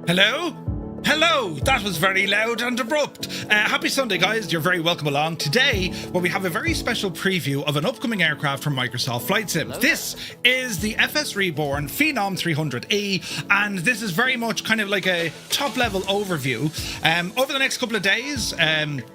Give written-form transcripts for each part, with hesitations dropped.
Hello? Hello! That was very loud and abrupt. Happy Sunday, guys. You're very welcome along. Today, well, we have a very special preview of an upcoming aircraft from Microsoft Flight Sim. This is the FSReborn Phenom 300E, and this is very much kind of like a top-level overview. Over the next couple of days,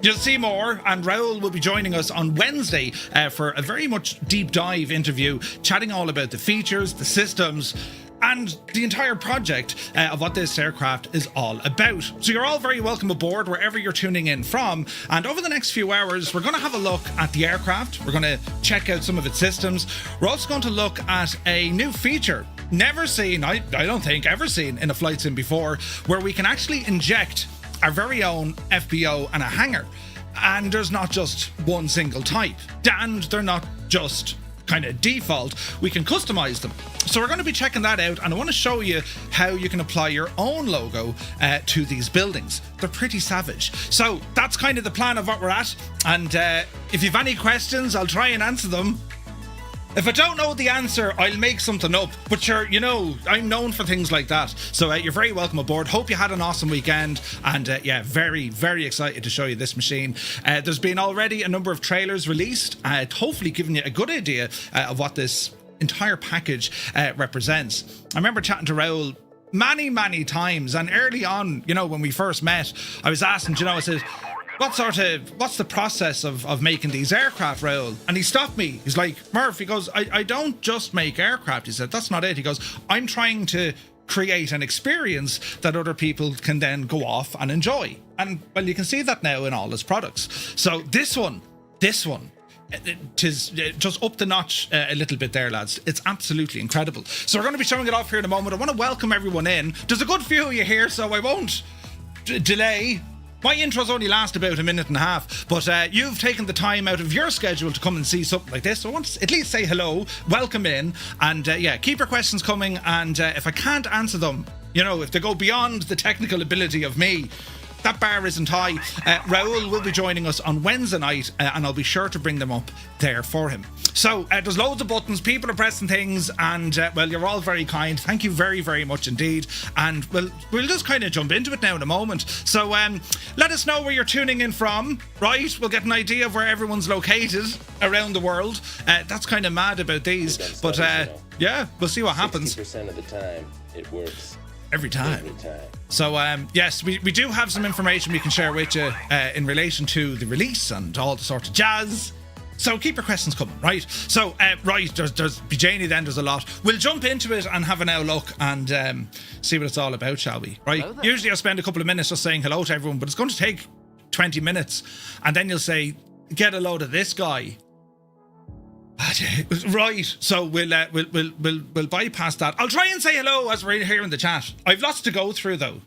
you'll see more, and Raoul will be joining us on Wednesday for a very much deep dive interview, chatting all about the features, the systems, and the entire project of what this aircraft is all about. So you're all very welcome aboard wherever you're tuning in from, and over the next few hours we're going to have a look at the aircraft. We're going to check out some of its systems. We're also going to look at a new feature never seen, I don't think ever seen in a flight sim before, where we can actually inject our very own FBO and a hangar, and there's not just one single type, and they're not just kind of default, we can customize them. So we're going to be checking that out, and I want to show you how you can apply your own logo to these buildings. They're pretty savage. So that's kind of the plan of what we're at, and if you've any questions, I'll try and answer them. If I don't know the answer, I'll make something up. But sure, you know, I'm known for things like that. So you're very welcome aboard. Hope you had an awesome weekend. And yeah, very, very excited to show you this machine. There's been already a number of trailers released, hopefully giving you a good idea of what this entire package represents. I remember chatting to Raoul many times. And early on, you know, when we first met, I was asking, you know, I said, what's the process of making these aircraft, Raoul? And he stopped me. He's like, Murph, he goes, I don't just make aircraft. He said, that's not it. He goes, I'm trying to create an experience that other people can then go off and enjoy. And, well, you can see that now in all his products. So this one, it is just up the notch a little bit there, lads. It's absolutely incredible. So we're going to be showing it off here in a moment. I want to welcome everyone in. There's a good few of you here, so I won't delay. My intros only last about a minute and a half, but you've taken the time out of your schedule to come and see something like this. So I want to at least say hello, welcome in, and yeah, keep your questions coming. And if I can't answer them, you know, if they go beyond the technical ability of me, that bar isn't high. Raoul will be joining us on Wednesday night, and I'll be sure to bring them up there for him. So there's loads of buttons, people are pressing things, and well, you're all very kind. Thank you very, very much indeed. And we'll just kind of jump into it now in a moment. So let us know where you're tuning in from, right? We'll get an idea of where everyone's located around the world. That's kind of mad about these, but yeah, we'll see what happens. 60% of the time, it works. Every time. So yes, we do have some information we can share with you in relation to the release and all the sort of jazz. So keep your questions coming, right? So right, there's Janie, then there's a lot. We'll jump into it and have an now look and see what it's all about, shall we? Right. Usually I'll spend a couple of minutes just saying hello to everyone, but it's going to take 20 minutes, and then you'll say, get a load of this guy. Right, so we'll bypass that. I'll try and say hello as we're here in the chat. I've lots to go through though.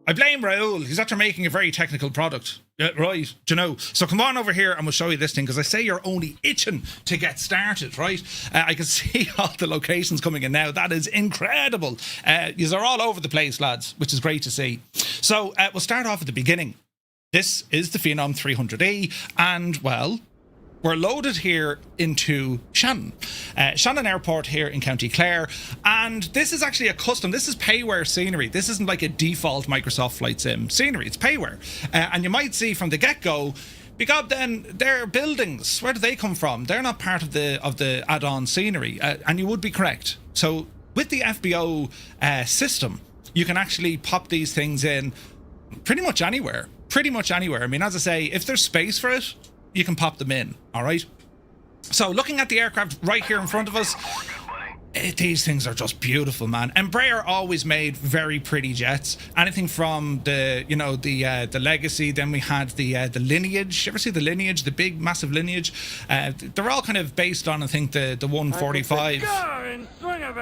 I blame Raoul. He's after making a very technical product. Yeah, right, do you know? So come on over here and we'll show you this thing, because I say you're only itching to get started, right? I can see all the locations coming in now. That is incredible. These are all over the place, lads, which is great to see. So we'll start off at the beginning. This is the Phenom 300E, and well, we're loaded here into Shannon Airport here in County Clare, and this is actually a custom. This is payware scenery. This isn't like a default Microsoft Flight Sim scenery. It's payware, and you might see from the get-go, because then their buildings, where do they come from? They're not part of the add-on scenery, and you would be correct. So with the FBO system, you can actually pop these things in pretty much anywhere. I mean, as I say, if there's space for it, you can pop them in, all right? So looking at the aircraft right here in front of us, these things are just beautiful, man. Embraer always made very pretty jets. Anything from the, you know, the Legacy, then we had the Lineage. You ever see the Lineage, the big, massive Lineage? They're all kind of based on, I think, the 145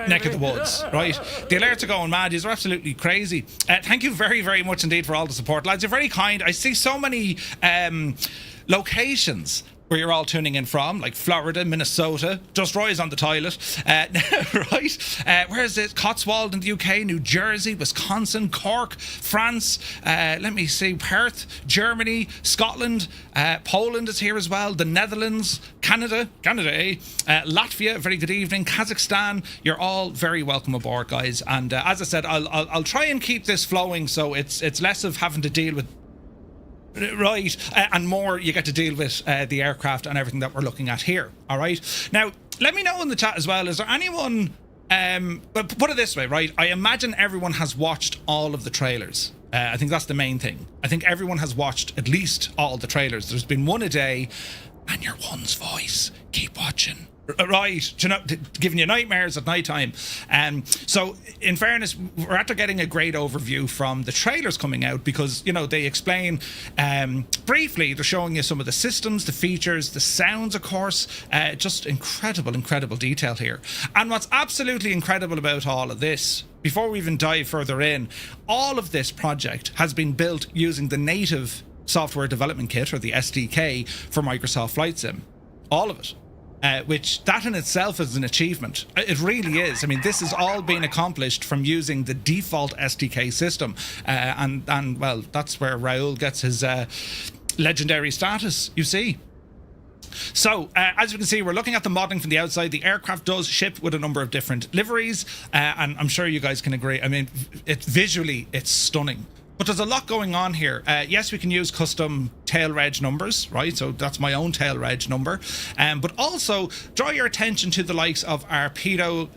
neck of the woods, right? The alerts are going mad. These are absolutely crazy. Thank you very, very much indeed for all the support, lads. You're very kind. I see so many locations where you're all tuning in from, like Florida, Minnesota. Just Roy's on the toilet, right? Where is it? Cotswold in the UK, New Jersey, Wisconsin, Cork, France. Let me see, Perth, Germany, Scotland, Poland is here as well. The Netherlands, Canada, Latvia. Very good evening. Kazakhstan. You're all very welcome aboard, guys. And as I said, I'll try and keep this flowing, so it's less of having to deal with. Right, and more you get to deal with the aircraft and everything that we're looking at here. All right. Now, let me know in the chat as well. Is there anyone? But put it this way, right? I imagine everyone has watched all of the trailers. I think that's the main thing. I think everyone has watched at least all the trailers. There's been one a day, and your one's voice. Keep watching. Right, giving you nightmares at night time. So in fairness, we're after getting a great overview from the trailers coming out, because they explain briefly. They're showing you some of the systems, the features, the sounds, of course. Just incredible detail here. And what's absolutely incredible about all of this, before we even dive further in, all of this project has been built using the native software development kit, or the SDK, for Microsoft Flight Sim. All of it. Which that in itself is an achievement. It really is. I mean, this is all being accomplished from using the default SDK system, and well, that's where Raoul gets his legendary status, you see. So, as you can see, we're looking at the modelling from the outside. The aircraft does ship with a number of different liveries, and I'm sure you guys can agree. I mean, visually, it's stunning. But there's a lot going on here. Yes, we can use custom tail reg numbers, right? So that's my own tail reg number. But also draw your attention to the likes of our pitot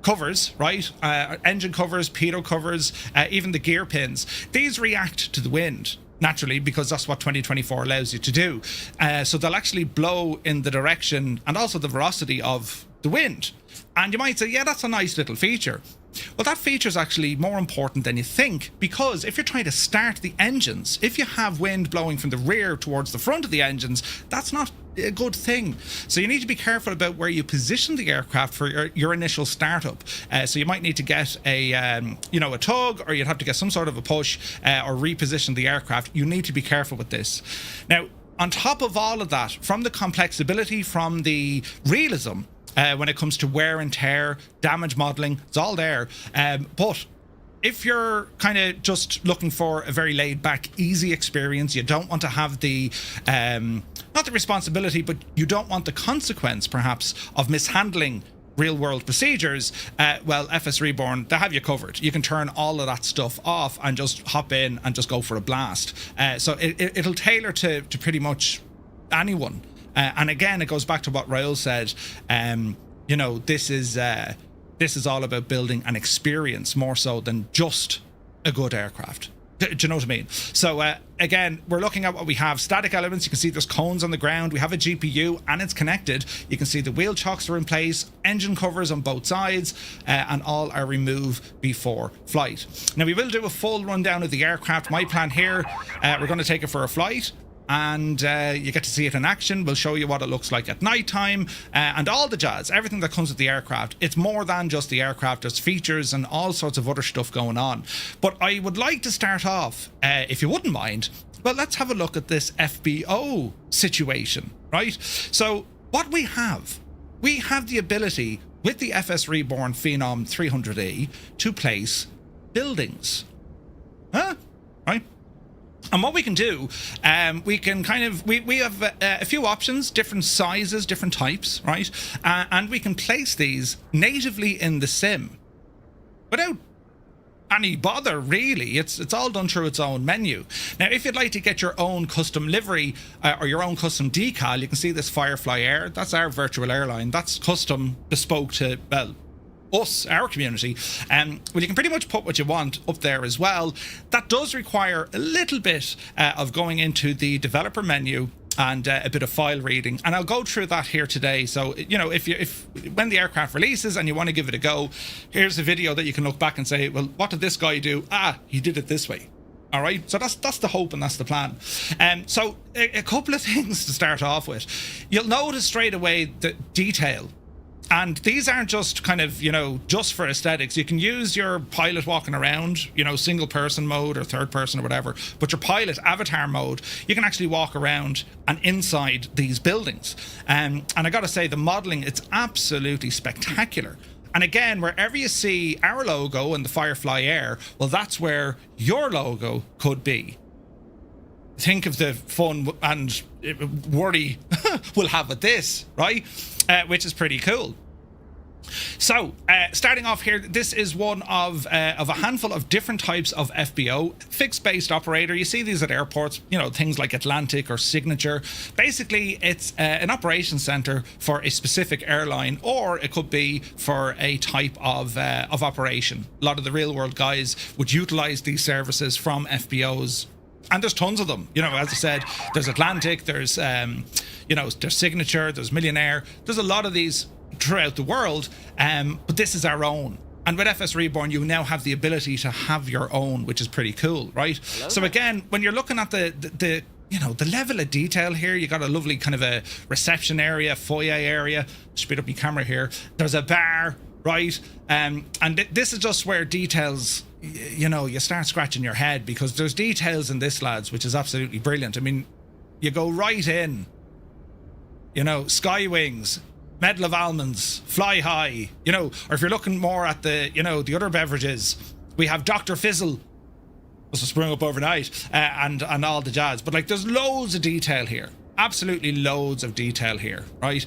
covers, right? Engine covers, pitot covers, even the gear pins. These react to the wind, naturally, because that's what 2024 allows you to do. So they'll actually blow in the direction and also the velocity of the wind. And you might say, yeah, that's a nice little feature. Well, that feature is actually more important than you think, because if you're trying to start the engines, if you have wind blowing from the rear towards the front of the engines, that's not a good thing. So you need to be careful about where you position the aircraft for your initial startup. So you might need to get a tug, or you'd have to get some sort of a push, or reposition the aircraft. You need to be careful with this. Now, on top of all of that, from the complexity, from the realism, when it comes to wear and tear, damage modelling, it's all there. But if you're kind of just looking for a very laid back, easy experience, you don't want to have the, not the responsibility, but you don't want the consequence, perhaps, of mishandling real world procedures, well, FSReborn, they have you covered. You can turn all of that stuff off and just hop in and just go for a blast. So it'll tailor to pretty much anyone. And again, it goes back to what Raoul said. This is all about building an experience more so than just a good aircraft. Do you know what I mean? So again, we're looking at what we have. Static elements. You can see there's cones on the ground. We have a GPU and it's connected. You can see the wheel chocks are in place, engine covers on both sides, and all are removed before flight. Now, we will do a full rundown of the aircraft. My plan here, we're going to take it for a flight. And you get to see it in action. We'll show you what it looks like at night time, and all the jazz, everything that comes with the aircraft. It's more than just the aircraft. There's features and all sorts of other stuff going on. But I would like to start off, if you wouldn't mind, well, let's have a look at this FBO situation, right? So what we have the ability with the FSReborn Phenom 300E to place buildings. Right? And what we can do, we can we have a few options, different sizes, different types, right? And we can place these natively in the sim without any bother, really. It's all done through its own menu. Now, if you'd like to get your own custom livery or your own custom decal, you can see this Firefly Air. That's our virtual airline. That's custom, bespoke to, well, us, our community. Well, you can pretty much put what you want up there as well. That does require a little bit of going into the developer menu and a bit of file reading, and I'll go through that here today. So if when the aircraft releases and you want to give it a go, here's a video that you can look back and say, well, what did this guy do? He did it this way. All right, so that's the hope and that's the plan. So a couple of things to start off with. You'll notice straight away the detail And these aren't just kind of, just for aesthetics. You can use your pilot walking around, single person mode or third person or whatever. But your pilot avatar mode, you can actually walk around and inside these buildings. And I got to say, the modeling, it's absolutely spectacular. And again, wherever you see our logo and the Firefly Air, well, that's where your logo could be. Think of the fun and worry we'll have with this, right? Which is pretty cool. So, starting off here, this is one of a handful of different types of FBO, fixed-based operator. You see these at airports, things like Atlantic or Signature. Basically, it's an operations center for a specific airline, or it could be for a type of operation. A lot of the real-world guys would utilize these services from FBOs. And there's tons of them. As I said, there's Atlantic, there's, there's Signature, there's Millionaire. There's a lot of these throughout the world, but this is our own. And with FSReborn, you now have the ability to have your own, which is pretty cool, right? So again, when you're looking at the level of detail here, you got a lovely kind of a reception area, foyer area. Speed up your camera here. There's a bar, right? And this is just where details, you start scratching your head, because there's details in this, lads, which is absolutely brilliant. I mean, you go right in, sky wings, medal of almonds, fly high, or if you're looking more at the, the other beverages, we have Dr. Fizzle, must have sprung up overnight, and all the jazz. But there's loads of detail here. Absolutely loads of detail here, right?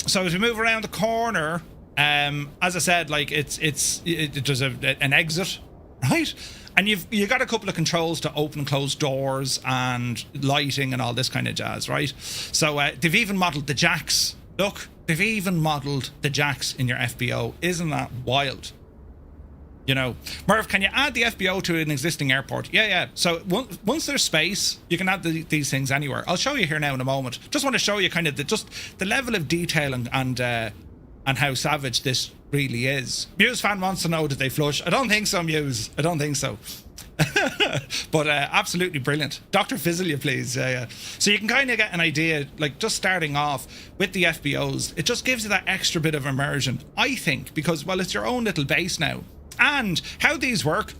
So as we move around the corner, as I said, there's an exit, right? And you've got a couple of controls to open and close doors and lighting and all this kind of jazz, right? So they've even modeled the jacks. Look, they've even modeled the jacks in your FBO. Isn't that wild? Merv, can you add the FBO to an existing airport? Yeah. So once there's space, you can add these things anywhere. I'll show you here now in a moment. Just want to show you kind of the level of detail and how savage this really is. Muse fan wants to know, did they flush? I don't think so, Muse. I don't think so. But absolutely brilliant. Dr. Fizzle, you please. Yeah. So you can kind of get an idea, just starting off with the FBOs, it just gives you that extra bit of immersion, I think, because, well, it's your own little base now. And how these work,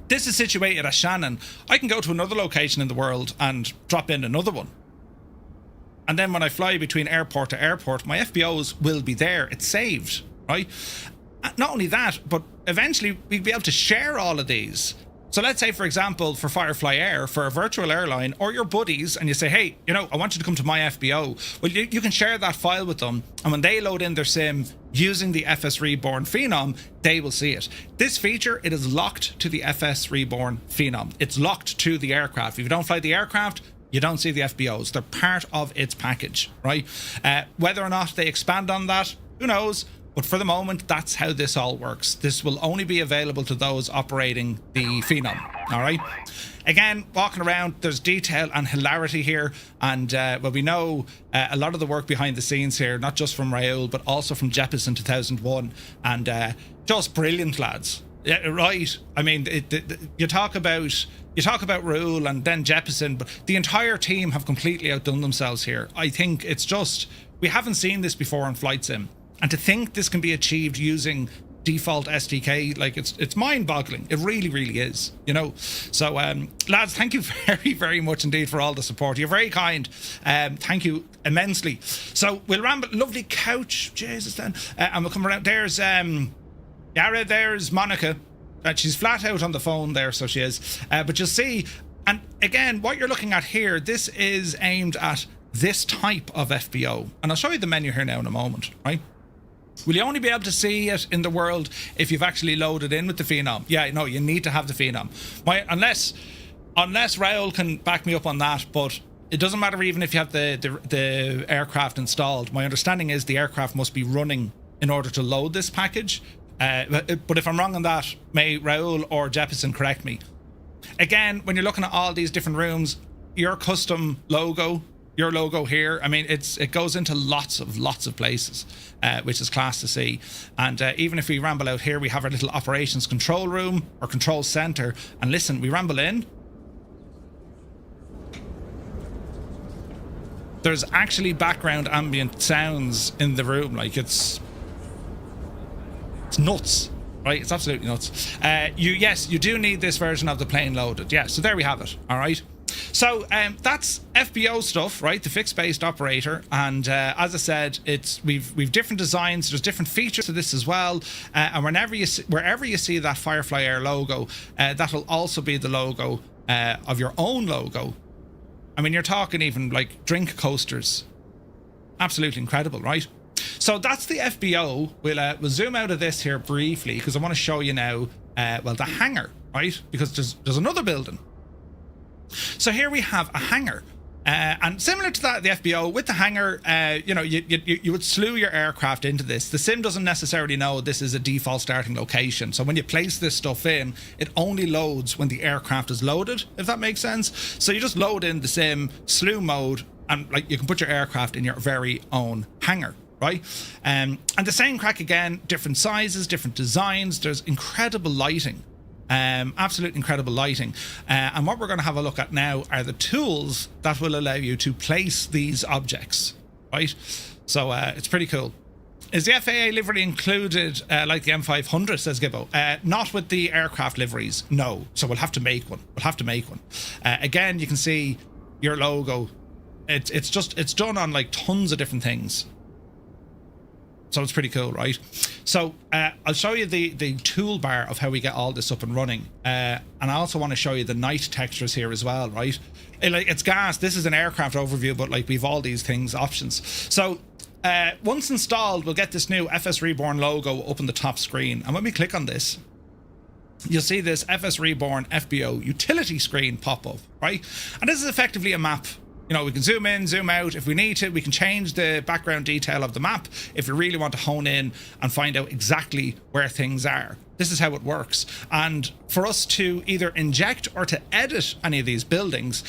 this is situated at Shannon. I can go to another location in the world and drop in another one. And then when I fly between airport to airport, my FBOs will be there. It's saved, right? Not only that, but eventually we'll be able to share all of these. So let's say, for example, for Firefly Air, for a virtual airline, or your buddies, and you say, hey, I want you to come to my FBO. Well, you can share that file with them. And when they load in their sim using the FSReborn Phenom, they will see it. This feature, it is locked to the FSReborn Phenom. It's locked to the aircraft. If you don't fly the aircraft, you don't see the FBOs. They're part of its package, right? Whether or not they expand on that, who knows? But for the moment, that's how this all works. This will only be available to those operating the Phenom, all right? Again, walking around, there's detail and hilarity here. And, we know a lot of the work behind the scenes here, not just from Raoul, but also from Jeppesen 2001. And just brilliant, lads. Yeah, right. I mean, you talk about Raoul and then Jeppesen, but the entire team have completely outdone themselves here. I think it's just, we haven't seen this before on Flight Sim. And to think this can be achieved using default SDK, it's mind-boggling. It really, really is, So, lads, thank you very, very much indeed for all the support. You're very kind. Thank you immensely. So we'll ramble. Lovely couch, Jesus, then, and we'll come around. There's Yara. There's Monica. She's flat out on the phone there, so she is. But you'll see, and again, what you're looking at here, this is aimed at this type of FBO, and I'll show you the menu here now in a moment, right? Will you only be able to see it in the world if you've actually loaded in with the Phenom? Yeah, no, you need to have the Phenom. Unless Raoul can back me up on that, but it doesn't matter even if you have the aircraft installed. My understanding is the aircraft must be running in order to load this package. But if I'm wrong on that, may Raoul or Jeppesen correct me. Again, when you're looking at all these different rooms, your custom logo, your logo here, I mean, it goes into lots of places, which is class to see. And even if we ramble out here, we have our little operations control room or control center. And listen, we ramble in. there's actually background ambient sounds in the room. Like it's nuts, right? It's absolutely nuts. Yes, you do need this version of the plane loaded. Yeah, so there we have it. All right. So that's FBO stuff, right? The fixed based operator, and as I said, we've different designs. There's different features to this as well, and wherever you see that Firefly Air logo, that'll also be the logo of your own logo. I mean, you're talking even like drink coasters. Absolutely incredible, right? So that's the FBO. We'll zoom out of this here briefly because I want to show you now, well, the hangar, right? Because there's another building. So here we have a hangar, and similar to that, the FBO with the hangar, you would slew your aircraft into this. The sim doesn't necessarily know this is a default starting location, so when you place this stuff in, it only loads when the aircraft is loaded, if that makes sense. So you just load in the sim, slew mode, and like you can put your aircraft in your very own hangar, right? And the same crack again, different sizes, different designs. There's incredible lighting. Absolute incredible lighting, and what we're going to have a look at now are the tools that will allow you to place these objects, right? So it's pretty cool. Is the FAA livery included like the M500, says Gibbo? Not with the aircraft liveries, no. So we'll have to make one. Again, you can see your logo. It's done on like tons of different things. So it's pretty cool, right? So I'll show you the toolbar of how we get all this up and running. And I also want to show you the night textures here as well, right? It's gas. This is an aircraft overview, but like we've all these things, options. So once installed, we'll get this new FSReborn logo up on the top screen. And when we click on this, you'll see this FSReborn FBO utility screen pop up, right? And this is effectively a map. You know, we can zoom in, zoom out. If we need to, we can change the background detail of the map if we really want to hone in and find out exactly where things are. This is how it works. And for us to either inject or to edit any of these buildings,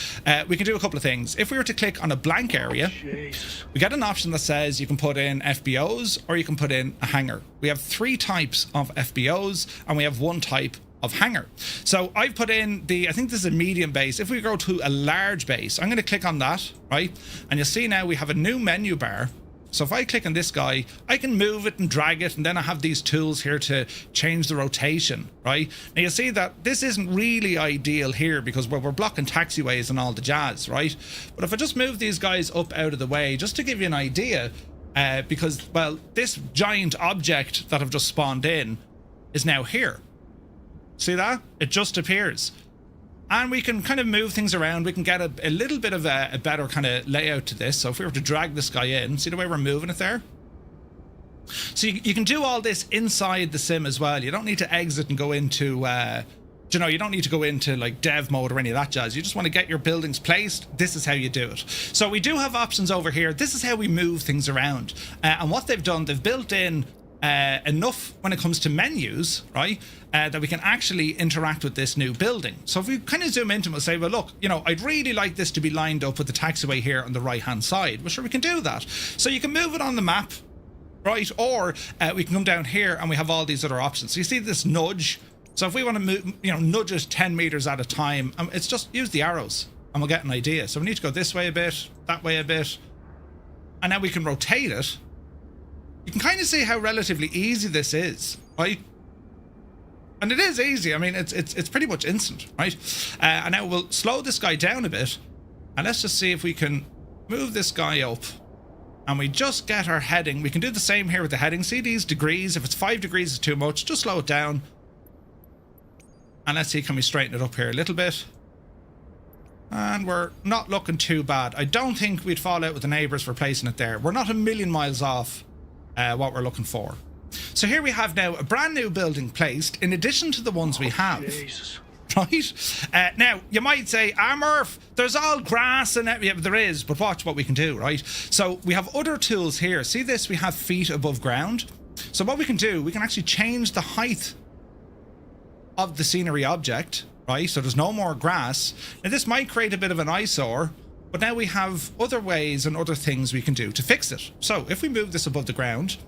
we can do a couple of things. If we were to click on a blank area, we get an option that says you can put in FBOs or you can put in a hangar. We have 3 types of FBOs and we have 1 type of hangar. So I've put in I think this is a medium base. If we go to a large base, I'm going to click on that, right? And you'll see now we have a new menu bar. So if I click on this guy, I can move it and drag it, and then I have these tools here to change the rotation, right? Now you'll see that this isn't really ideal here because we're blocking taxiways and all the jazz, right? But if I just move these guys up out of the way, just to give you an idea, because, well, this giant object that I've just spawned in is now here. See that? It just appears. And we can kind of move things around. We can get a little bit of a better kind of layout to this. So if we were to drag this guy in, see the way we're moving it there? So you can do all this inside the sim as well. You don't need to exit and go into, you don't need to go into like dev mode or any of that jazz. You just want to get your buildings placed. This is how you do it. So we do have options over here. This is how we move things around. And what they've done, they've built in enough when it comes to menus, right, that we can actually interact with this new building. So if we kind of zoom into it, we'll say, well, look, I'd really like this to be lined up with the taxiway here on the right hand side. Well, sure, we can do that. So you can move it on the map, right, or we can come down here and we have all these other options. So you see this nudge. So if we want to move, nudge it 10 meters at a time, it's just use the arrows and we'll get an idea. So we need to go this way a bit, that way a bit, and now we can rotate it. You can kind of see how relatively easy this is, right? And it is easy. I mean, it's pretty much instant, right? And now we'll slow this guy down a bit, and let's just see if we can move this guy up, and we just get our heading. We can do the same here with the heading. See these degrees? If it's 5 degrees is too much, just slow it down. And let's see, can we straighten it up here a little bit? And we're not looking too bad. I don't think we'd fall out with the neighbors for placing it there. We're not a million miles off what we're looking for. So here we have now a brand new building placed in addition to the ones we have. Jesus. Right? Now, you might say, Murph, there's all grass and yeah, there is, but watch what we can do, right? So we have other tools here. See this? We have feet above ground. So what we can do, we can actually change the height of the scenery object, right? So there's no more grass. Now this might create a bit of an eyesore, but now we have other ways and other things we can do to fix it. So if we move this above the ground,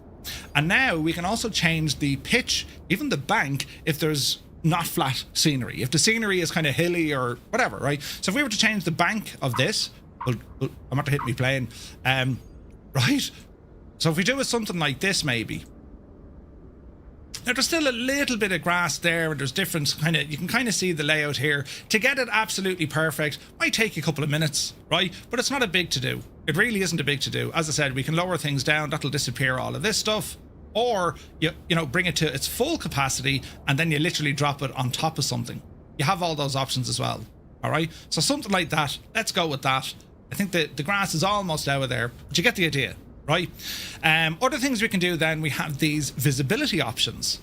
and now we can also change the pitch, even the bank, if there's not flat scenery. If the scenery is kind of hilly or whatever, right? So if we were to change the bank of this, I'm not to hit me plane. Right. So if we do with something like this, maybe. Now there's still a little bit of grass there, and there's different you can kind of see the layout here. To get it absolutely perfect might take a couple of minutes, right? But it's not a big to do. It really isn't a big to do. As I said, we can lower things down. That'll disappear all of this stuff. Or you know, bring it to its full capacity, and then you literally drop it on top of something. You have all those options as well. All right. So something like that. Let's go with that. I think the grass is almost out of there, but you get the idea. Right. Other things we can do then, we have these visibility options.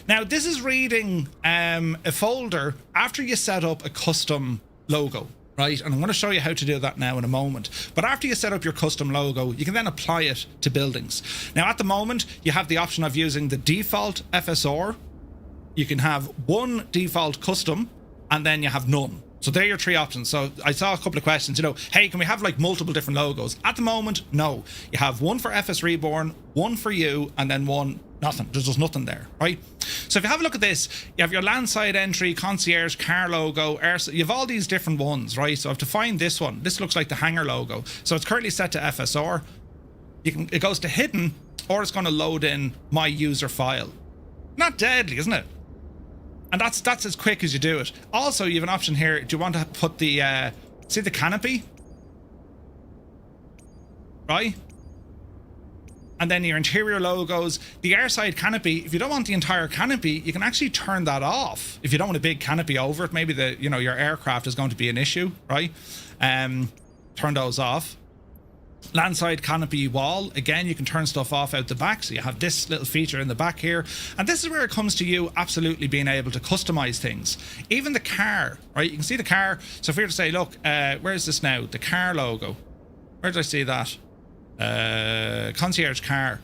Now this is reading a folder after you set up a custom logo, right? And I'm going to show you how to do that now in a moment. But after you set up your custom logo, you can then apply it to buildings. Now at the moment, you have the option of using the default FSR. You can have one default custom, and then you have none. So there are your three options. So I saw a couple of questions, you know, hey, can we have like multiple different logos? At the moment, no. You have one for FSReborn, one for you, and then one, nothing. There's just nothing there, right? So if you have a look at this, you have your landside entry, concierge, car logo, you have all these different ones, right? So I have to find this one. This looks like the hangar logo. So it's currently set to FSR. It goes to hidden, or it's going to load in my user file. Not deadly, isn't it? And that's as quick as you do it. Also, you have an option here. Do you want to put the, see the canopy? Right? And then your interior logos. The airside canopy, if you don't want the entire canopy, you can actually turn that off. If you don't want a big canopy over it, maybe your aircraft is going to be an issue, right? Turn those off. Landside canopy wall, again, you can turn stuff off out the back, so you have this little feature in the back here, and this is where it comes to you absolutely being able to customize things. Even the car, right? You can see the car. So if we were to say, look, where's this now? The car logo. Where did I see that? Concierge car.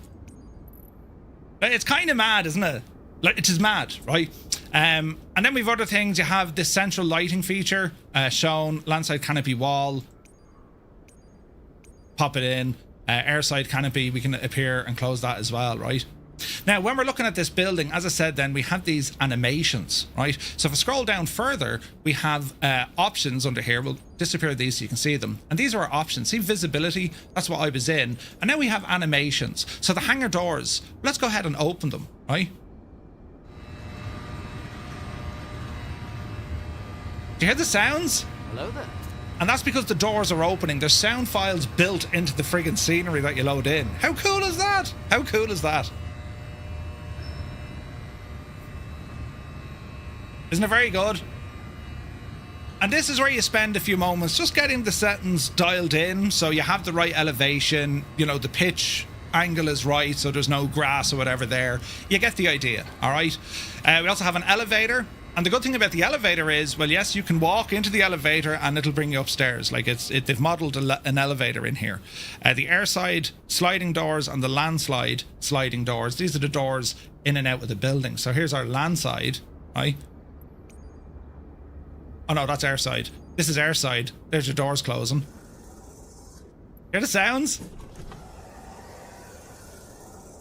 It's kind of mad, isn't it? Like, it is mad, right? And then we've other things. You have this central lighting feature shown, landside canopy wall. Pop it in, airside canopy, we can appear and close that as well, right? Now, when we're looking at this building, as I said, then we have these animations, right? So if I scroll down further, we have options under here. We'll disappear these so you can see them. And these are our options. See visibility, that's what I was in. And now we have animations. So the hangar doors, let's go ahead and open them, right? Do you hear the sounds? Hello there. And that's because the doors are opening. There's sound files built into the friggin' scenery that you load in. How cool is that? How cool is that? Isn't it very good? And this is where you spend a few moments just getting the settings dialed in, so you have the right elevation, you know, the pitch angle is right, so there's no grass or whatever there. You get the idea, all right? We also have an elevator. And the good thing about the elevator is, well, yes, you can walk into the elevator and it'll bring you upstairs. Like they've modeled an elevator in here. The airside sliding doors and the landslide sliding doors. These are the doors in and out of the building. So here's our landside, right? Oh no, that's airside. This is airside. There's your doors closing. Hear the sounds?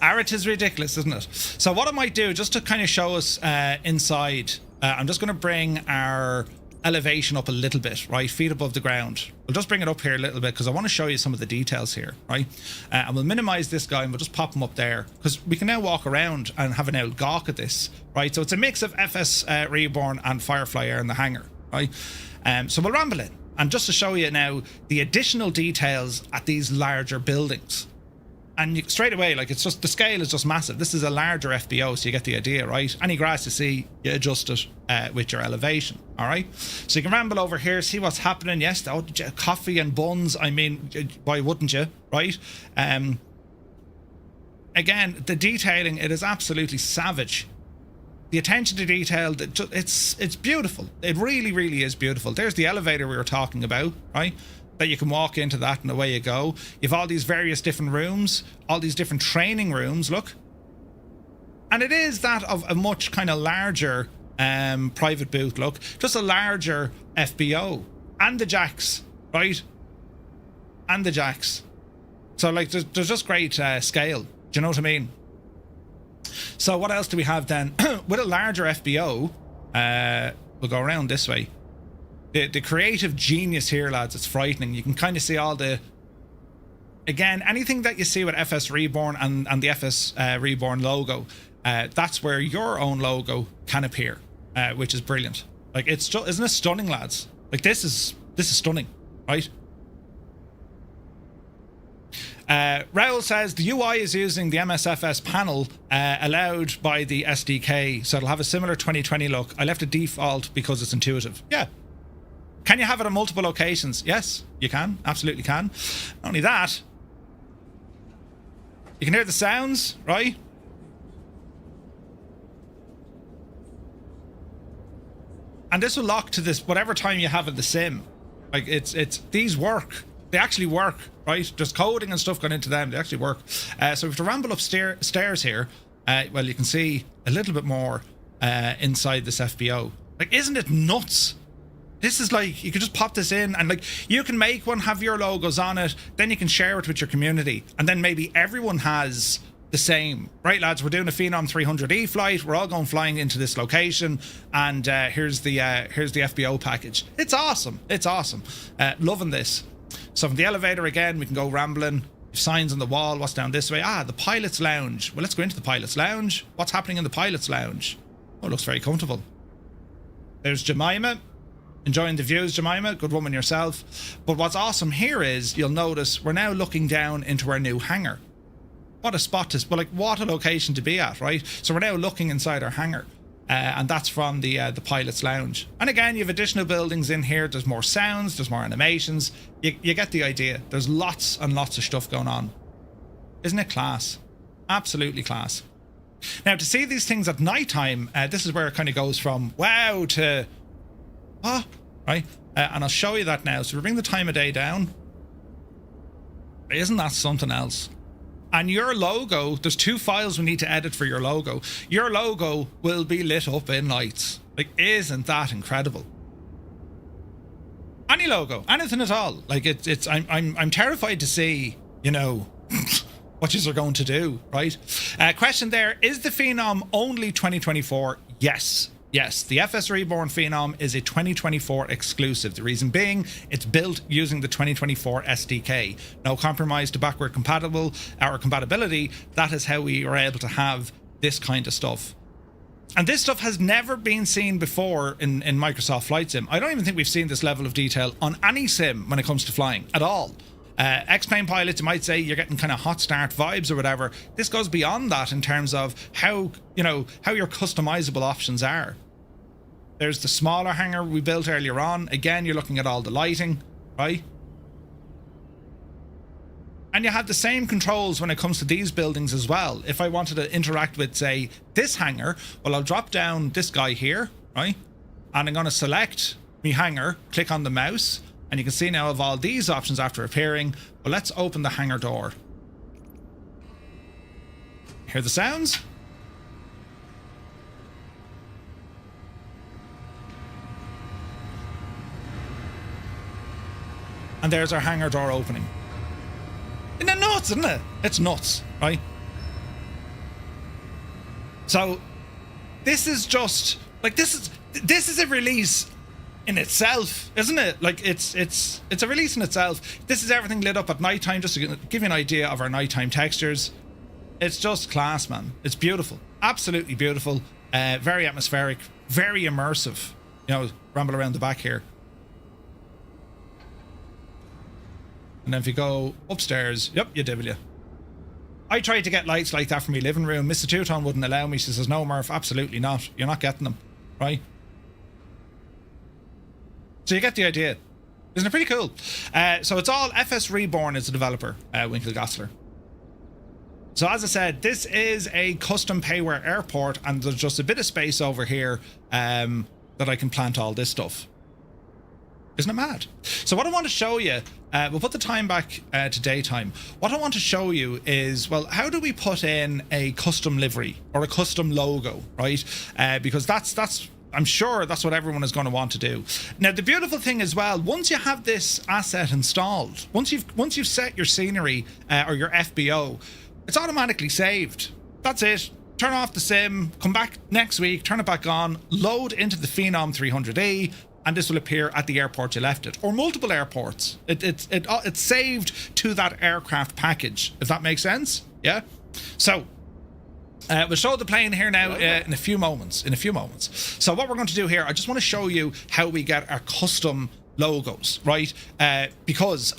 It is ridiculous, isn't it? So what I might do, just to kind of show us inside, I'm just going to bring our elevation up a little bit, right? Feet above the ground. We'll just bring it up here a little bit because I want to show you some of the details here, right? And we'll minimize this guy and we'll just pop him up there because we can now walk around and have an old gawk at this, right? So it's a mix of FSReborn and Firefly Air in the hangar, right? So we'll ramble in. And just to show you now the additional details at these larger buildings. And straight away, like, it's just, the scale is just massive. This is a larger FBO, so you get the idea, right? Any grass you see, you adjust it with your elevation, all right? So you can ramble over here, see what's happening. Yes, coffee and buns. I mean, why wouldn't you, right? Again, the detailing, it is absolutely savage. The attention to detail, it's beautiful. It really, really is beautiful. There's the elevator we were talking about, right? That you can walk into that and away you go. You've all these various different rooms, all these different training rooms, look. And it is that of a much kind of larger private booth, look. Just a larger FBO. And the jacks, right? And the jacks. So, like, there's just great scale. Do you know what I mean? So what else do we have then? With a larger FBO, we'll go around this way. the creative genius here, lads. It's frightening. You can kind of see all the, again, anything that you see with FSReborn and the FSReborn logo, that's where your own logo can appear, which is brilliant. Like, it's just, isn't it stunning, lads? Like, this is stunning, right? Raoul says the UI is using the MSFS panel allowed by the SDK, so it'll have a similar 2020 look. I left it default because it's intuitive. Yeah. Can you have it on multiple locations? Yes, you can. Absolutely can. Not only that, you can hear the sounds, right? And this will lock to this whatever time you have in the sim. Like, it's these work. They actually work, right? There's coding and stuff going into them. They actually work. So if you ramble upstairs here, well, you can see a little bit more inside this FBO. Like, isn't it nuts? This is like, you could just pop this in and like, you can make one, have your logos on it, then you can share it with your community, and then maybe everyone has the same. Right, lads, we're doing a Phenom 300E flight. We're all going flying into this location, and here's the FBO package. It's awesome. It's awesome. Loving this. So from the elevator again, we can go rambling. Signs on the wall. What's down this way? Ah, the pilot's lounge. Well, let's go into the pilot's lounge. What's happening in the pilot's lounge? Oh, it looks very comfortable. There's Jemima. Enjoying the views, Jemima. Good woman yourself. But what's awesome here is, you'll notice we're now looking down into our new hangar. What a spot to, well, like, what a location to be at, right? So we're now looking inside our hangar. And that's from the pilot's lounge. And again, you have additional buildings in here. There's more sounds, there's more animations. You get the idea. There's lots and lots of stuff going on. Isn't it class? Absolutely class. Now, to see these things at nighttime, this is where it kind of goes from wow to right? And I'll show you that now. So we bring the time of day down. Isn't that something else? And your logo, there's 2 files we need to edit for your logo. Your logo will be lit up in lights. Like, isn't that incredible? Any logo, anything at all. Like, I'm terrified to see, you know, what yous are going to do, right? Question there, is the Phenom only 2024? Yes. Yes, the FSReborn Phenom is a 2024 exclusive. The reason being, it's built using the 2024 SDK. No compromise to backward compatibility. That is how we are able to have this kind of stuff. And this stuff has never been seen before in Microsoft Flight Sim. I don't even think we've seen this level of detail on any sim when it comes to flying at all. X-Plane pilots, you might say you're getting kind of hot start vibes or whatever. This goes beyond that in terms of how, you know, how your customizable options are. There's the smaller hangar we built earlier on. Again, you're looking at all the lighting, right? And you have the same controls when it comes to these buildings as well. If I wanted to interact with, say, this hangar, well, I'll drop down this guy here, right? And I'm going to select my hangar, click on the mouse, and you can see now I have all these options after appearing. But let's open the hangar door. Hear the sounds? And there's our hangar door opening. Isn't it nuts, isn't it? It's nuts, right? So this is just like, this is a release in itself, isn't it? Like, it's a release in itself. This is everything lit up at nighttime, just to give you an idea of our nighttime textures. It's just class, man. It's beautiful, absolutely beautiful. Very atmospheric, very immersive. You know, ramble around the back here. And then if you go upstairs, yep, you dibble you. I tried to get lights like that for my living room. Mr. Two-Tone wouldn't allow me. She says, no, Murph, absolutely not. You're not getting them, right? So you get the idea. Isn't it pretty cool? So it's all FSReborn is the developer, Winkle Gossler. So as I said, this is a custom payware airport, and there's just a bit of space over here that I can plant all this stuff. Isn't it mad? So what I want to show you, we'll put the time back to daytime. What I want to show you is, well, how do we put in a custom livery or a custom logo, right? Because that's I'm sure that's what everyone is going to want to do. Now, the beautiful thing as well, once you have this asset installed, once you've set your scenery or your FBO, it's automatically saved. That's it. turn off the sim, come back next week, turn it back on, load into the Phenom 300E, and this will appear at the airport you left it, or multiple airports. It's saved to that aircraft package, if that makes sense. Yeah. So we'll show the plane here now in a few moments. So what we're going to do here, I just want to show you how we get our custom logos, right? Because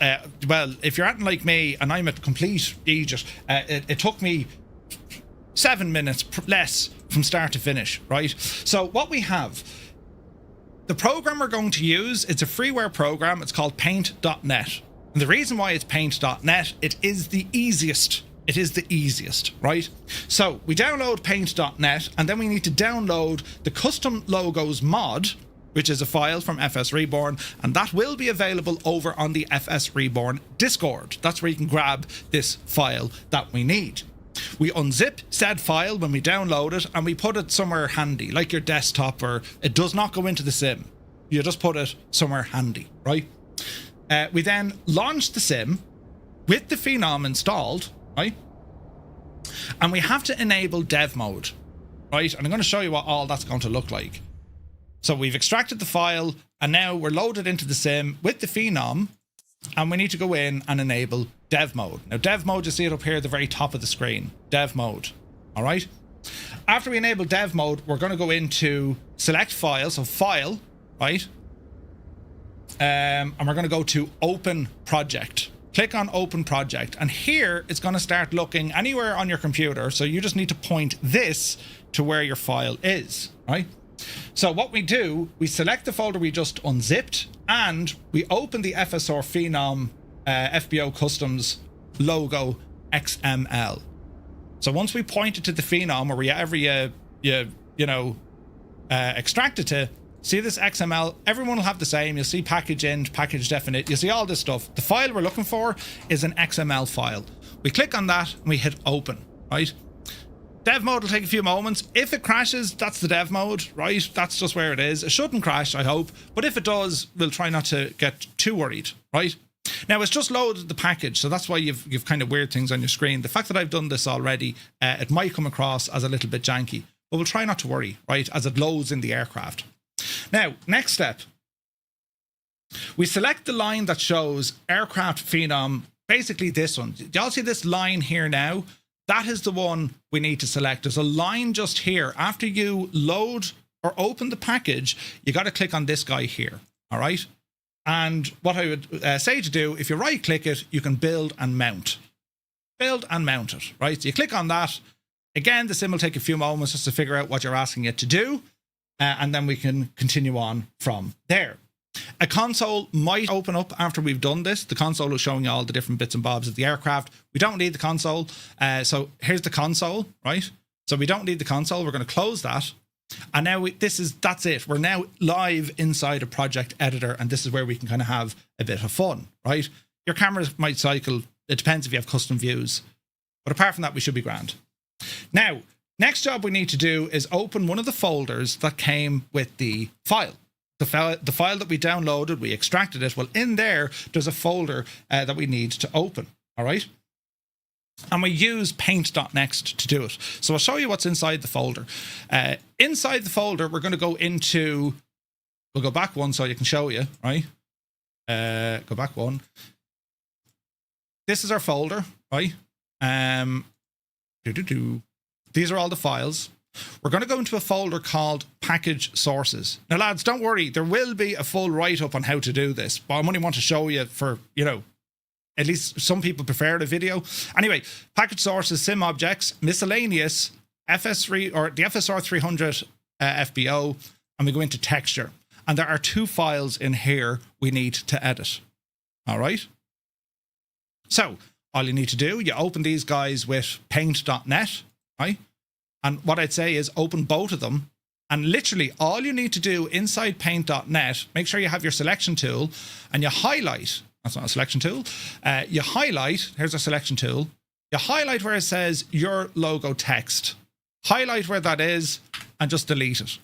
well, if you're acting like me and I'm a complete idiot, it took me 7 minutes less from start to finish, right? So what we have, the program we're going to use, it's a freeware program. It's called paint.net. And the reason why it's paint.net, it is the easiest. It is the easiest, right? So we download paint.net, and then we need to download the custom logos mod, which is a file from FSReborn, and that will be available over on the FSReborn Discord. That's where you can grab this file that we need. We unzip said file when we download it, and we put it somewhere handy, like your desktop, or it does not go into the sim. You just put it somewhere handy, right? We then launch the sim with the Phenom installed, right? And we have to enable dev mode, right? And I'm going to show you what all that's going to look like. So we've extracted the file, and now we're loaded into the sim with the Phenom, and we need to go in and enable dev mode. Now, dev mode, you see it up here at the very top of the screen. Dev mode. All right. After we enable dev mode, we're going to go into select file. So file, right? And we're going to go to open project. Click on open project. And here it's going to start looking anywhere on your computer. So you just need to point this to where your file is, right? So what we do, we select the folder we just unzipped, and we open the FSR Phenom FBO Customs logo XML. So once we point it to the Phenom, or wherever you extract it to, see this XML, everyone will have the same. You'll see package int, package definite, you see all this stuff. The file we're looking for is an XML file. We click on that and we hit open, right? Dev mode will take a few moments. If it crashes, that's the dev mode, right? That's just where it is. It shouldn't crash, I hope. But if it does, we'll try not to get too worried, right? Now, it's just loaded the package, so that's why you've kind of weird things on your screen. The fact that I've done this already, it might come across as a little bit janky. But we'll try not to worry, right, as it loads in the aircraft. Now, next step. We select the line that shows aircraft Phenom, basically this one. Do y'all see this line here now? That is the one we need to select. There's a line just here. After you load or open the package, you got to click on this guy here, all right? And what I would say to do, if you right-click it, you can build and mount. Build and mount it, right? So you click on that. Again, the sim will take a few moments just to figure out what you're asking it to do, and then we can continue on from there. A console might open up after we've done this. The console is showing you all the different bits and bobs of the aircraft. We don't need the console. So here's the console, right? So we don't need the console. We're going to close that. And now that's it. We're now live inside a project editor, and this is where we can kind of have a bit of fun, right? Your cameras might cycle. It depends if you have custom views. But apart from that, we should be grand. Now, next job we need to do is open one of the folders that came with the file. The file that we downloaded, we extracted it. Well, in there, there's a folder that we need to open, all right? And we use paint.next to do it. So I'll show you what's inside the folder. Inside the folder, we're going to go into... We'll go back one so you can show you, right? Go back one. This is our folder, right? These are all the files. We're going to go into a folder called package sources. Now, lads, don't worry. There will be a full write-up on how to do this, but I only want to show you for, at least some people prefer the video. Anyway, package sources, sim objects, miscellaneous, the FSR 300 FBO, and we go into texture. And there are 2 files in here we need to edit. All right. So all you need to do, you open these guys with paint.net, right? And what I'd say is open both of them. And literally all you need to do inside paint.net, make sure you have your selection tool and you highlight. That's not a selection tool. You highlight. Here's a selection tool. You highlight where it says your logo text. Highlight where that is and just delete it.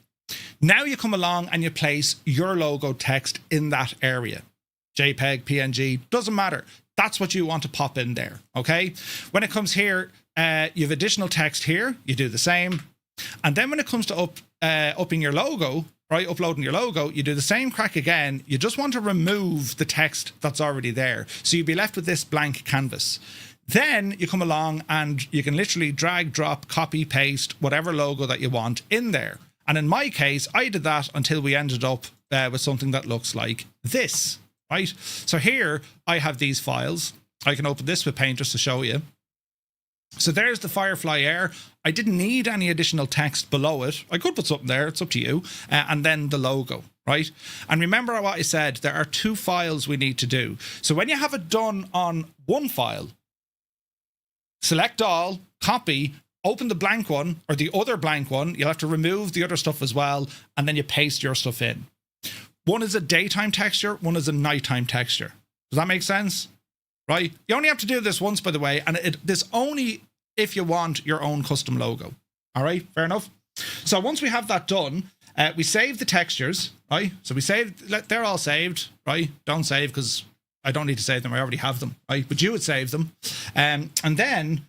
Now you come along and you place your logo text in that area. JPEG, PNG, doesn't matter. That's what you want to pop in there, okay? When it comes here, you have additional text here. You do the same. And then when it comes to upping your logo, right, uploading your logo, you do the same crack again. You just want to remove the text that's already there. So you'll be left with this blank canvas. Then you come along and you can literally drag, drop, copy, paste, whatever logo that you want in there. And in my case, I did that until we ended up with something that looks like this, right? So here I have these files. I can open this with Paint just to show you. So there's the Firefly Air. I didn't need any additional text below it. I could put something there, it's up to you. And then the logo, right? And remember what I said, there are 2 files we need to do. So when you have it done on one file, select all, copy, open the blank one or the other blank one. You'll have to remove the other stuff as well. And then you paste your stuff in. One is a daytime texture, one is a nighttime texture. Does that make sense? Right? You only have to do this once, by the way, and this only if you want your own custom logo. All right, fair enough. So once we have that done, we save the textures, right? So we save, they're all saved, right? Don't save because I don't need to save them. I already have them, right? But you would save them. And then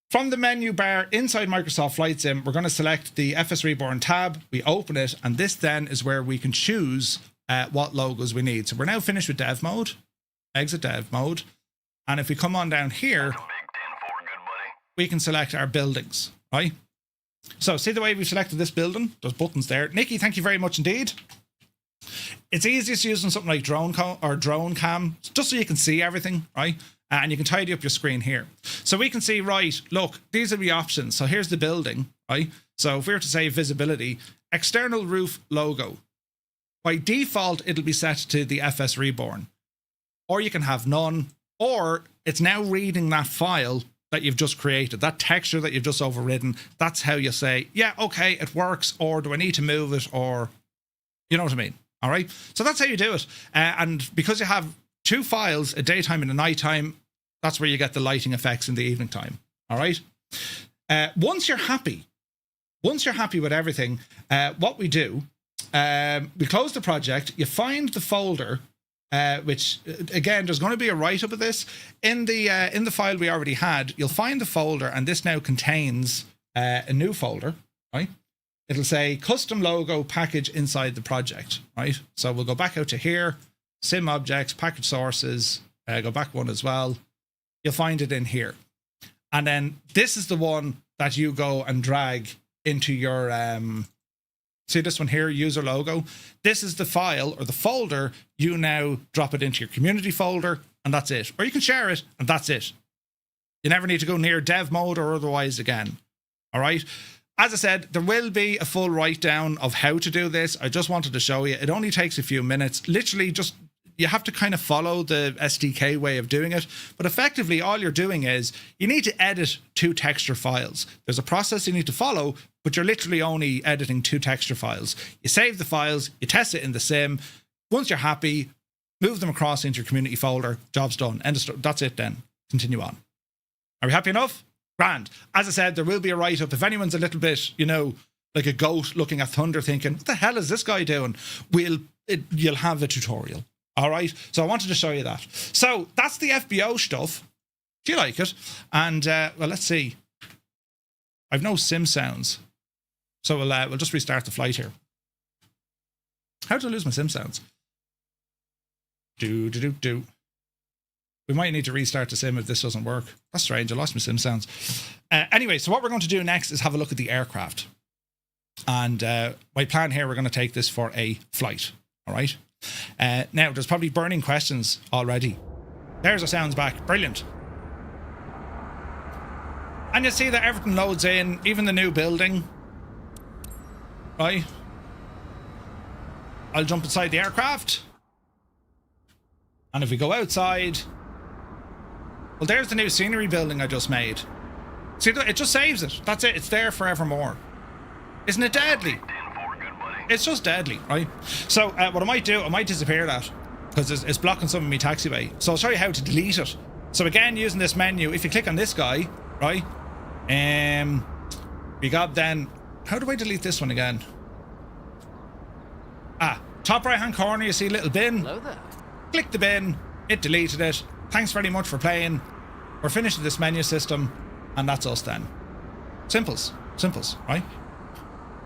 from the menu bar inside Microsoft Flight Sim, we're going to select the FSReborn tab. We open it, and this then is where we can choose what logos we need. So we're now finished with dev mode. Exit dev mode, and if we come on down here, we can select our buildings, right? So see the way we've selected this building? There's buttons there. Nikki, thank you very much indeed. It's easiest using something like drone cam, just so you can see everything, right? And you can tidy up your screen here. So we can see, right, look, these are the options. So here's the building, right? So if we were to say visibility, external roof logo. By default, it'll be set to the FSReborn. Or you can have none, or it's now reading that file that you've just created, that texture that you've just overridden. That's how you say, yeah, okay, it works, or do I need to move it, or you know what I mean? All right. So that's how you do it. And because you have 2 files, a daytime and a nighttime, that's where you get the lighting effects in the evening time. All right. Once you're happy with everything, what we do, we close the project, you find the folder, which again, there's going to be a write-up of this in the file we already had. You'll find the folder, and this now contains a new folder, right? It'll say custom logo package inside the project, right? So we'll go back out to here, sim objects, package sources, go back one as well. You'll find it in here, and then this is the one that you go and drag into your see this one here, user logo. This is the file or the folder. You now drop it into your community folder, and that's it. Or you can share it, and that's it. You never need to go near dev mode or otherwise again. All right. As I said, there will be a full write down of how to do this. I just wanted to show you. It only takes a few minutes. Literally just, you have to kind of follow the SDK way of doing it. But effectively, all you're doing is you need to edit 2 texture files. There's a process you need to follow, but you're literally only editing 2 texture files. You save the files, you test it in the sim. Once you're happy, move them across into your community folder. Job's done. End of story. That's it then. Continue on. Are we happy enough? Grand. As I said, there will be a write-up. If anyone's a little bit, you know, like a goat looking at thunder thinking, what the hell is this guy doing? You'll have a tutorial. All right. So I wanted to show you that. So that's the FBO stuff. Do you like it? And well, let's see. I've no sim sounds. So we'll just restart the flight here. How did I lose my sim sounds? Do. We might need to restart the sim if this doesn't work. That's strange. I lost my sim sounds. Anyway, so what we're going to do next is have a look at the aircraft. And my plan here, we're going to take this for a flight. All right. Now, there's probably burning questions already. There's our sounds back. Brilliant. And you see that everything loads in, even the new building. Right. I'll jump inside the aircraft. And if we go outside... Well, there's the new scenery building I just made. See, it just saves it. That's it. It's there forevermore. Isn't it deadly? It's just deadly, right? So what I might do, I might disappear that because it's blocking some of my taxiway. So I'll show you how to delete it. So again, using this menu, if you click on this guy, right? We got then, how do I delete this one again? Top right hand corner, you see a little bin. Hello there. click the bin, it deleted it. Thanks very much for playing. We're finished with this menu system, and that's us then. Simples, right?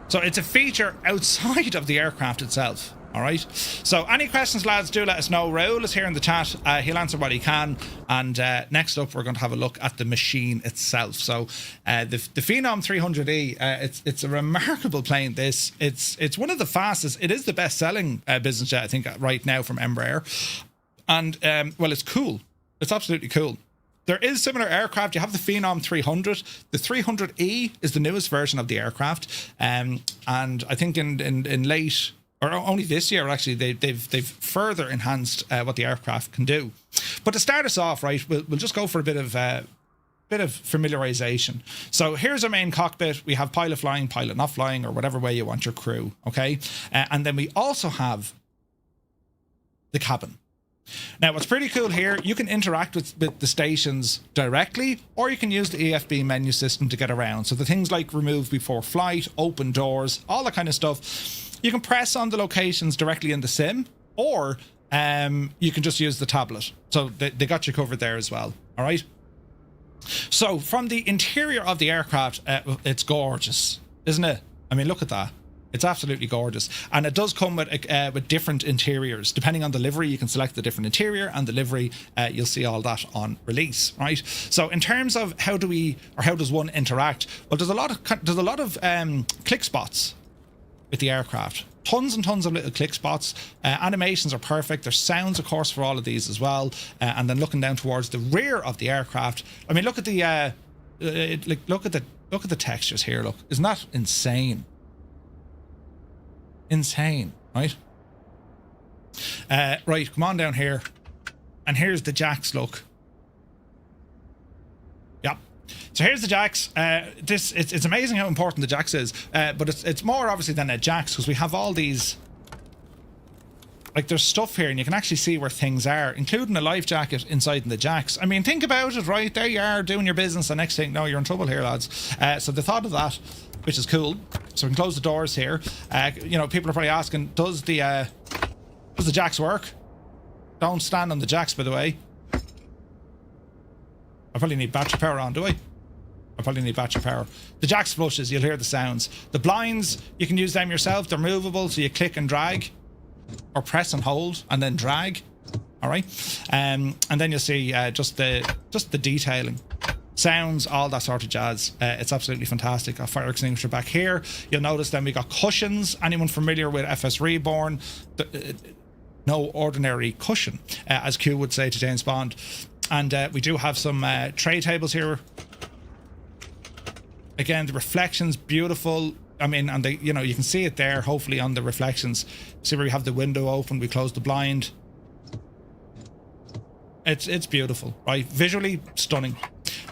So it's a feature outside of the aircraft itself. All right. So any questions, lads, do let us know. Raoul is here in the chat. He'll answer what he can. And next up, we're going to have a look at the machine itself. So the Phenom 300E, it's a remarkable plane. It's one of the fastest. It is the best-selling business jet, I think, right now from Embraer. And well, it's cool. It's absolutely cool. There is similar aircraft. You have the Phenom 300. The 300E is the newest version of the aircraft. And I think in late, or only this year, actually, they've further enhanced what the aircraft can do. But to start us off, right, we'll just go for a bit of familiarization. So here's our main cockpit. We have pilot flying, pilot not flying, or whatever way you want your crew, okay? And then we also have the cabin. Now, what's pretty cool here, you can interact with the stations directly, or you can use the EFB menu system to get around. So the things like remove before flight, open doors, all that kind of stuff. You can press on the locations directly in the sim, or you can just use the tablet. So they got you covered there as well. All right. So from the interior of the aircraft, it's gorgeous, isn't it? I mean, look at that. It's absolutely gorgeous. And it does come with different interiors. Depending on the livery, you can select the different interior, and the livery, you'll see all that on release, right? So in terms of how does one interact? Well, there's a lot of click spots with the aircraft. Tons and tons of little click spots. Animations are perfect. There's sounds, of course, for all of these as well. And then looking down towards the rear of the aircraft. I mean, look at the look at the textures here. Look, isn't that insane? Insane, right? Right, come on down here. And here's the jacks, look. Yep. So here's the jacks. It's amazing how important the jacks is. But it's more obviously than a jacks, because we have all these, like, there's stuff here and you can actually see where things are, including a life jacket inside in the jacks. I mean, think about it, right? There you are doing your business. The next thing, no, you're in trouble here, lads. So they thought of that, which is cool. So we can close the doors here. You know, people are probably asking, does the jacks work? Don't stand on the jacks, by the way. I probably need battery power on, do I? I probably need battery power. The jacks flushes, you'll hear the sounds. The blinds, you can use them yourself. They're movable, so you click and drag, or press and hold, and then drag. All right, and then you'll see just the detailing. Sounds, all that sort of jazz. It's absolutely fantastic. Our fire extinguisher back here. You'll notice then we got cushions. Anyone familiar with FSReborn? No ordinary cushion, as Q would say to James Bond. And we do have some tray tables here. Again, the reflections, beautiful. I mean, and you know, you can see it there, hopefully, on the reflections. See where we have the window open, we close the blind. It's beautiful, right? Visually stunning.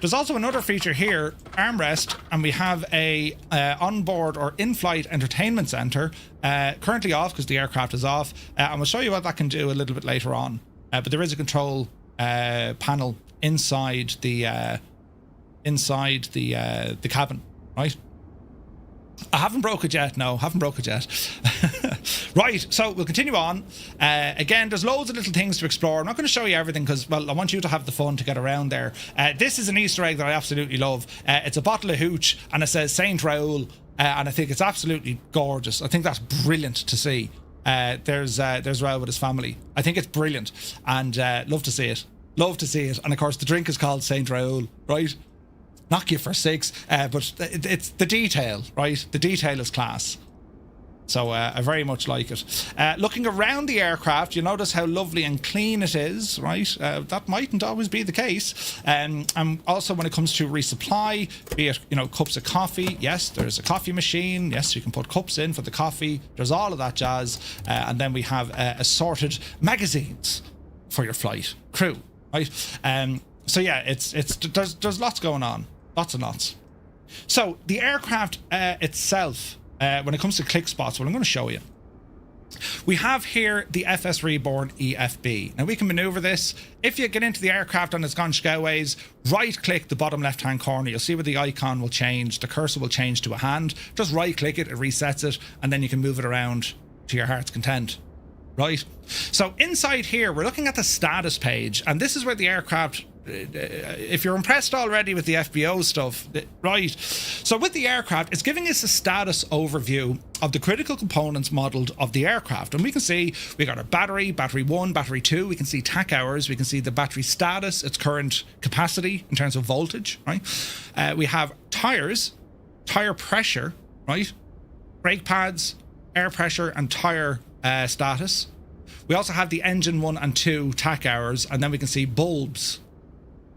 There's also another feature here, armrest, and we have a onboard or in-flight entertainment center, currently off because the aircraft is off, and we'll show you what that can do a little bit later on. But there is a control panel inside the cabin, right? I haven't broke it yet. No, haven't broke it yet. Right, so we'll continue on. Again, there's loads of little things to explore. I'm not going to show you everything because, well, I want you to have the fun to get around there. This is an Easter egg that I absolutely love. It's a bottle of hooch, and it says Saint Raoul, and I think it's absolutely gorgeous. I think that's brilliant to see. There's Raoul with his family. I think it's brilliant, and love to see it. Love to see it. And of course, the drink is called Saint Raoul, right? Knock you for six, but it's the detail, right? The detail is class. So I very much like it. Looking around the aircraft, you notice how lovely and clean it is, right? That mightn't always be the case. And also when it comes to resupply, be it, you know, cups of coffee. Yes, there's a coffee machine. Yes, you can put cups in for the coffee. There's all of that jazz. And then we have assorted magazines for your flight crew, right? So yeah, there's lots going on. Lots and lots. So the aircraft itself, when it comes to click spots, what I'm going to show you, we have here the FSReborn EFB. Now we can maneuver this. If you get into the aircraft and it's gone scoways, right click the bottom left hand corner. You'll see where the icon will change. The cursor will change to a hand. Just right click it, it resets it, and then you can move it around to your heart's content. right? So inside here, we're looking at the status page, and this is where the aircraft, if you're impressed already with the FBO stuff, right? So with the aircraft, it's giving us a status overview of the critical components modeled of the aircraft. And we can see we got our battery 1, battery 2, we can see tack hours, we can see the battery status, its current capacity in terms of voltage, right? We have tires, tire pressure, right? Brake pads, air pressure, and tire status. We also have the engine 1 and 2 tack hours, and then we can see bulbs.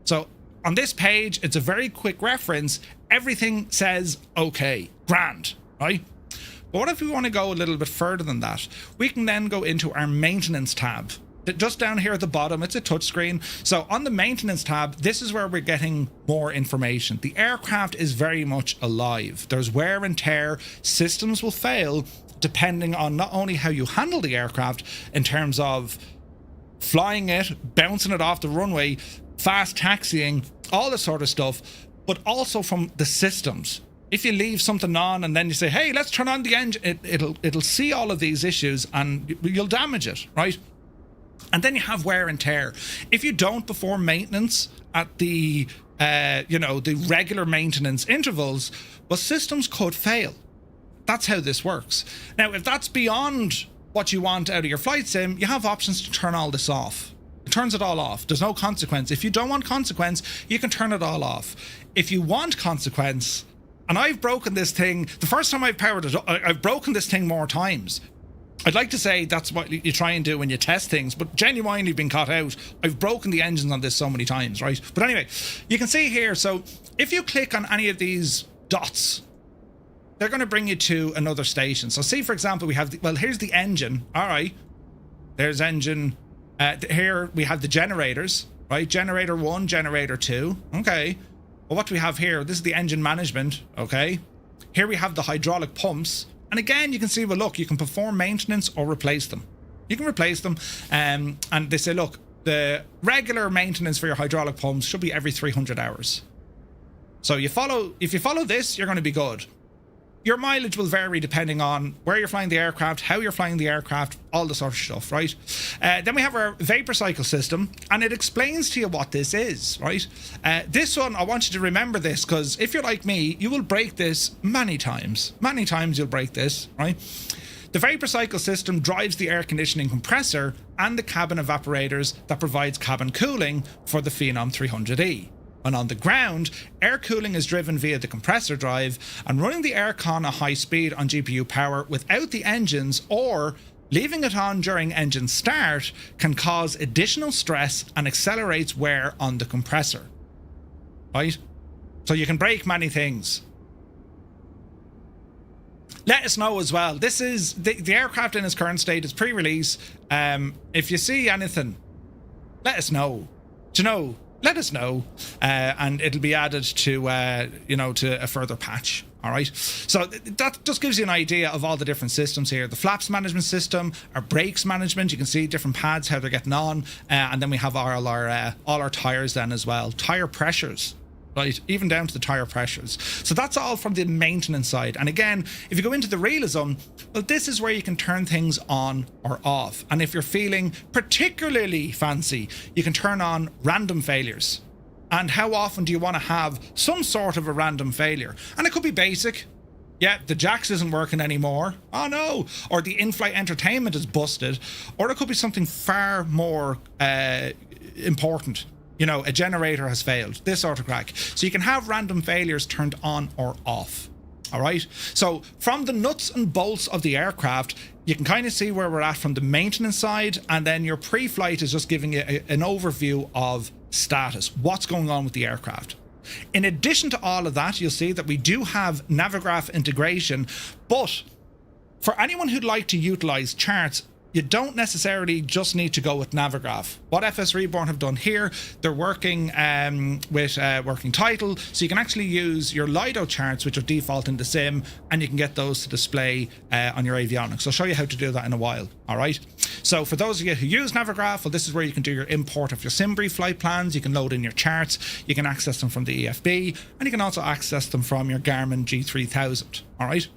So on this page, it's a very quick reference. Everything says okay, grand, right? But what if we want to go a little bit further than that? We can then go into our maintenance tab. Just down here at the bottom, it's a touchscreen. So on the maintenance tab, this is where we're getting more information. The aircraft is very much alive. There's wear and tear. Systems will fail depending on not only how you handle the aircraft in terms of flying it, bouncing it off the runway, fast taxiing, all this sort of stuff, but also from the systems. If you leave something on and then you say, hey, let's turn on the engine, it'll see all of these issues and you'll damage it, right? And then you have wear and tear. If you don't perform maintenance at the the regular maintenance intervals, well, systems could fail. That's how this works. Now, if that's beyond what you want out of your flight sim, you have options to turn all this off. It turns it all off. There's no consequence. If you don't want consequence, you can turn it all off. If you want consequence, and I've broken this thing, the first time I've powered it, I've broken this thing more times. I'd like to say that's what you try and do when you test things, but genuinely been caught out. I've broken the engines on this so many times, right? But anyway, you can see here, so if you click on any of these dots, they're going to bring you to another station. So see, for example, we have, here's the engine. All right. There's engine. Here we have the generators, right? Generator 1, generator 2. Okay. Well, what do we have here? This is the engine management. Okay. Here we have the hydraulic pumps. And again, you can see, well, look, you can perform maintenance or replace them. You can replace them. And they say, look, the regular maintenance for your hydraulic pumps should be every 300 hours. So if you follow this, you're going to be good. Your mileage will vary depending on where you're flying the aircraft, how you're flying the aircraft, all the sort of stuff, right? Then we have our vapor cycle system, and it explains to you what this is, right? This one, I want you to remember this, because if you're like me, you will break this many times. Many times you'll break this, right? The vapor cycle system drives the air conditioning compressor and the cabin evaporators that provides cabin cooling for the Phenom 300E. And on the ground, air cooling is driven via the compressor drive, and running the aircon at high speed on GPU power without the engines or leaving it on during engine start can cause additional stress and accelerates wear on the compressor. Right? So you can break many things. Let us know as well. This is the aircraft in its current state is pre-release. If you see anything, let us know. Do you know? Let us know, and it'll be added to to a further patch. All right, so that just gives you an idea of all the different systems here. The flaps management system, our brakes management. You can see different pads, how they're getting on, and then we have all our tires then as well. Tire pressures, right, even down to the tire pressures. So that's all from the maintenance side. And again, if you go into the realism, well, this is where you can turn things on or off. And if you're feeling particularly fancy, you can turn on random failures. And how often do you want to have some sort of a random failure? And it could be basic. Yeah, the jacks isn't working anymore. Oh no. Or the in-flight entertainment is busted. Or it could be something far more important. You know, a generator has failed, this sort of crack. So you can have random failures turned on or off. All right. So from the nuts and bolts of the aircraft, you can kind of see where we're at from the maintenance side. And then your pre-flight is just giving you an overview of status, what's going on with the aircraft. In addition to all of that, you'll see that we do have Navigraph integration, but for anyone who'd like to utilize charts, you don't necessarily just need to go with Navigraph. What FSReborn have done here, they're working with working title, so you can actually use your Lido charts, which are default in the sim, and you can get those to display on your avionics. I'll show you how to do that in a while. All right. So for those of you who use Navigraph, well, this is where you can do your import of your SimBrief flight plans. You can load in your charts. You can access them from the EFB, and you can also access them from your Garmin G3000. All right.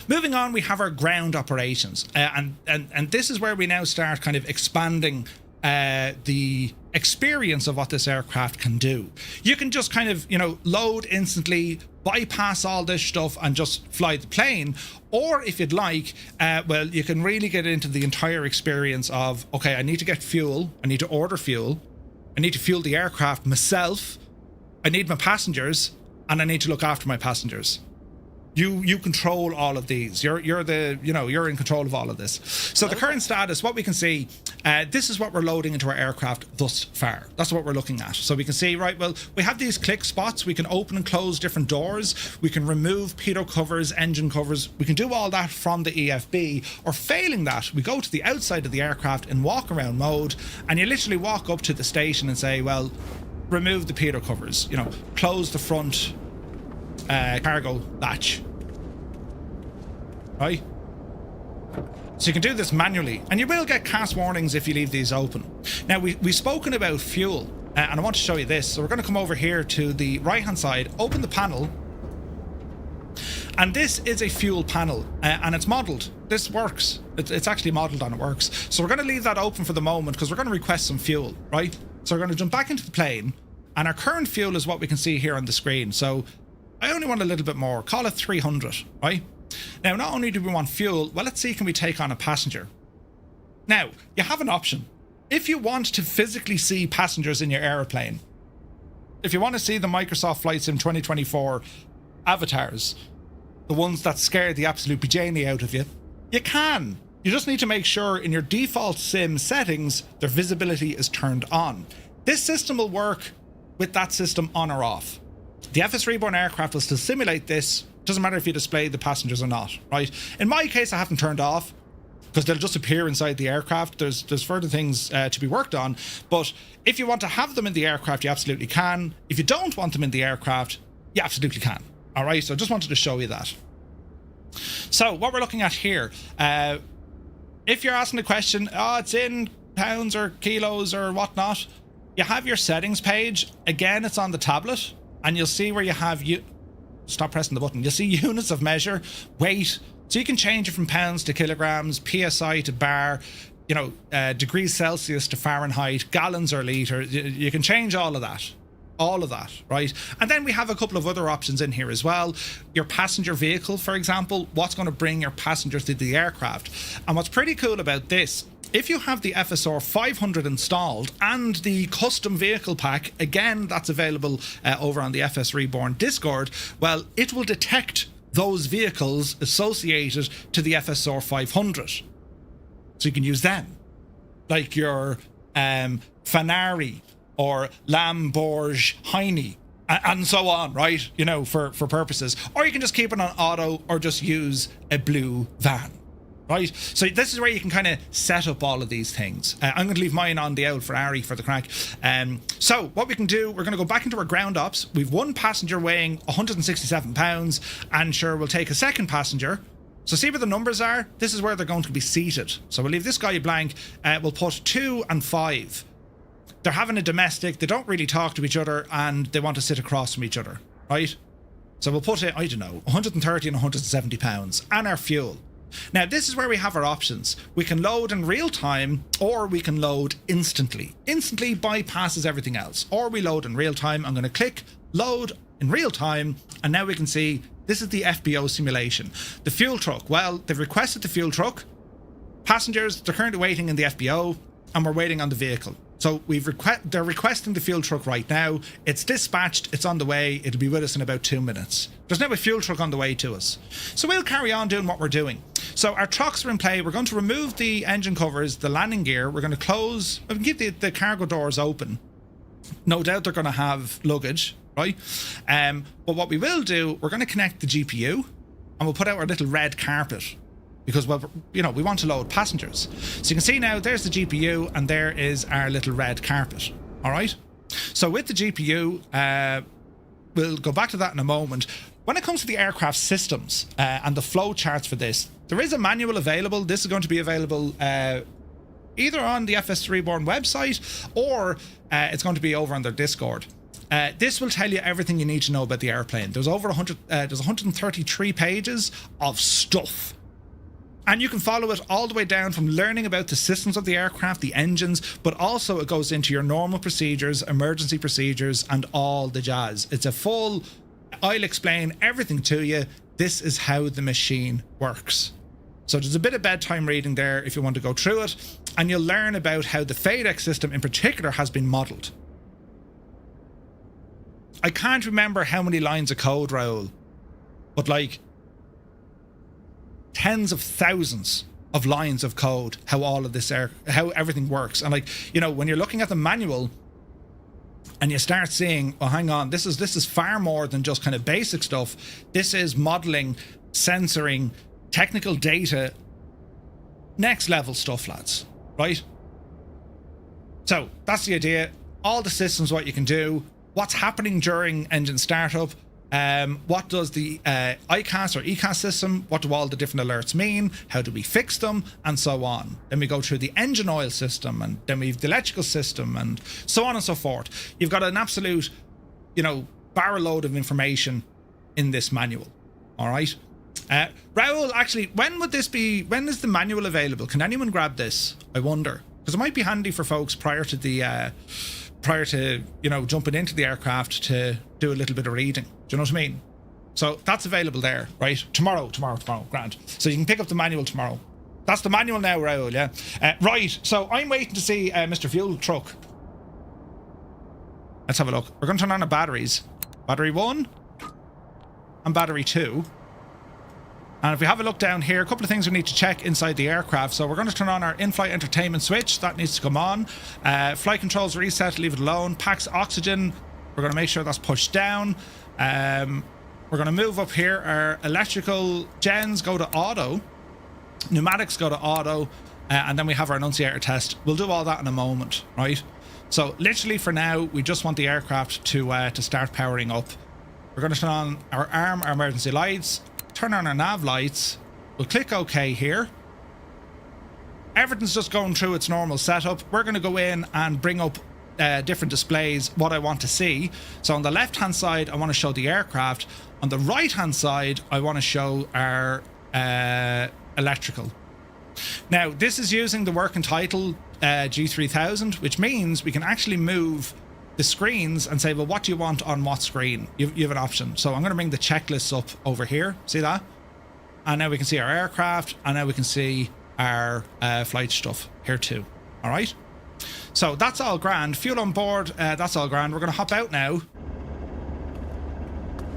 Moving on, we have our ground operations, and this is where we now start kind of expanding the experience of what this aircraft can do. You can just kind of, load instantly, bypass all this stuff and just fly the plane. Or if you'd like, well, you can really get into the entire experience of, okay, I need to get fuel, I need to order fuel, I need to fuel the aircraft myself, I need my passengers, and I need to look after my passengers. You control all of these. You're in control of all of this. So the current status, what we can see, this is what we're loading into our aircraft thus far. That's what we're looking at. So we can see, right, well, we have these click spots. We can open and close different doors. We can remove pitot covers, engine covers. We can do all that from the EFB, or failing that, we go to the outside of the aircraft in walk around mode, and you literally walk up to the station and say, well, remove the pitot covers, close the front cargo latch, right? So you can do this manually, and you will get CAS warnings if you leave these open. Now, we've spoken about fuel, and I want to show you this. So we're going to come over here to the right hand side, open the panel, and this is a fuel panel, and it's modeled. This works. It's actually modeled and it works. So we're going to leave that open for the moment because we're going to request some fuel, right? So we're going to jump back into the plane, and our current fuel is what we can see here on the screen. So I only want a little bit more, call it 300, right? Now, not only do we want fuel, well, let's see, can we take on a passenger? Now, you have an option. If you want to physically see passengers in your aeroplane, if you want to see the Microsoft Flight Sim 2024 avatars, the ones that scare the absolute bejesus out of you, you can. You just need to make sure in your default sim settings, their visibility is turned on. This system will work with that system on or off. The FSReborn aircraft will still simulate this. Doesn't matter if you display the passengers or not, right? In my case, I haven't turned off because they'll just appear inside the aircraft. There's further things to be worked on. But if you want to have them in the aircraft, you absolutely can. If you don't want them in the aircraft, you absolutely can. All right, so I just wanted to show you that. So what we're looking at here, if you're asking the question, it's in pounds or kilos or whatnot, you have your settings page. Again, it's on the tablet, and you'll see where you have stop pressing the button. You'll see units of measure, weight. So you can change it from pounds to kilograms, PSI to bar, degrees Celsius to Fahrenheit, gallons or litre. You can change all of that, right? And then we have a couple of other options in here as well. Your passenger vehicle, for example, what's going to bring your passengers to the aircraft. And what's pretty cool about this, if you have the FSR 500 installed and the custom vehicle pack, again, that's available over on the FSReborn Discord, well, it will detect those vehicles associated to the FSR 500. So you can use them, like your Fanari or Lamborghini and so on, right? For purposes. Or you can just keep it on auto or just use a blue van. Right, so this is where you can kind of set up all of these things. I'm going to leave mine on the out for Ari for the crack. So what we can do, we're going to go back into our ground ops. We've one passenger weighing 167 pounds, and sure, we'll take a second passenger. So see where the numbers are? This is where they're going to be seated. So we'll leave this guy blank. We'll put 2 and 5. They're having a domestic. They don't really talk to each other, and they want to sit across from each other, right? So we'll put it, 130 and 170 pounds, and our fuel. Now, this is where we have our options. We can load in real time, or we can load instantly. Instantly bypasses everything else. Or we load in real time. I'm going to click load in real time, and now we can see this is the FBO simulation. The fuel truck, well, they've requested the fuel truck. Passengers, they're currently waiting in the FBO, and we're waiting on the vehicle. So they're requesting the fuel truck right now. It's dispatched, it's on the way, it'll be with us in about 2 minutes. There's now a fuel truck on the way to us. So we'll carry on doing what we're doing. So our trucks are in play. We're going to remove the engine covers, the landing gear. We're going to close, we can keep the cargo doors open. No doubt they're going to have luggage, right? But what we will do, we're going to connect the GPU, and we'll put out our little red carpet. Because, well, we want to load passengers. So you can see now, there's the GPU, and there is our little red carpet. All right? So with the GPU, we'll go back to that in a moment. When it comes to the aircraft systems and the flow charts for this, there is a manual available. This is going to be available either on the FSReborn website, or it's going to be over on their Discord. This will tell you everything you need to know about the airplane. There's over 100, there's 133 pages of stuff. And you can follow it all the way down from learning about the systems of the aircraft, the engines, but also it goes into your normal procedures, emergency procedures, and all the jazz. It's a full, I'll explain everything to you. This is how the machine works. So there's a bit of bedtime reading there if you want to go through it, and you'll learn about how the FADEC system in particular has been modelled. I can't remember how many lines of code, Raoul, but like tens of thousands of lines of code, how all of this how everything works. And like, you know, when you're looking at the manual and you start seeing, oh, hang on, this is far more than just kind of basic stuff. This is modeling, sensoring, technical data, next level stuff, lads, right? So that's the idea. All the systems, what you can do, what's happening during engine startup, what does the ICAS or ECAS system, what do all the different alerts mean, how do we fix them, and so on. Then we go through the engine oil system, and then we've the electrical system, and so on and so forth. You've got an absolute, you know, barrel load of information in this manual. All right. Raoul, actually, when is the manual available? Can anyone grab this? I wonder, because it might be handy for folks prior to you know, jumping into the aircraft to do a little bit of reading. Do you know what I mean? So that's available there, right? Tomorrow, grand. So you can pick up the manual tomorrow. That's the manual now, Raoul, yeah? Right, so I'm waiting to see Mr. Fuel Truck. Let's have a look. We're going to turn on the batteries. Battery 1 and battery 2. And if we have a look down here, a couple of things we need to check inside the aircraft. So we're going to turn on our in-flight entertainment switch. That needs to come on. Flight controls reset, leave it alone. Packs oxygen. We're going to make sure that's pushed down. We're going to move up here. Our electrical gens go to auto. Pneumatics go to auto. And then we have our annunciator test. We'll do all that in a moment, right? So literally for now, we just want the aircraft to start powering up. We're going to turn on our emergency lights. Turn on our nav lights. We'll click OK here. Everything's just going through its normal setup. We're going to go in and bring up different displays, what I want to see. So on the left hand side, I want to show the aircraft. On the right hand side, I want to show our electrical. Now, this is using the working title G3000, which means we can actually move the screens and say, well, what do you want on what screen? You have an option. So I'm going to bring the checklists up over here. See that? And now we can see our aircraft, and now we can see our flight stuff here too. All right. So that's all grand. Fuel on board. That's all grand. We're going to hop out now.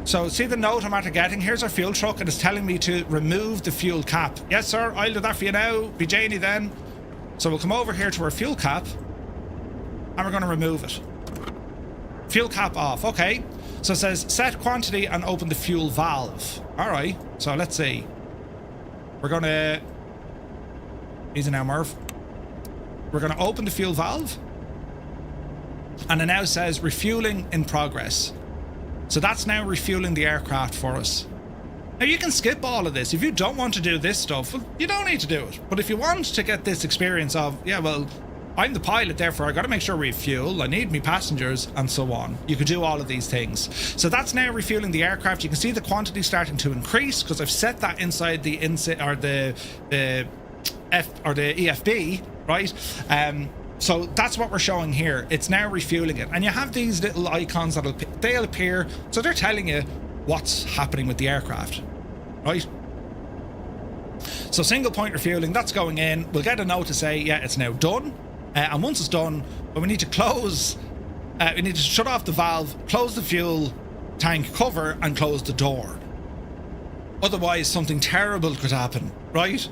So see the note I'm after getting? Here's our fuel truck, and it's telling me to remove the fuel cap. Yes, sir. I'll do that for you now. Be Janie then. So we'll come over here to our fuel cap, and we're going to remove it. Fuel cap off. Okay. So it says set quantity and open the fuel valve. All right. So let's see. We're going to... Easy now, Murph. We're going to open the fuel valve. And it now says refueling in progress. So that's now refueling the aircraft for us. Now you can skip all of this. If you don't want to do this stuff, well, you don't need to do it. But if you want to get this experience of, yeah, well, I'm the pilot, therefore I got to make sure we have fuel, I need me passengers, and so on. You could do all of these things. So that's now refueling the aircraft. You can see the quantity starting to increase because I've set that inside the EFB, right? So that's what we're showing here. It's now refueling it, and you have these little icons they'll appear, so they're telling you what's happening with the aircraft, right? So single point refueling, that's going in. We'll get a note to say, yeah, it's now done. And once it's done, but we need to close, we need to shut off the valve, close the fuel tank cover, and close the door. Otherwise, something terrible could happen, right?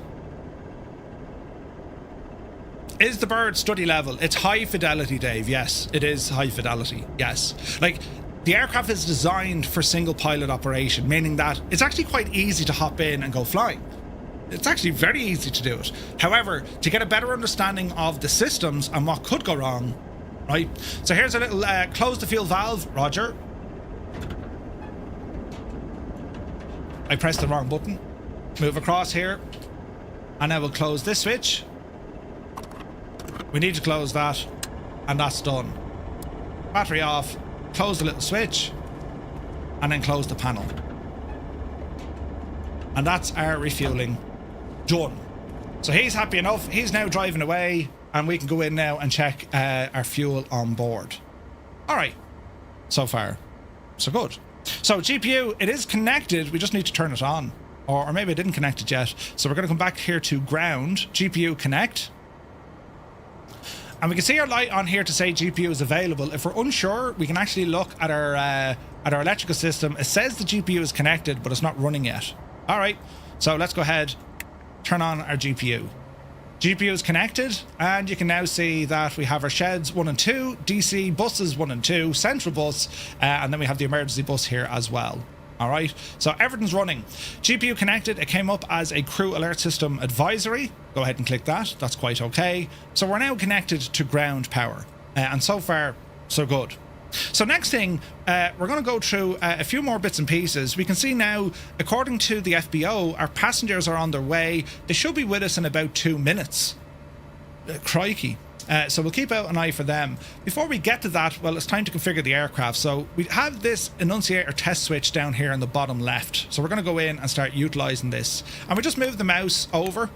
Is the bird study level? It's high fidelity, Dave. Yes, it is high fidelity. Yes. Like, the aircraft is designed for single pilot operation, meaning that it's actually quite easy to hop in and go flying. It's actually very easy to do it. However, to get a better understanding of the systems and what could go wrong, right? So here's a little close the fuel valve, Roger. I pressed the wrong button. Move across here. And I will close this switch. We need to close that. And that's done. Battery off. close the little switch, and then close the panel. And that's our refueling done. So he's happy enough. He's now driving away, and we can go in now and check our fuel on board. All right. So far, so good. So GPU, it is connected. We just need to turn it on. Or maybe I didn't connect it yet. So we're going to come back here to ground. GPU connect. And we can see our light on here to say GPU is available. If we're unsure, we can actually look at our electrical system. It says the GPU is connected, but it's not running yet. All right. So let's go ahead, turn on our GPU. GPU is connected, and you can now see that we have our sheds 1 and 2, DC buses 1 and 2, central bus, and then we have the emergency bus here as well. All right, so everything's running. GPU connected. It came up as a crew alert system advisory. Go ahead and click that. That's quite okay. So we're now connected to ground power, and so far, so good. So next thing, we're going to go through a few more bits and pieces. We can see now, according to the FBO, our passengers are on their way. They should be with us in about 2 minutes. Crikey. So we'll keep out an eye for them. Before we get to that, well, it's time to configure the aircraft. So we have this annunciator test switch down here in the bottom left. So we're going to go in and start utilizing this. And we just move the mouse over.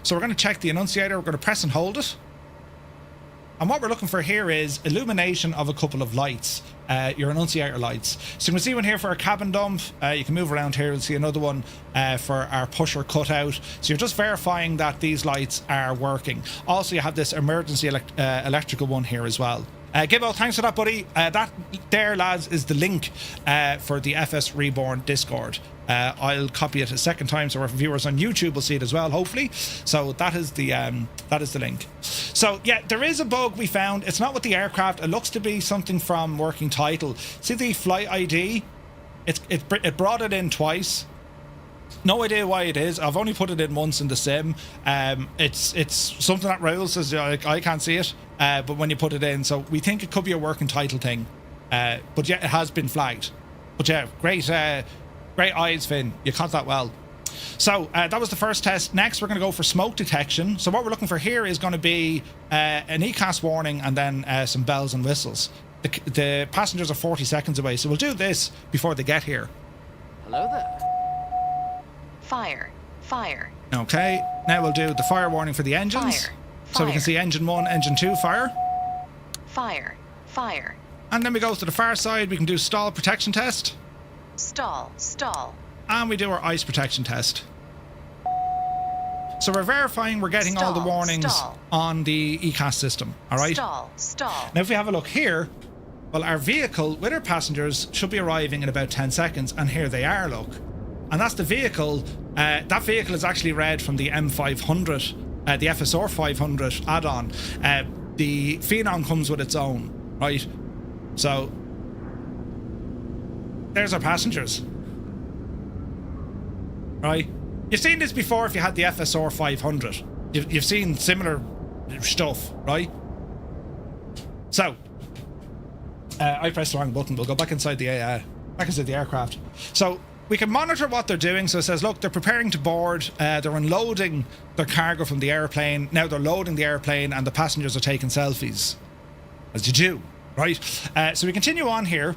So we're going to check the annunciator. We're going to press and hold it. And what we're looking for here is illumination of a couple of lights, your annunciator lights. So you can see one here for a cabin dump. You can move around here and see another one for our pusher cutout. So you're just verifying that these lights are working. Also, you have this emergency electrical one here as well. Gibbo, thanks for that, buddy. That there, lads, is the link for the FSReborn Discord. I'll copy it a second time so our viewers on YouTube will see it as well, hopefully. So that is the link. So yeah, there is a bug we found. It's not with the aircraft. It looks to be something from working title. See the flight ID? It brought it in twice. No idea why it is. I've only put it in once in the sim. It's something that Raoul says I can't see it, but when you put it in, so we think it could be a working title thing. But yeah, it has been flagged. But yeah, great eyes, Finn. You caught that well. So that was the first test. Next, we're going to go for smoke detection. So what we're looking for here is going to be an ECAS warning and then some bells and whistles. The passengers are 40 seconds away, so we'll do this before they get here. Hello there. Fire. Okay, now we'll do the fire warning for the engines. Fire. So we can see engine 1, engine 2, fire. Fire. And then we go to the far side, we can do stall protection test. Stall. And we do our ice protection test. So we're verifying we're getting all the warnings on the ECAS system, all right? Stall. Now if we have a look here, well, our vehicle with our passengers should be arriving in about 10 seconds, and here they are, look. And that's the vehicle. That vehicle is actually read from the M500, the FSR 500 add-on. The Phenom comes with its own, right? So there's our passengers, right? You've seen this before if you had the FSR 500. You've seen similar stuff, right? So I pressed the wrong button. We'll go back inside the aircraft. So we can monitor what they're doing. So it says, look, they're preparing to board. They're unloading their cargo from the airplane. Now they're loading the airplane, and the passengers are taking selfies, as you do, right? So we continue on here,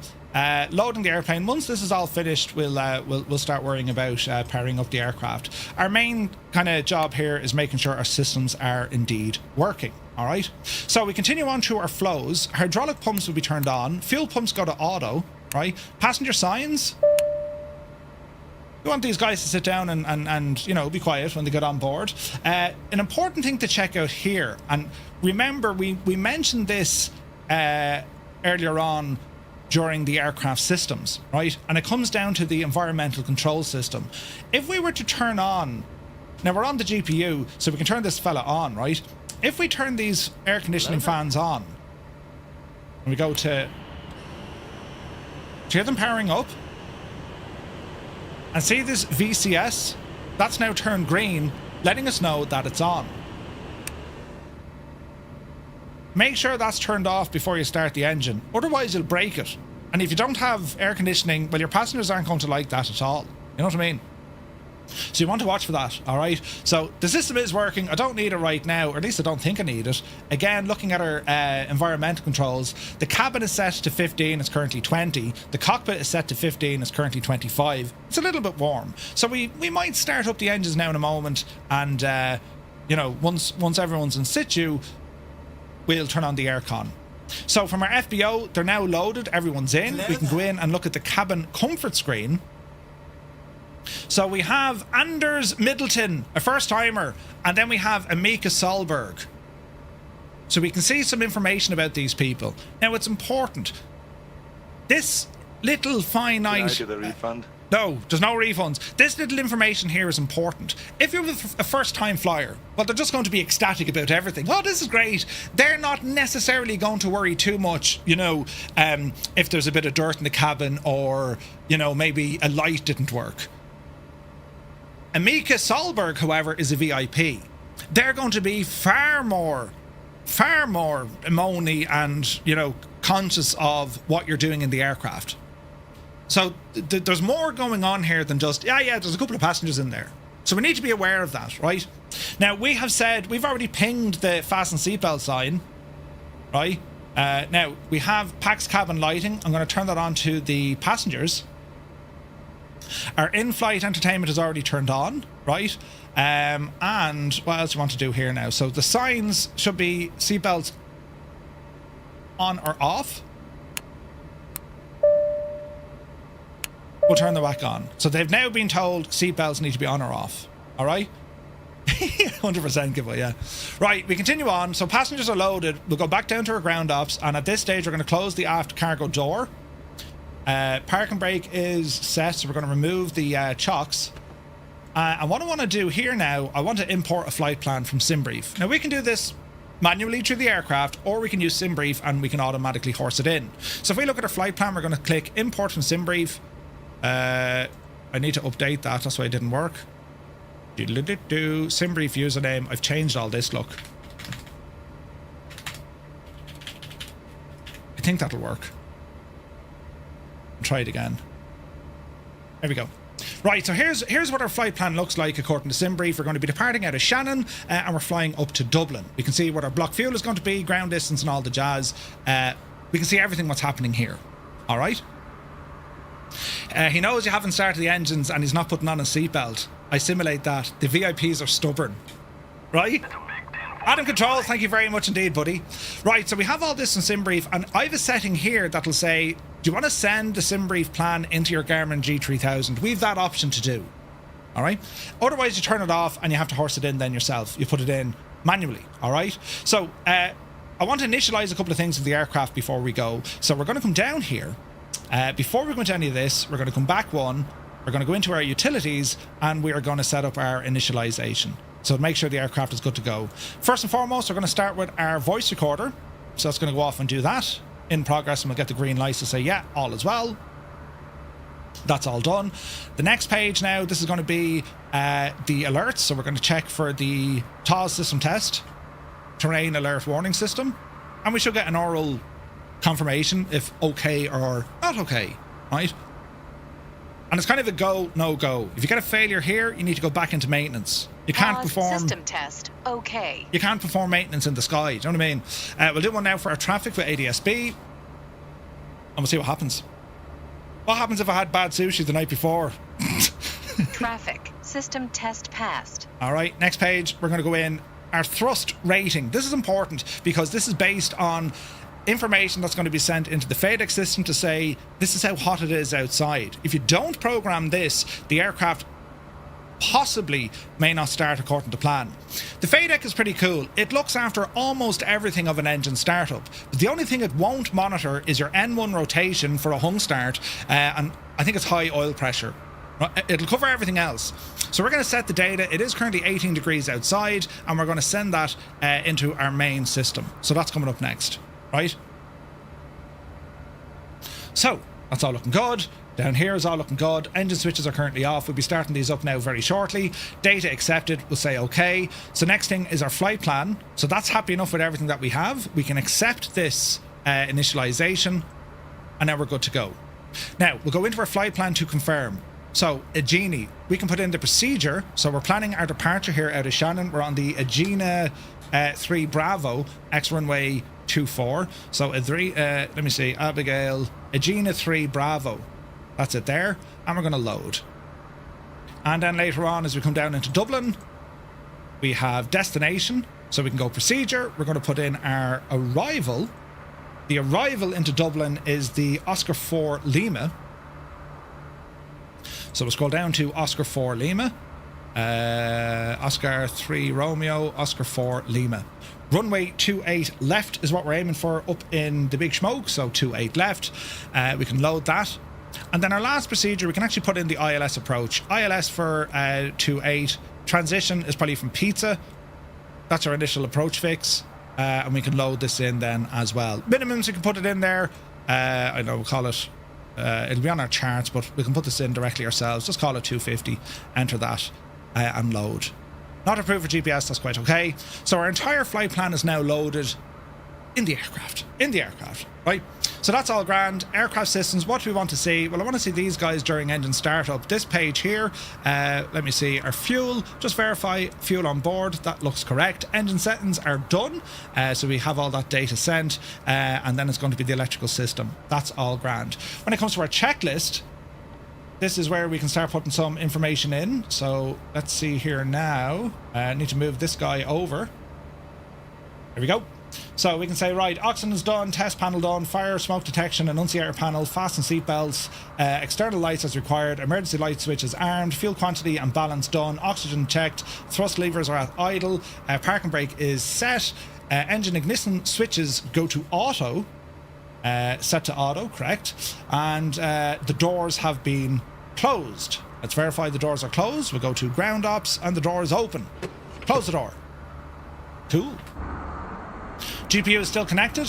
loading the airplane. Once this is all finished, we'll start worrying about powering up the aircraft. Our main kind of job here is making sure our systems are indeed working. All right. So we continue on to our flows. Hydraulic pumps will be turned on. Fuel pumps go to auto. Right. Passenger signs. We want these guys to sit down and you know, be quiet when they get on board. An important thing to check out here, and remember we mentioned this earlier on during the aircraft systems, right? And it comes down to the environmental control system. If we were to turn on, now we're on the GPU, so we can turn this fella on, right? If we turn these air conditioning fans on, and we go to hear them powering up, and see this VCS, that's now turned green, letting us know that it's on. Make sure that's turned off before you start the engine, otherwise you'll break it. And if you don't have air conditioning, well, your passengers aren't going to like that at all. You know what I mean? So you want to watch for that, all right? So the system is working. I don't need it right now, or at least I don't think I need it. Again, looking at our environmental controls, the cabin is set to 15, it's currently 20. The cockpit is set to 15, it's currently 25. It's a little bit warm. So we might start up the engines now in a moment, and, you know, once everyone's in situ, we'll turn on the aircon. So from our FBO, they're now loaded, everyone's in. We can go in and look at the cabin comfort screen. So we have Anders Middleton, a first-timer, and then we have Amika Solberg. So we can see some information about these people. Now, it's important. This little finite... Can I get a refund? No, there's no refunds. This little information here is important. If you're a first-time flyer, well, they're just going to be ecstatic about everything. Oh, this is great. They're not necessarily going to worry too much, you know, if there's a bit of dirt in the cabin or, you know, maybe a light didn't work. Amika Solberg, however, is a VIP. They're going to be far more moany and, you know, conscious of what you're doing in the aircraft. So there's more going on here than just, yeah, there's a couple of passengers in there. So we need to be aware of that, right? Now, we have said, we've already pinged the fasten seatbelt sign, right? Now, we have PAX cabin lighting. I'm going to turn that on to the passengers. Our in-flight entertainment is already turned on, right? And what else do you want to do here now? So the signs should be seatbelts on or off. We'll turn them back on. So they've now been told seatbelts need to be on or off. All right? 100% giveaway, yeah. Right, we continue on. So passengers are loaded. We'll go back down to our ground ops. And at this stage, we're going to close the aft cargo door. Park and brake is set, so we're going to remove the chocks. And what I want to do here now, I want to import a flight plan from SimBrief. Now, we can do this manually through the aircraft, or we can use SimBrief and we can automatically horse it in. So if we look at our flight plan, we're going to click import from SimBrief. I need to update that, that's why it didn't work. SimBrief username, I've changed all this, look. I think that'll work. Try it again. There we go. Right, so here's what our flight plan looks like according to SimBrief. We're going to be departing out of Shannon and we're flying up to Dublin. We can see what our block fuel is going to be, ground distance and all the jazz. We can see everything what's happening here. All right? He knows you haven't started the engines and he's not putting on a seatbelt. I simulate that. The VIPs are stubborn. Right? Adam Controls, thank you very much indeed, buddy. Right, so we have all this in SimBrief, and I have a setting here that'll say, do you want to send the SimBrief plan into your Garmin G3000? We have that option to do. All right? Otherwise, you turn it off and you have to horse it in then yourself. You put it in manually. All right? So, I want to initialize a couple of things of the aircraft before we go. So we're going to come down here. Before we go into any of this, we're going to come back one. We're going to go into our utilities and we are going to set up our initialization. So make sure the aircraft is good to go. First and foremost, we're going to start with our voice recorder. So it's going to go off and do that. In progress, and we'll get the green lights to say, yeah, all is well. That's all done. The next page now, this is going to be the alerts. So we're going to check for the TOS system test, terrain alert warning system. And we should get an oral confirmation if okay or not okay, right? And it's kind of a go, no go. If you get a failure here, you need to go back into maintenance. You can't perform... System test, okay. You can't perform maintenance in the sky, do you know what I mean? We'll do one now for our traffic with ADSB. And we'll see what happens. What happens if I had bad sushi the night before? Traffic, system test passed. All right, next page, we're going to go in. Our thrust rating. This is important because this is based on information that's going to be sent into the FADEC system to say, this is how hot it is outside. If you don't program this, the aircraft possibly may not start according to plan. The FADEC is pretty cool. It looks after almost everything of an engine startup. But the only thing it won't monitor is your N1 rotation for a hung start, and I think it's high oil pressure. It'll cover everything else. So we're going to set the data. It is currently 18 degrees outside, and we're going to send that into our main system. So that's coming up next. Right? So, that's all looking good. Down here is all looking good. Engine switches are currently off. We'll be starting these up now very shortly. Data accepted. We'll say OK. So next thing is our flight plan. So that's happy enough with everything that we have. We can accept this initialization. And now we're good to go. Now, we'll go into our flight plan to confirm. So Agini, we can put in the procedure. So we're planning our departure here out of Shannon. We're on the Agena 3 Bravo, X runway 24. So let me see, Abigail, Agena 3 Bravo. That's it there. And we're going to load. And then later on, as we come down into Dublin, we have destination. So we can go procedure. We're going to put in our arrival. The arrival into Dublin is the Oscar 4 Lima. So we'll scroll down to Oscar 4 Lima. Oscar 3 Romeo, Oscar 4 Lima. Runway 28 left is what we're aiming for up in the big smoke. So 28 left. We can load that. And then our last procedure, we can actually put in the ILS approach. ILS for 28. Transition is probably from pizza. That's our initial approach fix. And we can load this in then as well. Minimums, you can put it in there. I know we'll call it, it'll be on our charts, but we can put this in directly ourselves. Just call it 250, enter that, and load. Not approved for GPS, that's quite okay. So our entire flight plan is now loaded in the aircraft, right? So that's all grand. Aircraft systems, what do we want to see? Well, I want to see these guys during engine startup. This page here, let me see, our fuel, just verify fuel on board, that looks correct. Engine settings are done, so we have all that data sent, and then it's going to be the electrical system. That's all grand. When it comes to our checklist, this is where we can start putting some information in. So let's see here now. I need to move this guy over. There we go. So we can say, right, oxygen is done, test panel done, fire, smoke detection, annunciator panel, fasten seatbelts, external lights as required, emergency light switch is armed, fuel quantity and balance done, oxygen checked, thrust levers are at idle, parking brake is set, engine ignition switches go to auto, set to auto, correct, and the doors have been closed. Let's verify the doors are closed. We'll go to ground ops and the door is open. Close the door. Cool. GPU is still connected,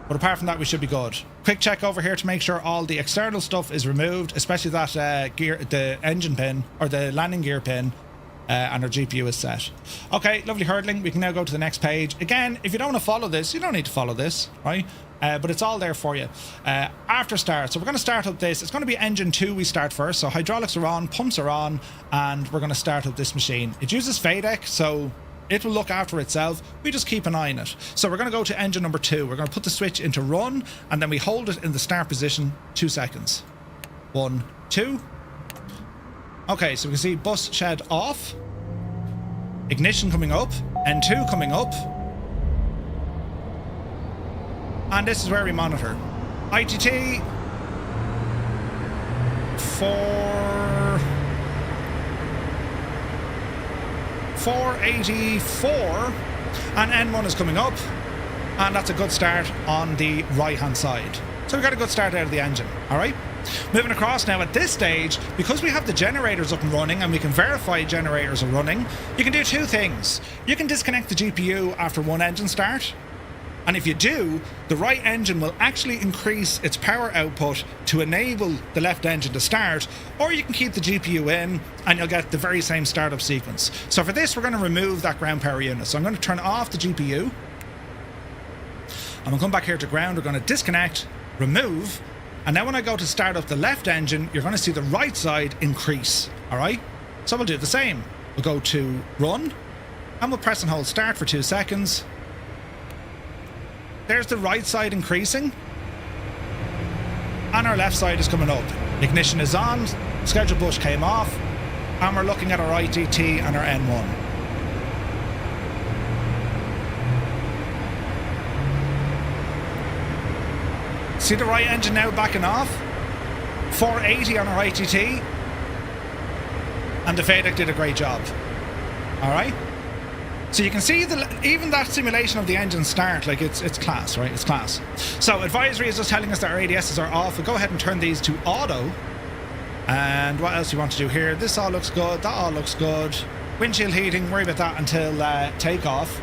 but apart from that we should be good. Quick check over here to make sure all the external stuff is removed, especially that gear, the engine pin or the landing gear pin, and our GPU is set. Okay, lovely hurdling. We can now go to the next page. Again, if you don't want to follow this, you don't need to follow this, right? But it's all there for you. After start, so we're going to start up this. It's going to be engine 2 we start first. So hydraulics are on, pumps are on, and we're going to start up this machine. It uses FADEC, so it will look after itself. We just keep an eye on it. So we're going to go to engine number 2. We're going to put the switch into run, and then we hold it in the start position 2 seconds. 1, 2. Okay, so we can see bus shed off. Ignition coming up. N2 coming up. And this is where we monitor. ITT 484, and N1 is coming up, and that's a good start on the right hand side. So we got a good start out of the engine. All right, moving across now. At this stage, because we have the generators up and running and we can verify generators are running, you can do 2 things. You can disconnect the GPU after one engine start, and if you do, the right engine will actually increase its power output to enable the left engine to start, or you can keep the GPU in and you'll get the very same startup sequence. So for this, we're going to remove that ground power unit. So I'm going to turn off the GPU. I'm going to come back here to ground. We're going to disconnect, remove, and now when I go to start up the left engine, you're going to see the right side increase. All right? So we'll do the same. We'll go to run, and we'll press and hold start for 2 seconds. There's the right side increasing, and our left side is coming up. Ignition is on, schedule push came off, and we're looking at our ITT and our N1. See the right engine now backing off? 480 on our ITT, and the FADEC did a great job. Alright? So you can see even that simulation of the engine start, like it's class, right? It's class. So advisory is just telling us that our ADSs are off. We'll go ahead and turn these to auto. And what else do you want to do here? This all looks good. That all looks good. Windshield heating, worry about that until takeoff.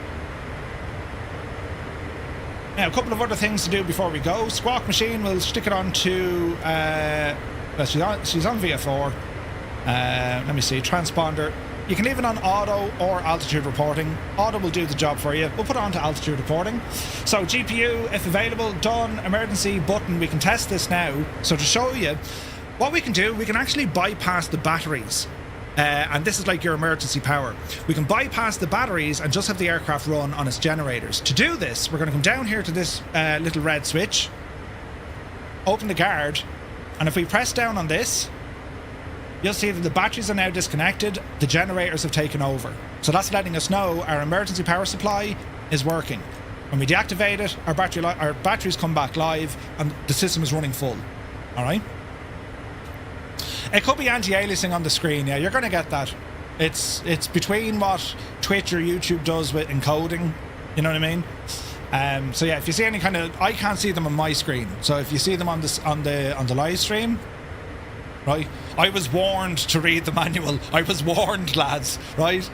Now, a couple of other things to do before we go. Squawk machine, we'll stick it on to... she's on VF4. Let me see, transponder. You can leave it on auto or altitude reporting. Auto will do the job for you. We'll put it on to altitude reporting. So GPU, if available, done. Emergency button. We can test this now. So to show you, what we can do, we can actually bypass the batteries. And this is like your emergency power. We can bypass the batteries and just have the aircraft run on its generators. To do this, we're going to come down here to this little red switch, open the guard, and if we press down on this, you'll see that the batteries are now disconnected, the generators have taken over. So that's letting us know our emergency power supply is working. When we deactivate it, our batteries come back live and the system is running full. Alright? It could be anti-aliasing on the screen, yeah, you're going to get that. It's between what Twitch or YouTube does with encoding, you know what I mean? So yeah, if you see any kind of, I can't see them on my screen. So if you see them on the live stream, right? I was warned to read the manual. I was warned, lads, right?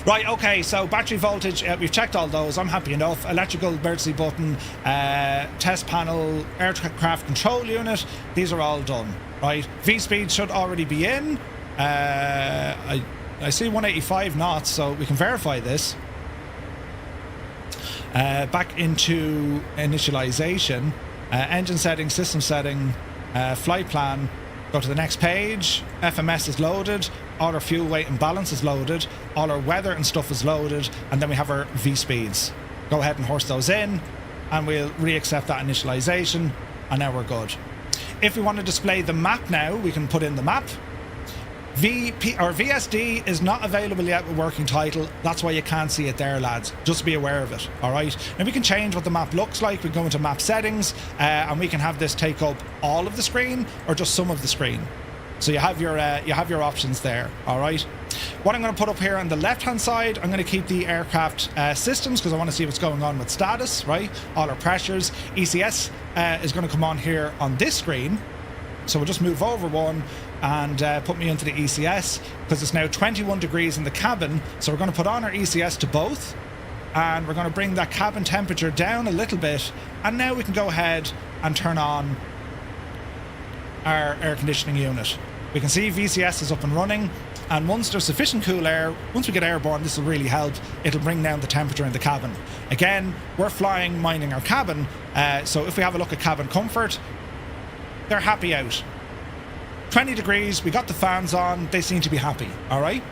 Right, okay, so battery voltage, we've checked all those. I'm happy enough. Electrical emergency button, test panel, aircraft control unit. These are all done, right? V-speed should already be in. I see 185 knots, so we can verify this. Back into initialization, engine setting, system setting, flight plan. Go to the next page. FMS is loaded. All our fuel weight and balance is loaded. All our weather and stuff is loaded. And then we have our V speeds. Go ahead and horse those in. And we'll re-accept that initialization. And now we're good. If we want to display the map now, we can put in the map. VSD is not available yet with working title. That's why you can't see it there, lads. Just be aware of it, all right? Now we can change what the map looks like. We go into map settings, and we can have this take up all of the screen or just some of the screen. So you have your options there, all right? What I'm going to put up here on the left-hand side, I'm going to keep the aircraft systems because I want to see what's going on with status, right? All our pressures. ECS is going to come on here on this screen. So we'll just move over one and put me into the ECS because it's now 21 degrees in the cabin. So we're going to put on our ECS to both and we're going to bring that cabin temperature down a little bit. And now we can go ahead and turn on our air conditioning unit. We can see VCS is up and running. And once there's sufficient cool air, once we get airborne, this will really help. It'll bring down the temperature in the cabin. Again, we're flying, minding our cabin. So if we have a look at cabin comfort, they're happy out. 20 degrees, we got the fans on, they seem to be happy, alright?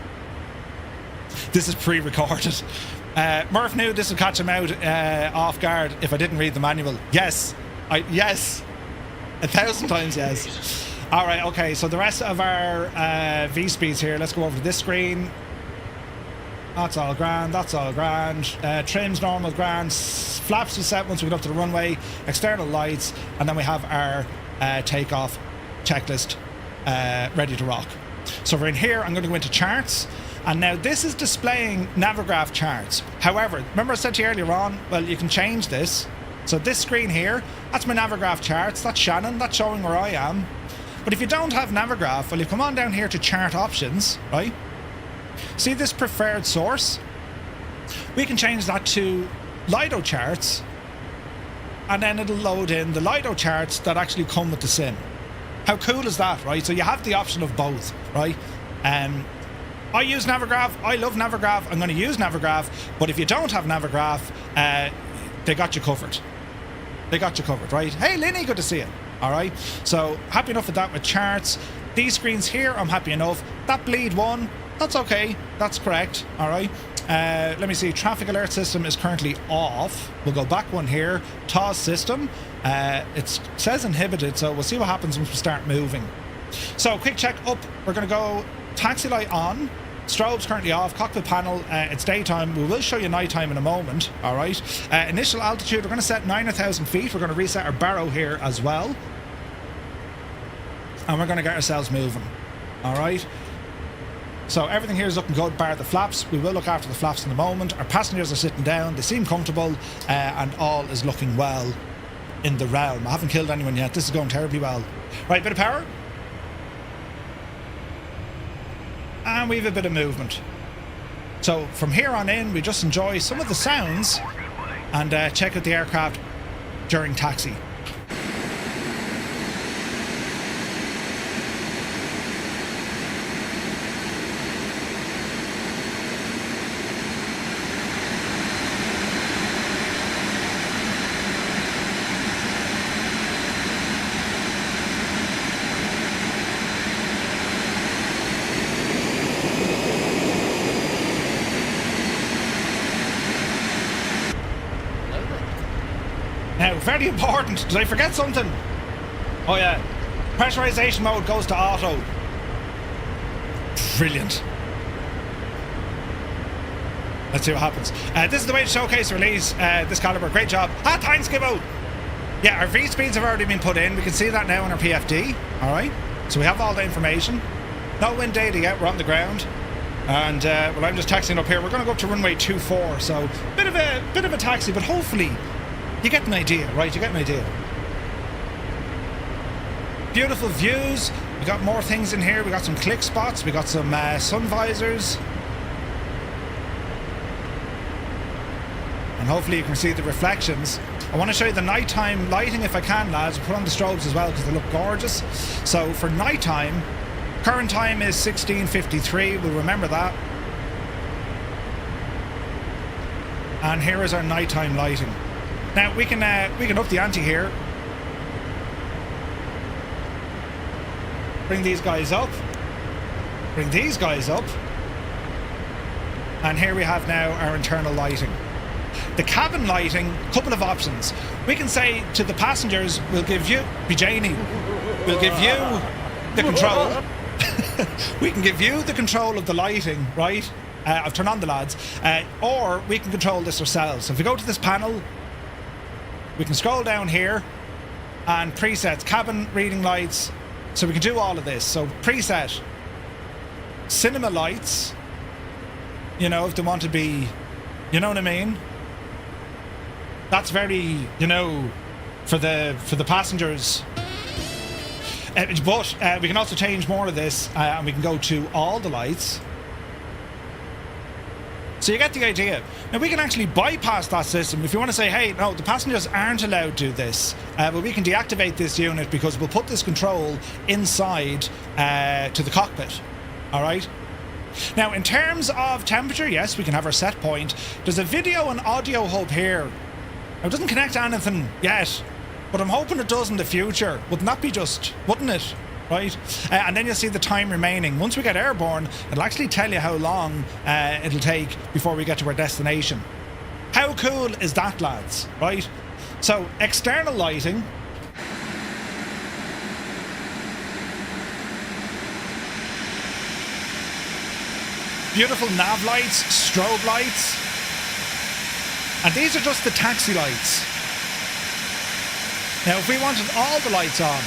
This is pre-recorded. Murph knew this would catch him out off guard if I didn't read the manual. Yes, yes, 1,000 times yes. Alright, okay, so the rest of our V-speeds here, let's go over to this screen. That's all grand, that's all grand. Trims normal grand, flaps we set once we get up to the runway, external lights, and then we have our takeoff checklist ready to rock. So we're in here, I'm going to go into charts, and now this is displaying Navigraph charts. However, remember I said to you earlier on, well, you can change this. So this screen here, that's my Navigraph charts, that's Shannon, that's showing where I am. But if you don't have Navigraph, well, you come on down here to chart options, right? See this preferred source? We can change that to Lido charts, and then it'll load in the Lido charts that actually come with the sim. How cool is that, right? So you have the option of both, right? I use Navigraph, I love Navigraph, I'm going to use Navigraph, but if you don't have Navigraph, they got you covered. They got you covered, right? Hey, Linny, good to see you. All right, so happy enough with that with charts. These screens here, I'm happy enough. That bleed one, that's okay, that's correct. All right, let me see, traffic alert system is currently off. We'll go back one here. TAWS system, it says inhibited, so we'll see what happens once we start moving. So quick check up, we're going to go taxi light on. Strobe's currently off, cockpit panel, it's daytime. We will show you nighttime in a moment, all right? Initial altitude, we're going to set 9,000 feet. We're going to reset our barrow here as well. And we're going to get ourselves moving, all right? So everything here is looking good, bar the flaps. We will look after the flaps in a moment. Our passengers are sitting down. They seem comfortable, and all is looking well in the realm. I haven't killed anyone yet. This is going terribly well. Right, bit of power. And we have a bit of movement. So from here on in, we just enjoy some of the sounds and check out the aircraft during taxi. Now, very important. Did I forget something? Oh yeah. Pressurization mode goes to auto. Brilliant. Let's see what happens. This is the way to showcase the release this caliber. Great job. Ah, thanks, Gibbo. Yeah, our V-speeds have already been put in. We can see that now in our PFD. Alright. So we have all the information. No wind data yet. We're on the ground. And well, I'm just taxiing up here. We're going to go up to runway 24. So bit of a taxi, but hopefully you get an idea, right? You get an idea. Beautiful views. We got more things in here. We got some click spots. We got some sun visors. And hopefully you can see the reflections. I want to show you the nighttime lighting if I can, lads. Put on the strobes as well because they look gorgeous. So for nighttime, current time is 16:53. We'll remember that. And here is our nighttime lighting. Now we can up the ante here. Bring these guys up. Bring these guys up. And here we have now our internal lighting. The cabin lighting, couple of options. We can say to the passengers, we'll give you, Bijani, we'll give you the control. We can give you the control of the lighting, right? I've turned on the lads. Or we can control this ourselves. So if we go to this panel, we can scroll down here and presets, cabin reading lights. So we can do all of this. So preset, cinema lights, you know, if they want to be, you know what I mean? That's very, you know, for the passengers. But we can also change more of this and we can go to all the lights. So you get the idea. Now we can actually bypass that system if you want to say, hey, no, the passengers aren't allowed to do this. But we can deactivate this unit because we'll put this control inside to the cockpit. All right. Now in terms of temperature, yes, we can have our set point. There's a video and audio hub here. Now, it doesn't connect to anything yet, but I'm hoping it does in the future. Wouldn't that be just, wouldn't it? Right? And then you'll see the time remaining. Once we get airborne, it'll actually tell you how long it'll take before we get to our destination. How cool is that, lads? Right? So, external lighting. Beautiful nav lights, strobe lights. And these are just the taxi lights. Now, if we wanted all the lights on,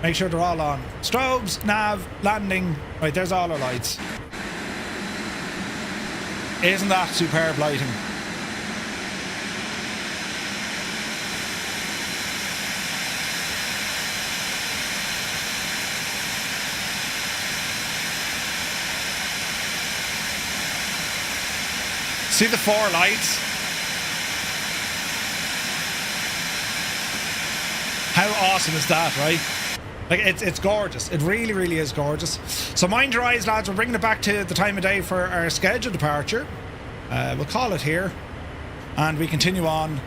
make sure they're all on. Strobes, nav, landing. Right, there's all our lights. Isn't that superb lighting? See the 4 lights? How awesome is that, right? Like, it's gorgeous. It really, really is gorgeous. So mind your eyes, lads. We're bringing it back to the time of day for our scheduled departure. We'll call it here. And we continue on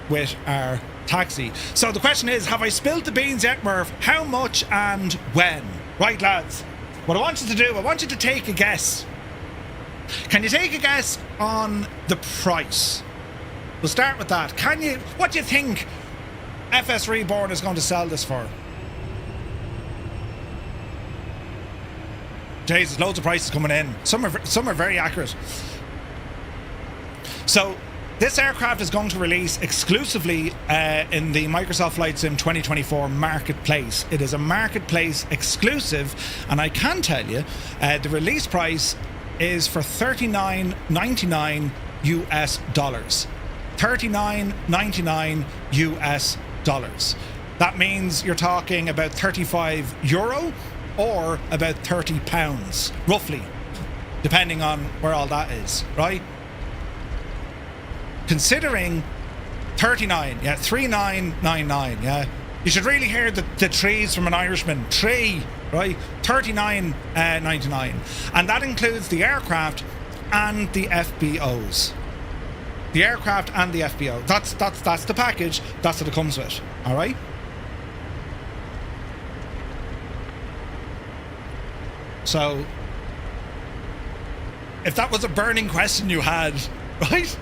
with our taxi. So the question is, have I spilled the beans yet, Murph? How much and when? Right, lads. What I want you to do, I want you to take a guess. Can you take a guess on the price? We'll start with that. What do you think FSReborn is going to sell this for? Jesus, loads of prices coming in. Some are very accurate. So this aircraft is going to release exclusively in the Microsoft Flight Sim 2024 marketplace. It is a marketplace exclusive, and I can tell you the release price is for $39.99 US dollars. $39.99 US dollars. That means you're talking about €35 or about £30, roughly, depending on where all that is, right? Considering 39, yeah, 3999, yeah. You should really hear the trees from an Irishman. Tree, right? 39.99, and that includes the aircraft and the FBOs. The aircraft and the FBO. That's the package. That's what it comes with. All right. So, if that was a burning question you had, right?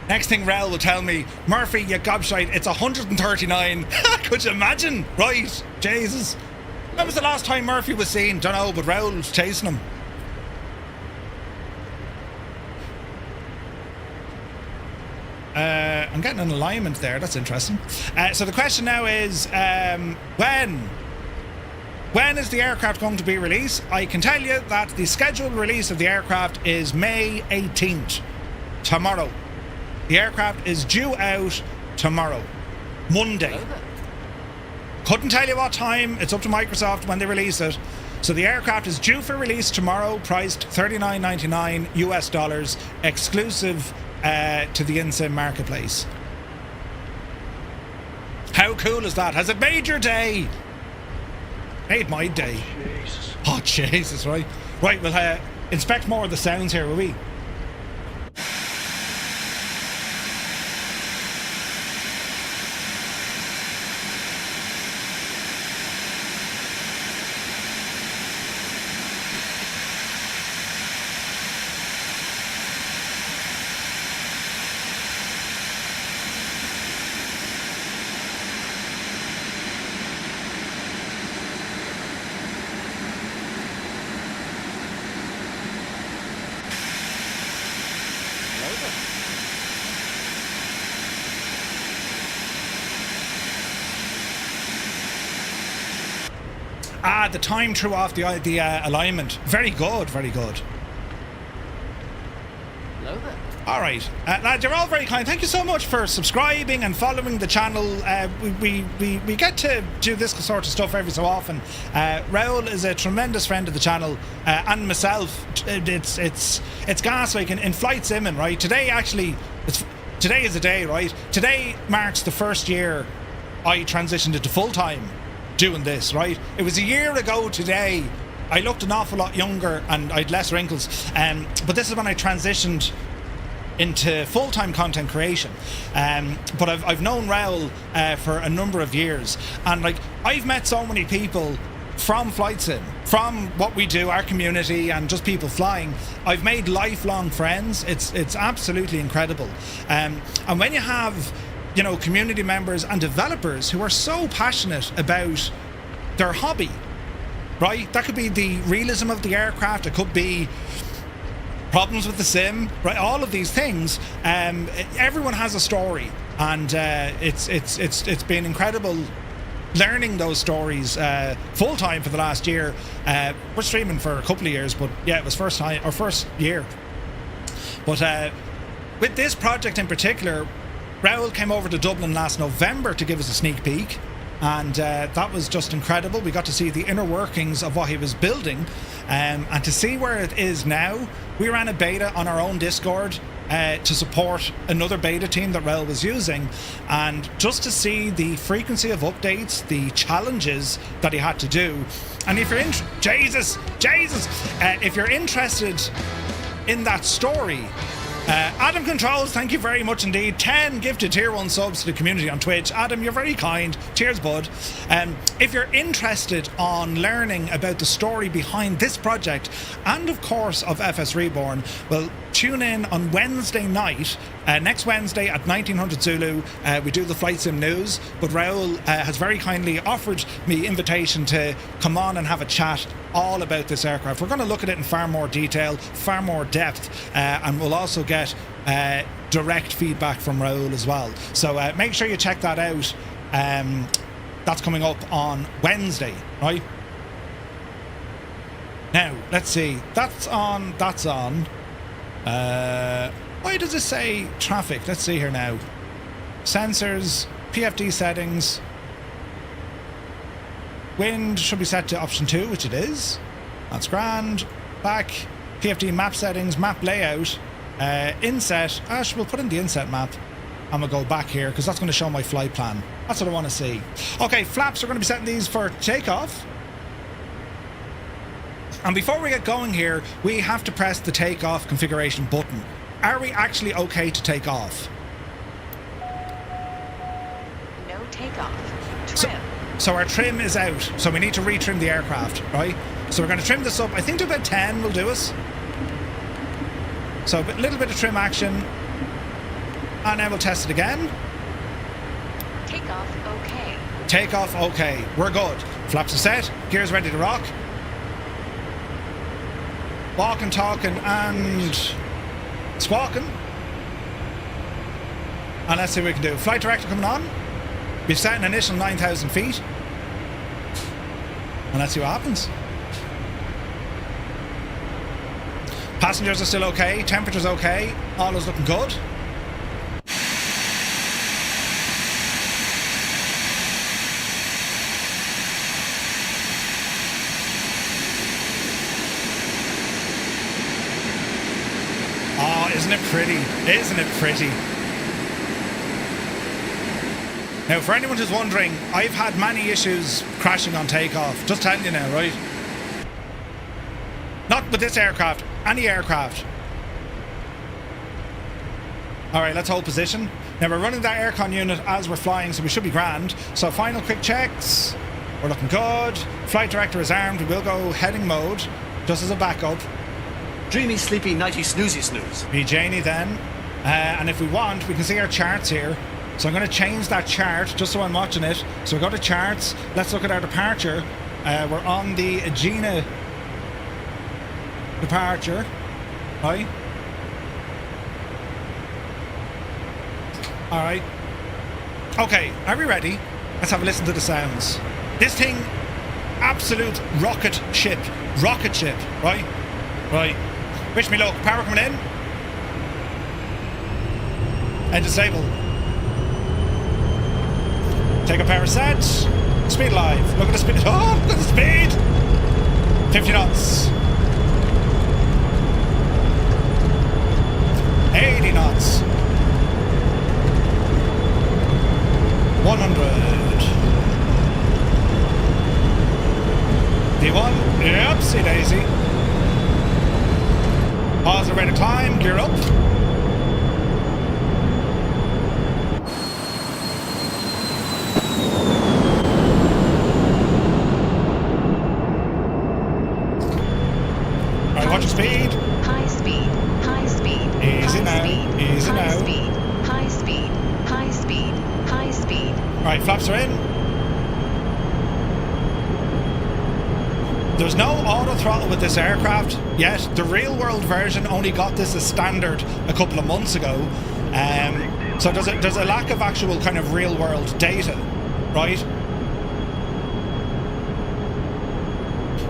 Next thing Raoul will tell me, Murphy, you gobshite, it's 139. Could you imagine? Right, Jesus. When was the last time Murphy was seen? Don't know, but Raoul was chasing him. I'm getting an alignment there. That's interesting. So the question now is, when is the aircraft going to be released? I can tell you that the scheduled release of the aircraft is May 18th, tomorrow. The aircraft is due out tomorrow, Monday. Couldn't tell you what time. It's up to Microsoft when they release it. So the aircraft is due for release tomorrow, priced $39.99 US, exclusive to the InSim marketplace. How cool is that? Has it made your day? Made my day. Jesus. Oh, Jesus, right? Right, we'll inspect more of the sounds here, will we? The time threw off the alignment. Very good, very good. Hello there. All right, lads, you're all very kind. Thank you so much for subscribing and following the channel. We get to do this sort of stuff every so often. Raoul is a tremendous friend of the channel, and myself. It's gas like in flight simming, right? Today is the day, right? Today marks the first year I transitioned into full time doing this, right? It was a year ago today. I looked an awful lot younger and I had less wrinkles, but this is when I transitioned into full-time content creation. But I've known Raoul for a number of years, and like I've met so many people from flight sim, from what we do, our community, and just people flying. I've made lifelong friends. It's absolutely incredible. And when you have, you know, community members and developers who are so passionate about their hobby, right? That could be the realism of the aircraft, it could be problems with the sim, right? All of these things. Everyone has a story, and it's been incredible learning those stories full time for the last year. We're streaming for a couple of years, but yeah, it was first year. But with this project in particular, Raoul came over to Dublin last November to give us a sneak peek, and that was just incredible. We got to see the inner workings of what he was building, and to see where it is now. We ran a beta on our own Discord to support another beta team that Raoul was using, and just to see the frequency of updates, the challenges that he had to do. And if you're if you're interested in that story, Adam Controls, thank you very much indeed. 10 gifted tier 1 subs to the community on Twitch. Adam, you're very kind. Cheers, bud. If you're interested on learning about the story behind this project, and of course of FSReborn, well, tune in on Wednesday night, next Wednesday at 1900 Zulu. We do the Flight Sim news, but Raoul has very kindly offered me invitation to come on and have a chat all about this aircraft. We're going to look at it in far more detail, far more depth, and we'll also get direct feedback from Raoul as well. So make sure you check that out. That's coming up on Wednesday, right? Now, let's see. That's on. Why does it say traffic? Let's see here now. Sensors, PFD settings. Wind should be set to option 2, which it is. That's grand. Back, PFD map settings, map layout, inset. We'll put in the inset map. I'm going to go back here because that's going to show my flight plan. That's what I want to see. Okay, flaps, we're going to be setting these for takeoff. And before we get going here, we have to press the takeoff configuration button. Are we actually okay to take off? No takeoff. Trim. So our trim is out, so we need to retrim the aircraft, right? So we're going to trim this up. I think to about 10 will do us. So a little bit of trim action. And then we'll test it again. Takeoff okay. Takeoff okay. We're good. Flaps are set. Gears ready to rock. Walking, talking and squawking. And let's see what we can do. Flight director coming on. We've set an initial 9,000 feet. And let's see what happens. Passengers are still okay. Temperature's okay. All is looking good. Oh, isn't it pretty? Isn't it pretty? Now, for anyone who's wondering, I've had many issues crashing on takeoff. Just telling you now, right? Not with this aircraft, any aircraft. Alright, let's hold position. Now, we're running that aircon unit as we're flying, so we should be grand. So, final quick checks. We're looking good. Flight director is armed. We will go heading mode, just as a backup. Dreamy, sleepy, nighty, snoozy, snooze. Be Janie then. And if we want, we can see our charts here. So I'm going to change that chart just so I'm watching it. So we go to charts. Let's look at our departure. We're on the Agena departure. Right. Alright. Okay, are we ready? Let's have a listen to the sounds. This thing, absolute rocket ship. Rocket ship, right? Right. Wish me luck. Power coming in. And disable. Take a power set. Speed live. Look at the speed. Oh, look at the speed. 50 knots. 80 knots. 100. D1. Yepsy daisy. Pause are ready to climb. Gear up. Alright, watch your speed. High speed. High speed. Easy high now. Speed, Easy high now. Speed. High speed. High speed. High speed. Right, flaps are in. There's no auto throttle with this aircraft yet. The real world version only got this as standard a couple of months ago. So there's a lack of actual kind of real world data, right?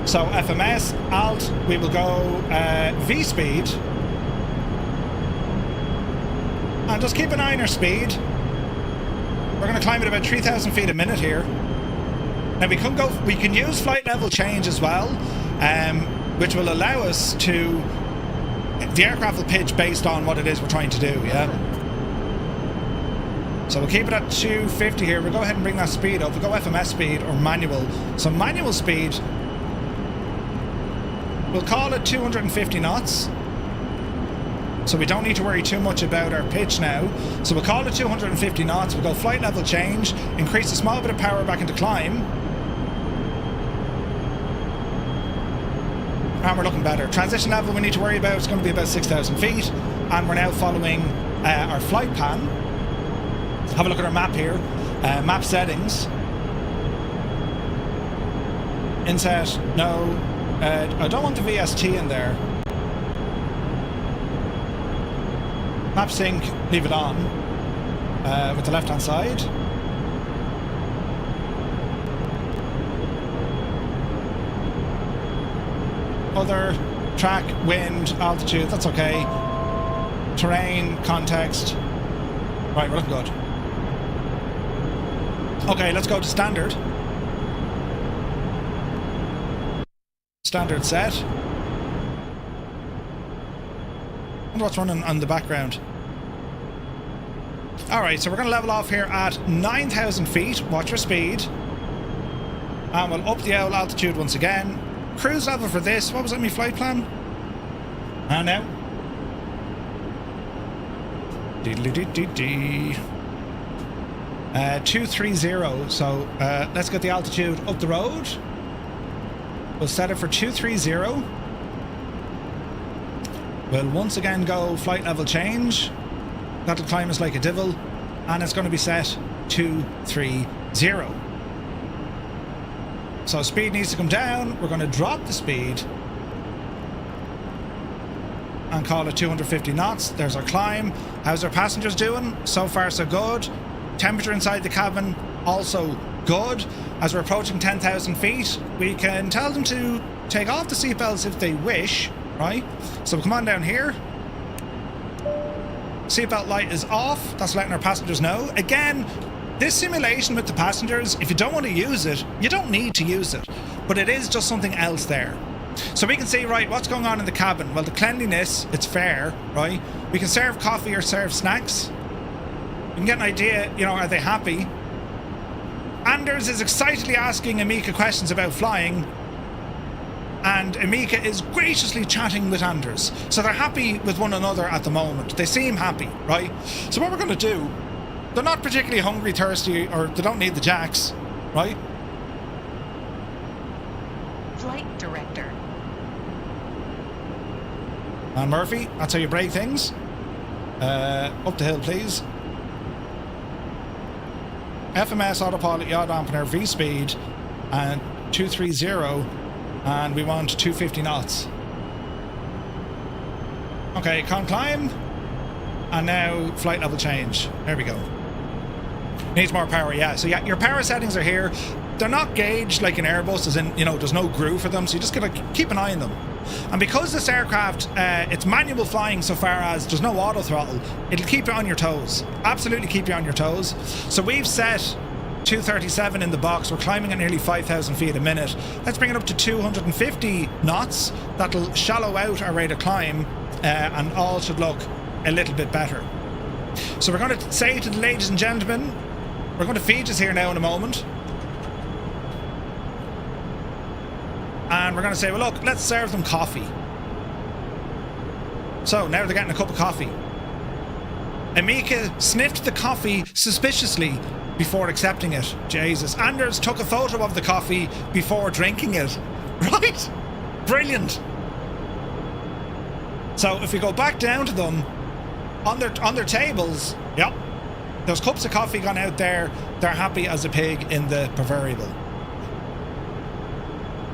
So FMS, Alt, we will go V speed. And just keep an eye on our speed. We're going to climb at about 3,000 feet a minute here. Now we can use flight level change as well, which will allow us to, the aircraft will pitch based on what it is we're trying to do, yeah? So we'll keep it at 250 here. We'll go ahead and bring that speed up. We'll go FMS speed or manual. So manual speed, we'll call it 250 knots. So we don't need to worry too much about our pitch now. So we'll call it 250 knots. We'll go flight level change, increase a small bit of power back into climb. And we're looking better. Transition level we need to worry about is going to be about 6,000 feet. And we're now following our flight pan. Have a look at our map here. Map settings. Inset, no. I don't want the VST in there. Map sync, leave it on. With the left hand side. Other, track, wind, altitude, that's okay. Terrain, context. Right, we're looking good. Okay, let's go to standard. Standard set. Wonder what's running on the background. Alright, so we're going to level off here at 9,000 feet. Watch your speed. And we'll up the owl altitude once again. Cruise level for this. What was that, my flight plan? And now. 230. So let's get the altitude up the road. We'll set it for 230. We'll once again go flight level change. That'll climb us like a devil, and it's going to be set 230. So speed needs to come down. We're going to drop the speed and call it 250 knots. There's our climb. How's our passengers doing? So far so good. Temperature inside the cabin also good. As we're approaching 10,000 feet, we can tell them to take off the seatbelts if they wish, right? So we'll come on down here. Seatbelt light is off. That's letting our passengers know. Again, this simulation with the passengers, if you don't want to use it, you don't need to use it. But it is just something else there. So we can see, right, what's going on in the cabin? Well, the cleanliness, it's fair, right? We can serve coffee or serve snacks. We can get an idea, you know, are they happy? Anders is excitedly asking Amika questions about flying. And Amika is graciously chatting with Anders. So they're happy with one another at the moment. They seem happy, right? So what we're going to do, they're not particularly hungry, thirsty, or they don't need the jacks, right? Flight director. And Murphy, that's how you break things. Up the hill, please. FMS autopilot yaw dampener V speed and 230, and we want 250 knots. Okay, con climb, and now flight level change. There we go. Needs more power, yeah. So yeah, your power settings are here. They're not gauged like an Airbus, as in, you know, there's no groove for them, so you just gotta keep an eye on them. And because this aircraft, it's manual flying so far as there's no auto throttle, it'll keep you on your toes. Absolutely keep you on your toes. So we've set 237 in the box. We're climbing at nearly 5,000 feet a minute. Let's bring it up to 250 knots. That'll shallow out our rate of climb, and all should look a little bit better. So we're going to say to the ladies and gentlemen, we're going to feed us here now in a moment. And we're going to say, well, look, let's serve them coffee. So now they're getting a cup of coffee. Amika sniffed the coffee suspiciously before accepting it. Jesus. Anders took a photo of the coffee before drinking it. Right? Brilliant. So if we go back down to them, on their tables, yep, there's cups of coffee gone out there. They're happy as a pig in the proverbial.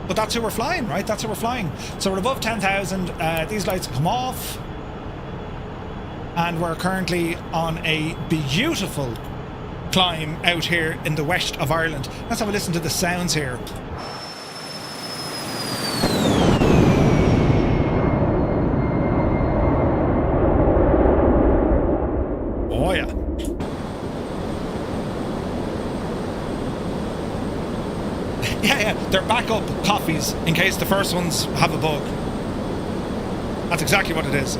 But that's who we're flying, right? That's who we're flying. So we're above 10,000. These lights come off. And we're currently on a beautiful climb out here in the west of Ireland. Let's have a listen to the sounds here. Oh yeah. Yeah, they're backup coffees in case the first ones have a bug. That's exactly what it is.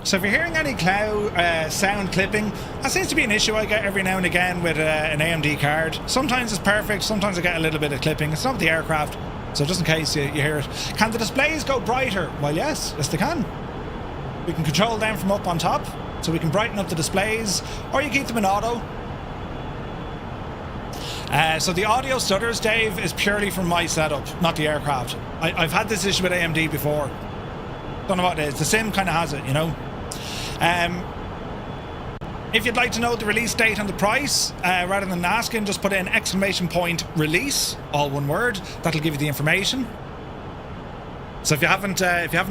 So if you're hearing any cloud sound clipping, that seems to be an issue I get every now and again with an AMD card. Sometimes it's perfect, sometimes I get a little bit of clipping. It's not with the aircraft, so just in case you hear it. Can the displays go brighter? Well, yes they can. We can control them from up on top, so we can brighten up the displays, or you keep them in auto. So the audio stutters, Dave, is purely from my setup, not the aircraft. I've had this issue with AMD before. Don't know what it is. The sim kind of has it, you know. If you'd like to know the release date and the price, rather than asking, just put in !release, all one word. That'll give you the information. So if you haven't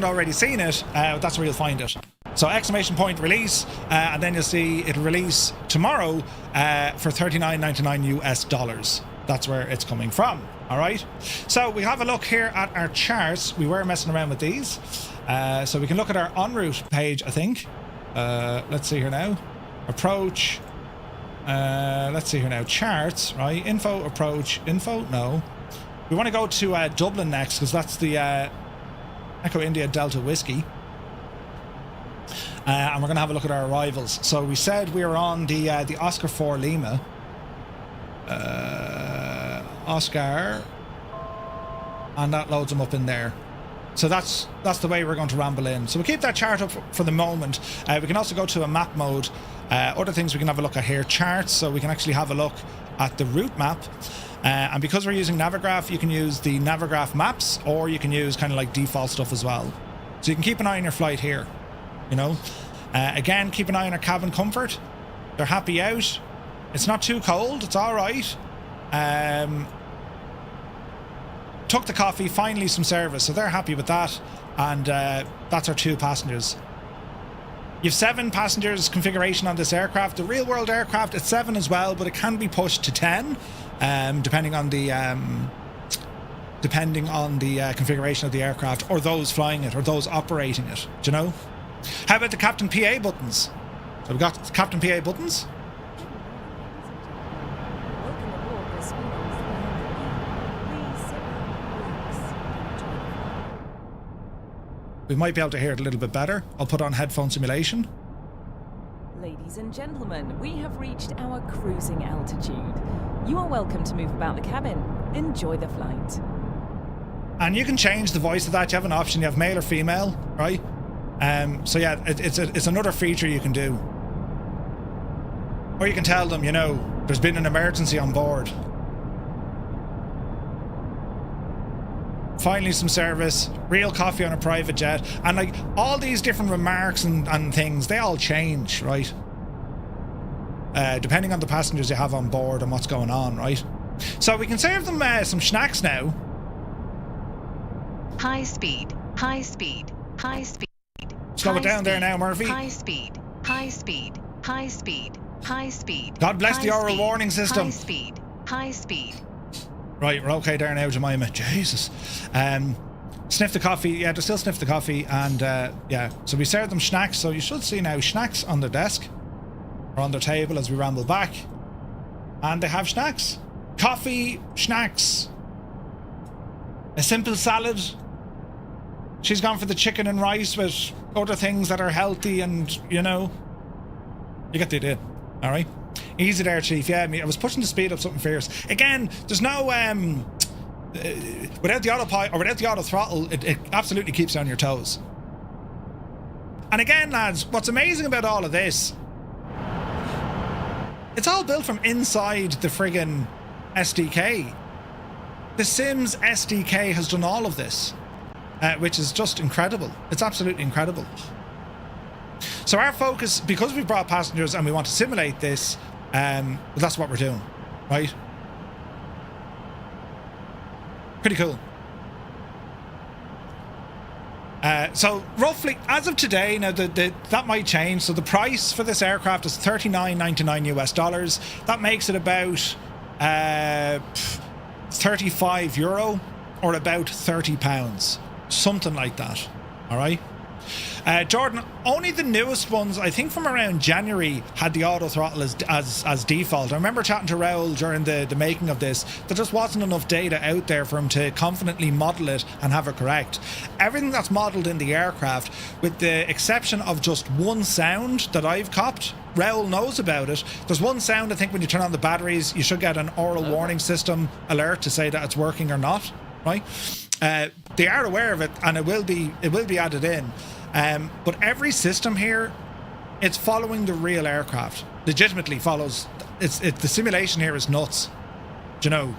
already seen it, that's where you'll find it. So !release, and then you'll see it'll release tomorrow for $39.99 US. That's where it's coming from. All right. So we have a look here at our charts. We were messing around with these, so we can look at our en route page, I think. Let's see here now. Approach. Let's see here now. Charts, right? Info, approach, info. No. We want to go to Dublin next because that's the Echo India Delta Whiskey. And we're going to have a look at our arrivals. So we said we were on the Oscar 4 Lima. Oscar. And that loads them up in there. So that's the way we're going to ramble in. So we'll keep that chart up for the moment. We can also go to a map mode. Other things we can have a look at here, charts, so we can actually have a look at the route map. And because we're using Navigraph, you can use the Navigraph maps, or you can use kind of like default stuff as well. So you can keep an eye on your flight here, you know. Again, keep an eye on our cabin comfort. They're happy out. It's not too cold, it's all right. Took the coffee, finally some service, so they're happy with that. And that's our 2 passengers. You've 7 passengers configuration on this aircraft. The real world aircraft, it's 7 as well, but it can be pushed to 10, depending on the configuration of the aircraft, or those flying it, or those operating it. Do you know? How about the Captain PA buttons? So we've got Captain PA buttons. We might be able to hear it a little bit better. I'll put on headphone simulation. Ladies and gentlemen, we have reached our cruising altitude. You are welcome to move about the cabin. Enjoy the flight. And you can change the voice of that. You have an option. You have male or female, right? So yeah, it's another feature you can do. Or you can tell them, you know, there's been an emergency on board. Finally some service, real coffee on a private jet, and like all these different remarks and things, they all change, right? Depending on the passengers you have on board and what's going on, right? So we can serve them some snacks now. High speed, high speed, high speed. Slow it down there now, Murphy. High speed, high speed, high speed, high speed. God bless the oral warning system. High speed, high speed. Right, we're okay there now, Jemima. Jesus. Sniff the coffee. Yeah, they still sniff the coffee. And yeah, so we served them snacks. So you should see now snacks on their desk or on their table as we ramble back. And they have snacks. Coffee, snacks. A simple salad. She's gone for the chicken and rice with other things that are healthy and, you know. You get the idea. All right. Easy there, Chief. Yeah, I was pushing the speed up something fierce. Again, there's no without the autopilot or without the auto throttle, it absolutely keeps you on your toes. And again, lads, what's amazing about all of this, it's all built from inside the friggin' SDK. The Sims SDK has done all of this, which is just incredible. It's absolutely incredible. So our focus, because we've brought passengers and we want to simulate this, well, that's what we're doing, right? Pretty cool. So roughly, as of today, now that might change. So the price for this aircraft is $39.99 US. That makes it about 35 euro or about £30, something like that. All right. Jordan, only the newest ones, I think from around January, had the auto throttle as default. I remember chatting to Raoul during the making of this. There just wasn't enough data out there for him to confidently model it and have it correct. Everything that's modelled in the aircraft, with the exception of just one sound that I've copped, Raoul knows about it. There's one sound, I think, when you turn on the batteries, you should get an oral warning system alert to say that it's working or not, right? They are aware of it, and it will be added in. But every system here, it's following the real aircraft. Legitimately follows. The simulation here is nuts. Do you know?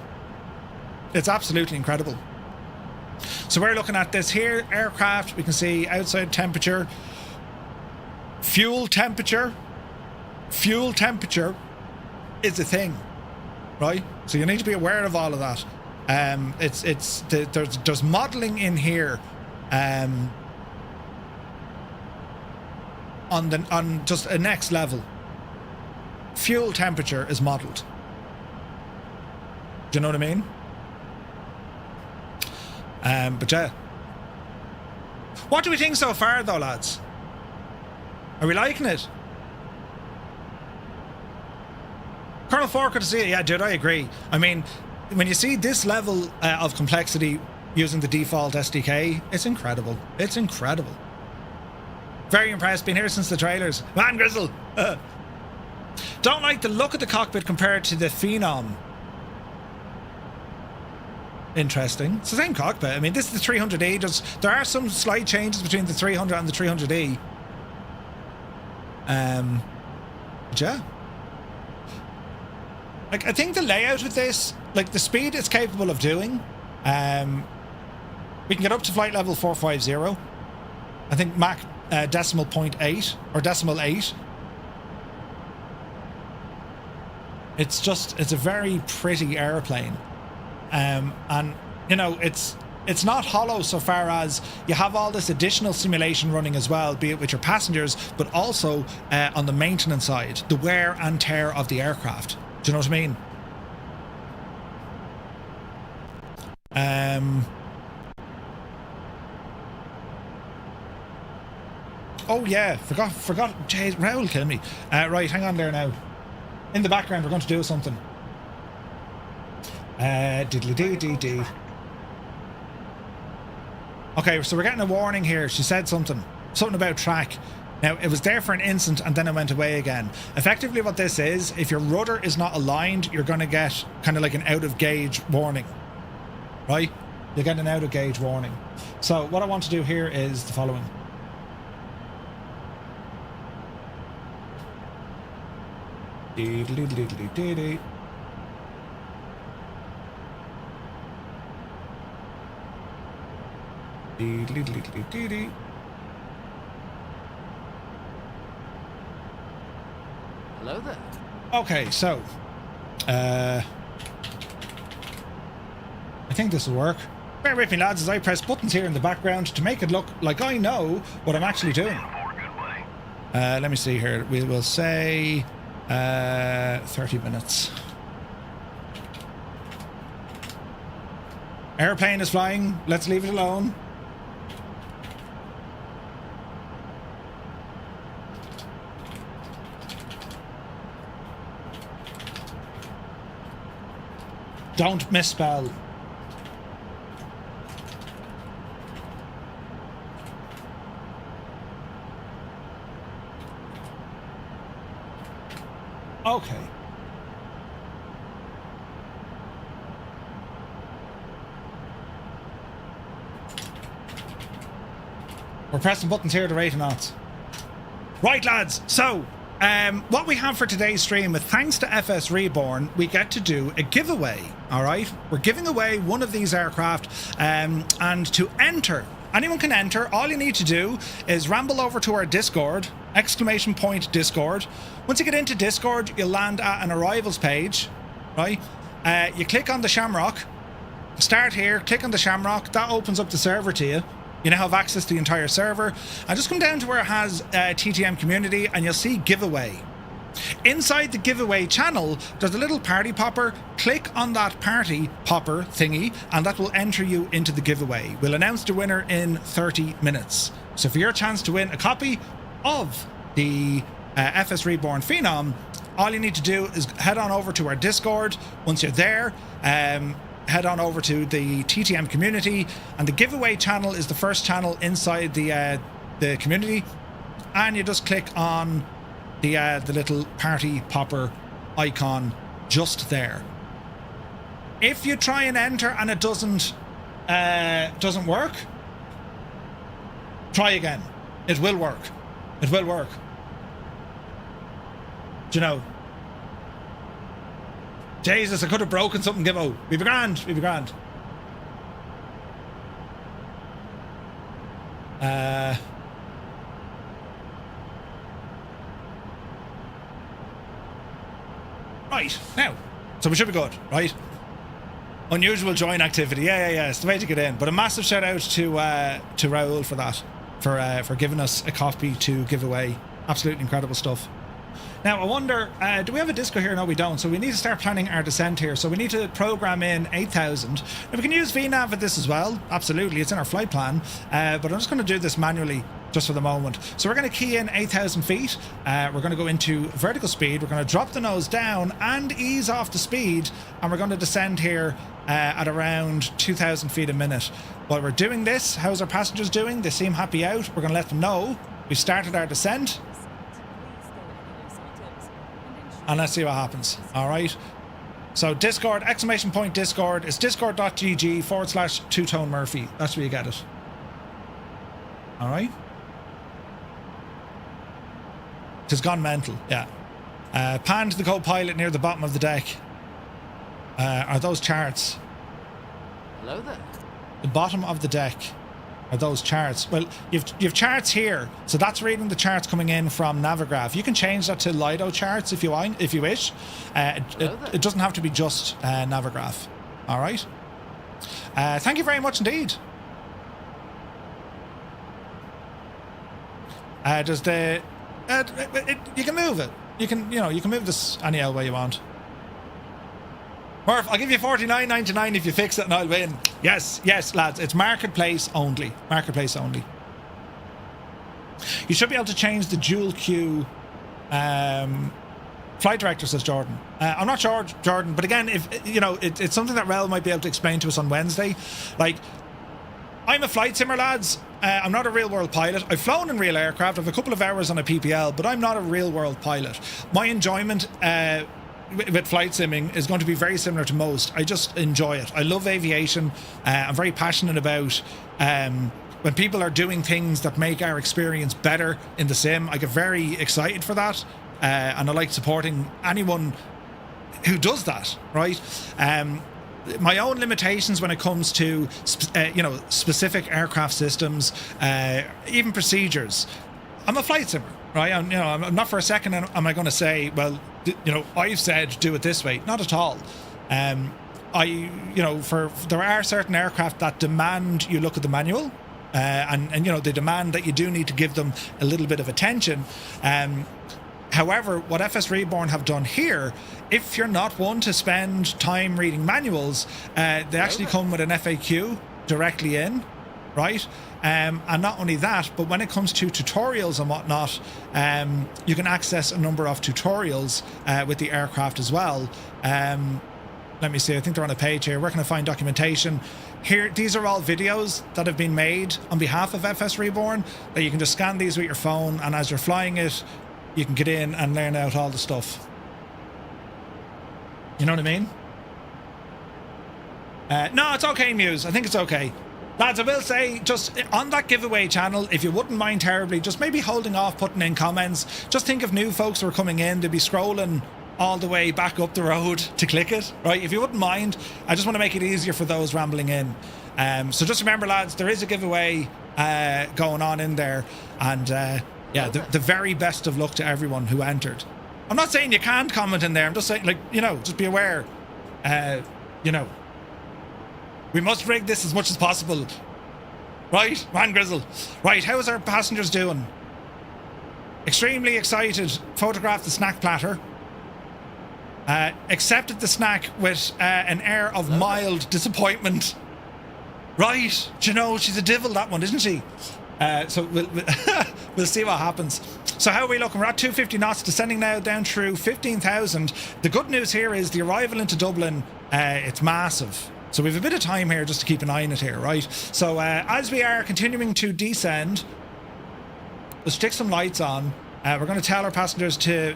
It's absolutely incredible. So we're looking at this here aircraft. We can see outside temperature, fuel temperature. Fuel temperature is a thing, right? So you need to be aware of all of that. There's modeling in here. On just a next level. Fuel temperature is modelled. Do you know what I mean? But yeah. What do we think so far though, lads? Are we liking it? Colonel Four, good to see you. Yeah, dude, I agree. I mean, when you see this level of complexity using the default SDK, it's incredible. It's incredible. Very impressed, been here since the trailers. Man, Grizzle! Don't like the look of the cockpit compared to the Phenom. interesting. It's the same cockpit. I mean, this is the 300E. There are some slight changes between the 300 and the 300E. But yeah. Like, I think the layout with this, like the speed it's capable of doing, we can get up to flight level 450. I think Mach decimal 0.8 or decimal 8. It's a very pretty airplane. And, you know, it's not hollow so far as you have all this additional simulation running as well, be it with your passengers, but also on the maintenance side, the wear and tear of the aircraft. Do you know what I mean? Oh yeah, forgot. Jeez, Raoul killed me. Right, hang on there now. In the background, we're going to do something. Diddly-dee-dee-dee. Okay, so we're getting a warning here. She said something about track. Now, it was there for an instant and then it went away again. Effectively what this is, if your rudder is not aligned, you're going to get kind of like an out of gauge warning. Right? You get an out of gauge warning. So what I want to do here is the following. Dee-dee-dee-dee-dee-dee. Dee-dee-dee-dee-dee-dee. Hello there. Okay, so I think this will work. Bear with me, lads, as I press buttons here in the background to make it look like I know what I'm actually doing. Let me see here. We will say 30 minutes. Airplane is flying. Let's leave it alone. Don't misspell. Okay. We're pressing buttons here to rate knots. Right, lads. So, what we have for today's stream, with thanks to FSReborn, we get to do a giveaway. All right, we're giving away one of these aircraft, and to enter, anyone can enter. All you need to do is ramble over to our Discord, !Discord. Once you get into Discord, you'll land at an arrivals page, right? You click on the Shamrock, start here, click on the Shamrock, that opens up the server to you. You now have access to the entire server. And just come down to where it has TTM community and you'll see giveaway. Inside the giveaway channel, there's a little party popper. Click on that party popper thingy and that will enter you into the giveaway. We'll announce the winner in 30 minutes. So for your chance to win a copy of the FSReborn Phenom, all you need to do is head on over to our Discord. Once you're there, head on over to the TTM community, and the giveaway channel is the first channel inside the community, and you just click on the little party popper icon just there. If you try and enter and it doesn't work, try again. It will work. It will work. Do you know? Jesus, I could have broken something, Gibbo. We'd be grand. We'd be grand. Right, now. So we should be good, right? Unusual join activity. Yeah. It's the way to get in. But a massive shout out to Raoul for that. For giving us a copy to give away. Absolutely incredible stuff. Now, I wonder, do we have a disco here? No, we don't. So we need to start planning our descent here. So we need to program in 8,000. Now, we can use VNAV at this as well. Absolutely. It's in our flight plan. But I'm just going to do this manually just for the moment. So we're going to key in 8,000 feet. We're going to go into vertical speed. We're going to drop the nose down and ease off the speed. And we're going to descend here at around 2,000 feet a minute. While we're doing this, how's our passengers doing? They seem happy out. We're going to let them know we've started our descent. And let's see what happens. All right. So Discord, !Discord. It's discord.gg/TwoToneMurphy. That's where you get it. All right. It has gone mental, yeah. Pan to the co-pilot near the bottom of the deck. Are those charts? Hello there. The bottom of the deck are those charts. Well, you've charts here, so that's reading the charts coming in from Navigraph. You can change that to Lido charts if you want, if you wish. It doesn't have to be just Navigraph. All right. Thank you very much indeed. Does the you can move it. You can move this any old way you want. Murph, I'll give you $49.99 if you fix it and I'll win. Yes, lads. It's marketplace only. Marketplace only. You should be able to change the dual queue flight director, says Jordan. I'm not sure, Jordan, but again, if it's something that Rel might be able to explain to us on Wednesday. Like, I'm a flight simmer, lads. I'm not a real world pilot. I've flown in real aircraft. I have a couple of hours on a PPL, but I'm not a real world pilot. My enjoyment with flight simming is going to be very similar to most. I just enjoy it. I love aviation. I'm very passionate about when people are doing things that make our experience better in the sim. I get very excited for that, and I like supporting anyone who does that, right? My own limitations when it comes to specific aircraft systems, even procedures. I'm a flight simmer, right? I'm not for a second am I going to say, well, I've said do it this way. Not at all. There are certain aircraft that demand you look at the manual, and they demand that you do need to give them a little bit of attention. However, what FSReborn have done here, if you're not one to spend time reading manuals, they actually come with an FAQ directly in, right? And not only that, but when it comes to tutorials and whatnot, you can access a number of tutorials with the aircraft as well. Let me see, I think they're on a page here. Where can I find documentation? Here, these are all videos that have been made on behalf of FSReborn, that you can just scan these with your phone, and as you're flying it, you can get in and learn out all the stuff. You know what I mean? No, it's okay, Muse. I think it's okay. Lads, I will say, just on that giveaway channel, if you wouldn't mind terribly, just maybe holding off putting in comments. Just think of new folks who are coming in. They'll be scrolling all the way back up the road to click it, right? If you wouldn't mind, I just want to make it easier for those rambling in. So just remember, lads, there is a giveaway going on in there. And yeah, the very best of luck to everyone who entered. I'm not saying you can't comment in there. I'm just saying, just be aware. We must rig this as much as possible. Right, Man Grizzle. Right, how's our passengers doing? Extremely excited. Photographed the snack platter. Accepted the snack with an air of mild disappointment. Right, do you know, she's a devil, that one, isn't she? So we'll see what happens. So how are we looking? We're at 250 knots, descending now down through 15,000. The good news here is the arrival into Dublin, it's massive. So we have a bit of time here just to keep an eye on it here, right? So as we are continuing to descend, we'll stick some lights on. We're going to tell our passengers to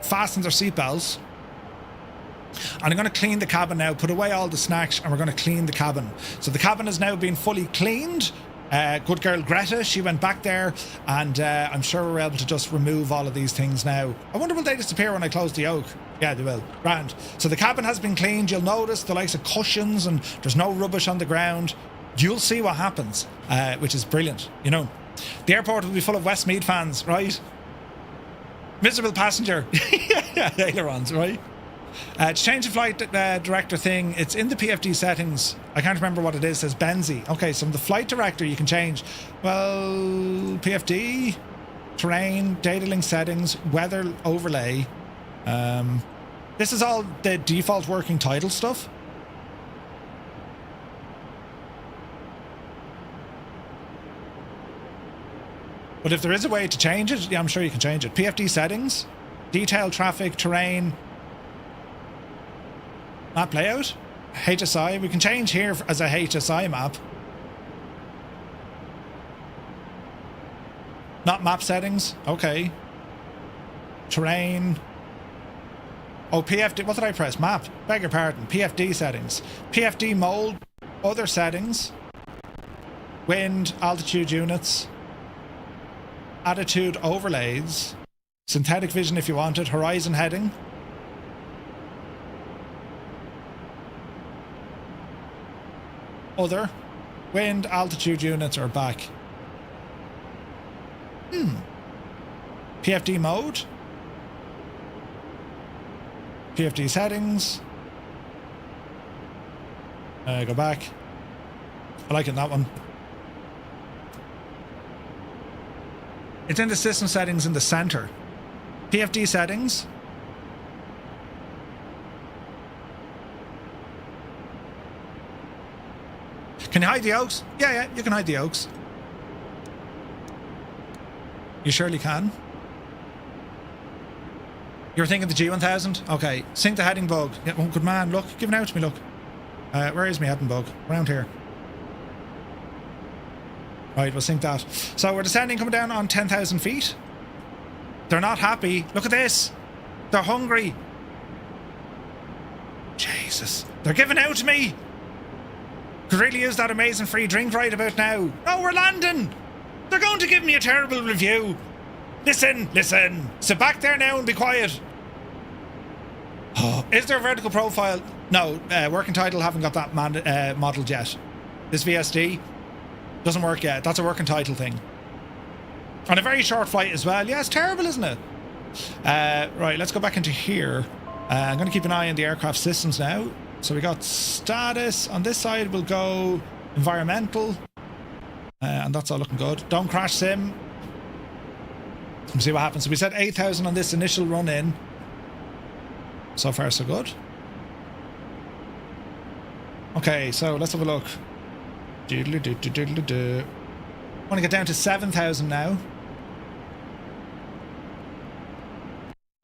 fasten their seatbelts. And I'm going to clean the cabin now, put away all the snacks, and we're going to clean the cabin. So the cabin has now been fully cleaned. Good girl Greta, she went back there, and I'm sure we're able to just remove all of these things now. I wonder will they disappear when I close the yoke? Yeah, they will. Grand. So the cabin has been cleaned. You'll notice the likes of cushions, and there's no rubbish on the ground. You'll see what happens, which is brilliant, you know. The airport will be full of Westmead fans, right? Miserable passenger. Yeah, ailerons, right? To change the flight director thing, it's in the PFD settings. I can't remember what it is. It says Benzie. Okay, so the flight director you can change. Well, PFD, terrain, data link settings, weather overlay. This is all the default working title stuff. But if there is a way to change it, yeah, I'm sure you can change it. PFD settings, detailed traffic, terrain, map layout, HSI. We can change here as a HSI map. Not map settings. Okay. Terrain. Oh, PFD, what did I press? Map, beg your pardon. PFD settings. PFD mode, other settings. Wind, altitude units. Attitude overlays. Synthetic vision if you want it. Horizon heading. Other. Wind, altitude units are back. PFD mode. PFD settings. Go back. I like it in that one. It's in the system settings in the center. PFD settings. Can you hide the oaks? Yeah, you can hide the oaks. You surely can. You're thinking the G1000? Okay, sync the heading bug. Yeah, oh, good man, look, give it out to me, look. Where is my heading bug? Around here. Right, we'll sync that. So we're descending, coming down on 10,000 feet. They're not happy. Look at this. They're hungry. Jesus. They're giving out to me. Could really use that amazing free drink right about now. Oh, we're landing. They're going to give me a terrible review. Listen. Sit back there now and be quiet. Oh, is there a vertical profile? No, working title, haven't got that model yet. This VSD doesn't work yet. That's a working title thing. On a very short flight as well. Yeah, it's terrible, isn't it? Right, let's go back into here. I'm going to keep an eye on the aircraft systems now. So we got status. On this side, we'll go environmental. And that's all looking good. Don't crash sim. Let's see what happens. So we set 8,000 on this initial run in. So far, so good. Okay, so let's have a look. Want to get down to 7,000 now.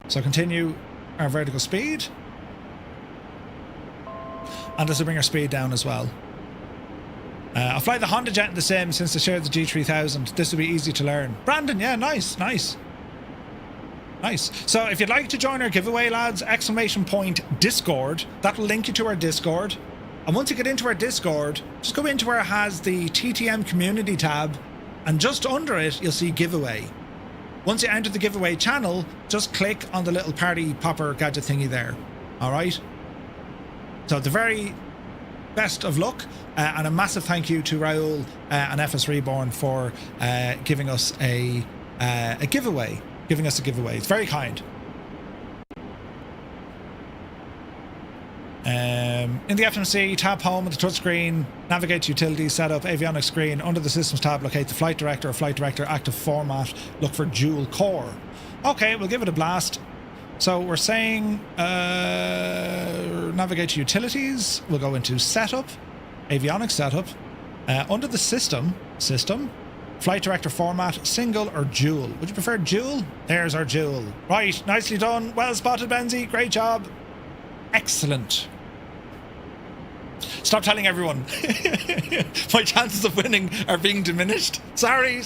So continue our vertical speed. And this will bring our speed down as well. I'll fly the Honda Jet in the sim since they shared the G3000. This will be easy to learn. Brandon, yeah, nice. So if you'd like to join our giveaway, lads, ! Discord. That will link you to our Discord. And once you get into our Discord, just go into where it has the TTM community tab, and just under it, you'll see giveaway. Once you enter the giveaway channel, just click on the little party popper gadget thingy there. All right? So the very best of luck, and a massive thank you to Raoul and FSReborn for giving us a giveaway. It's very kind. In the FMC, tap home at the touchscreen, navigate to utilities, setup, avionics screen. Under the systems tab, locate the flight director or flight director active format. Look for dual core. Okay, we'll give it a blast. So we're saying navigate to utilities. We'll go into setup, avionics setup. Under the system, flight director format, single or dual. Would you prefer dual? There's our dual. Right, nicely done. Well spotted, Benzie. Great job. Excellent. Stop telling everyone. My chances of winning are being diminished. Sorry.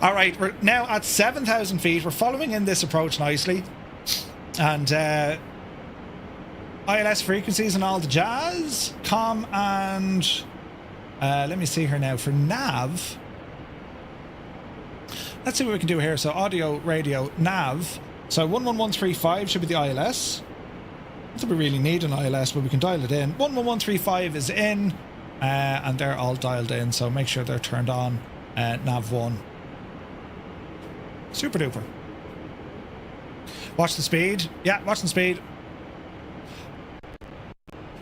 All right, we're now at 7,000 feet. We're following in this approach nicely. And ILS frequencies and all the jazz. Com and... let me see here now. For nav... Let's see what we can do here. So audio, radio, nav. So 11135 should be the ILS. Not that we really need an ILS, but we can dial it in. 11135 is in, and they're all dialed in, so make sure they're turned on. Nav 1. Super duper. Watch the speed. Yeah, watch the speed.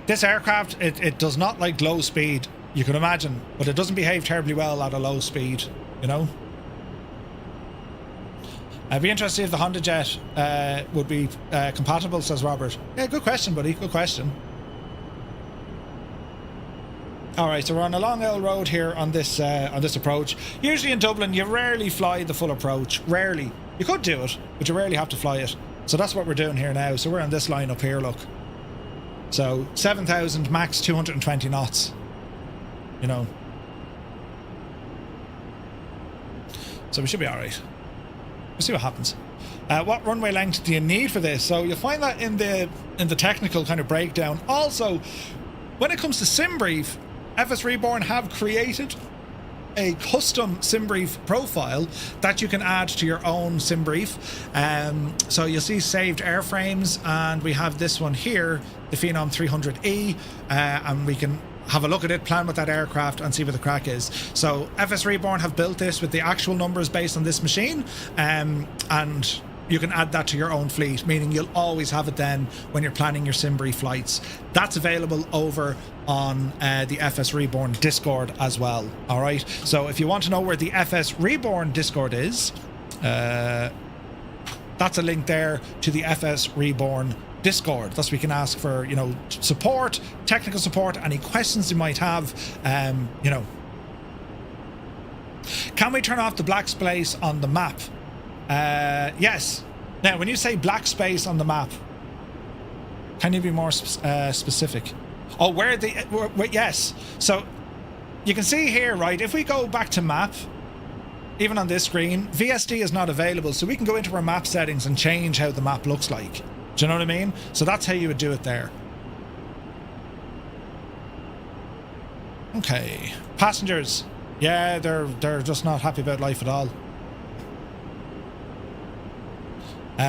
This aircraft, it does not like low speed, you can imagine, but it doesn't behave terribly well at a low speed, you know? I'd be interested if the Honda Jet would be compatible, says Robert. Yeah, good question, buddy. Good question. All right, so we're on a long L road here on this approach. Usually in Dublin, you rarely fly the full approach. Rarely. You could do it, but you rarely have to fly it. So that's what we're doing here now. So we're on this line up here, look. So 7,000 max 220 knots. You know. So we should be all right. We'll see what happens. What runway length do you need for this? So you'll find that in the technical kind of breakdown. Also, when it comes to sim brief, FSReborn have created a custom sim brief profile that you can add to your own sim brief. So you'll see saved airframes, and we have this one here, the Phenom 300E, and we can have a look at it, plan with that aircraft, and see what the crack is. So FSReborn have built this with the actual numbers based on this machine, and you can add that to your own fleet, meaning you'll always have it then when you're planning your sim brief flights. That's available over on the FSReborn Discord as well. All right, so if you want to know where the FSReborn Discord is, that's a link there to the FSReborn Discord. Thus we can ask for, you know, support, technical support, any questions you might have. You know, can we turn off the black space on the map? Yes. Now, when you say black space on the map, can you be more specific? Oh, where yes. So you can see here, right? If we go back to map, even on this screen, VSD is not available, so we can go into our map settings and change how the map looks like. Do you know what I mean? So that's how you would do it there. Okay, passengers. Yeah, they're just not happy about life at all.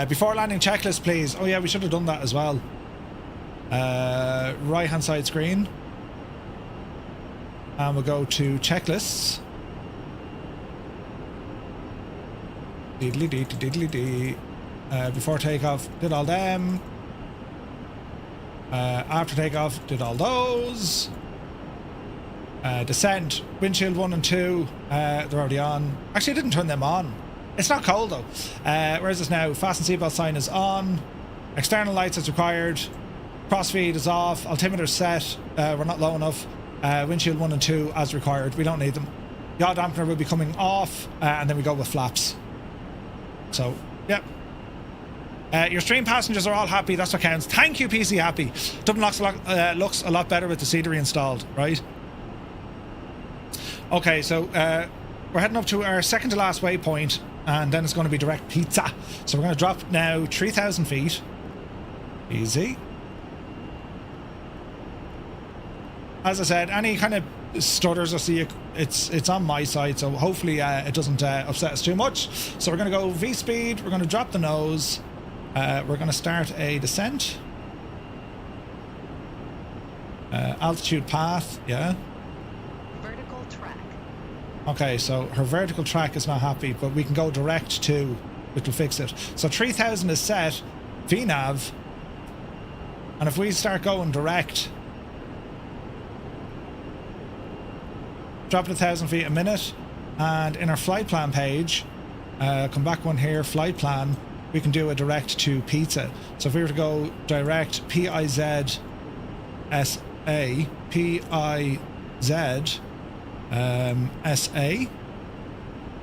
Before landing, checklist, please. Oh yeah, we should have done that as well. Right hand side screen, and we'll go to checklists. Diddly dee diddly dee. Before takeoff, did all them. After takeoff, did all those. Descent, windshield 1 and 2, they're already on. Actually, I didn't turn them on. It's not cold though. Where is this now? Fasten seatbelt sign is on. External lights as required. Crossfeed is off. Altimeter set. We're not low enough. Windshield 1 and 2 as required. We don't need them. Yaw dampener will be coming off, and then we go with flaps. So, yep. Your stream passengers are all happy. That's what counts. Thank you, PC Happy. Dublin looks a lot better with the scenery installed, right? Okay, so we're heading up to our second to last waypoint, and then it's going to be direct pizza. So we're going to drop now 3,000 feet. Easy. As I said, any kind of stutters I see, it's on my side, so hopefully it doesn't upset us too much. So we're going to go V-speed. We're going to drop the nose. We're going to start a descent. Altitude path, yeah. Vertical track. Okay, so her vertical track is not happy, but we can go direct to, which will fix it. So 3,000 is set, VNAV, and if we start going direct, drop it 1,000 feet a minute, and in our flight plan page, come back one here, flight plan, we can do a direct to pizza. So if we were to go direct PIZ SA, PIZ SA,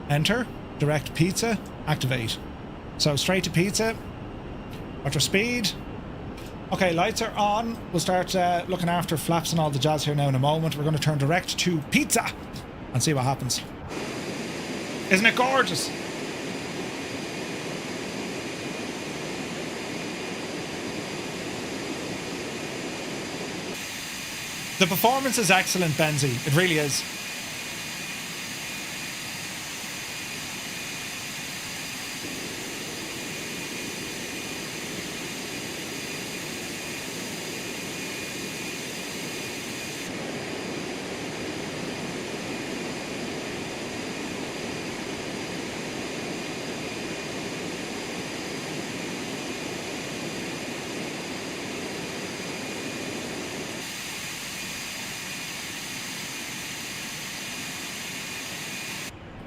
enter, direct pizza, activate. So straight to pizza, what's our speed? Okay, lights are on. We'll start looking after flaps and all the jazz here now in a moment. We're going to turn direct to pizza and see what happens. Isn't it gorgeous? The performance is excellent, Benzie. It really is.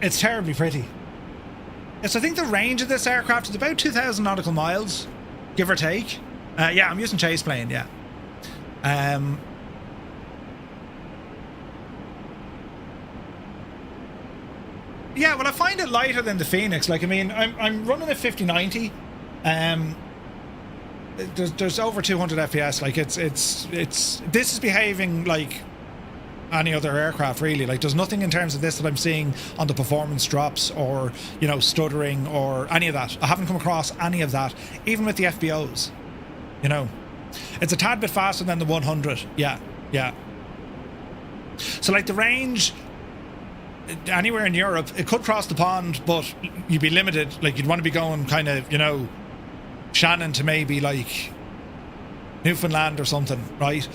It's terribly pretty. Yes, I think the range of this aircraft is about 2,000 nautical miles, give or take. Yeah, I'm using chase plane, yeah. Yeah, well, I find it lighter than the Phoenix. Like, I mean, I'm running a 5090. There's over 200 FPS. Like, this is behaving like any other aircraft really. Like, there's nothing in terms of this that I'm seeing on the performance drops or, you know, stuttering or any of that. I haven't come across any of that, even with the FBOs. You know, it's a tad bit faster than the 100. Yeah. So like the range anywhere in Europe, it could cross the pond, but you'd be limited. Like, you'd want to be going kind of, you know, Shannon to maybe like Newfoundland or something, right?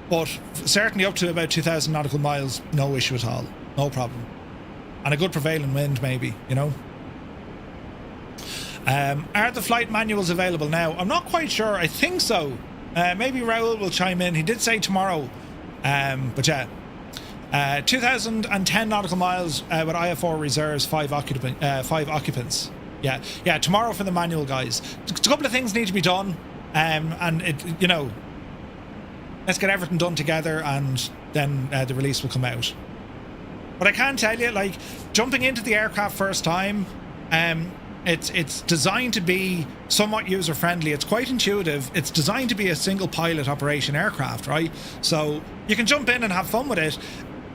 But certainly up to about 2,000 nautical miles, no issue at all, no problem. And a good prevailing wind maybe, you know. Are the flight manuals available now? I'm not quite sure. I think so. Maybe Raoul will chime in. He did say tomorrow. But yeah, 2,010 nautical miles with IF4 reserves, 5 occupants. Yeah, tomorrow for the manual, guys. A couple of things need to be done, and it, you know, let's get everything done together, and then the release will come out. But I can tell you, like, jumping into the aircraft first time, it's designed to be somewhat user friendly. It's quite intuitive. It's designed to be a single pilot operation aircraft, right? So you can jump in and have fun with it.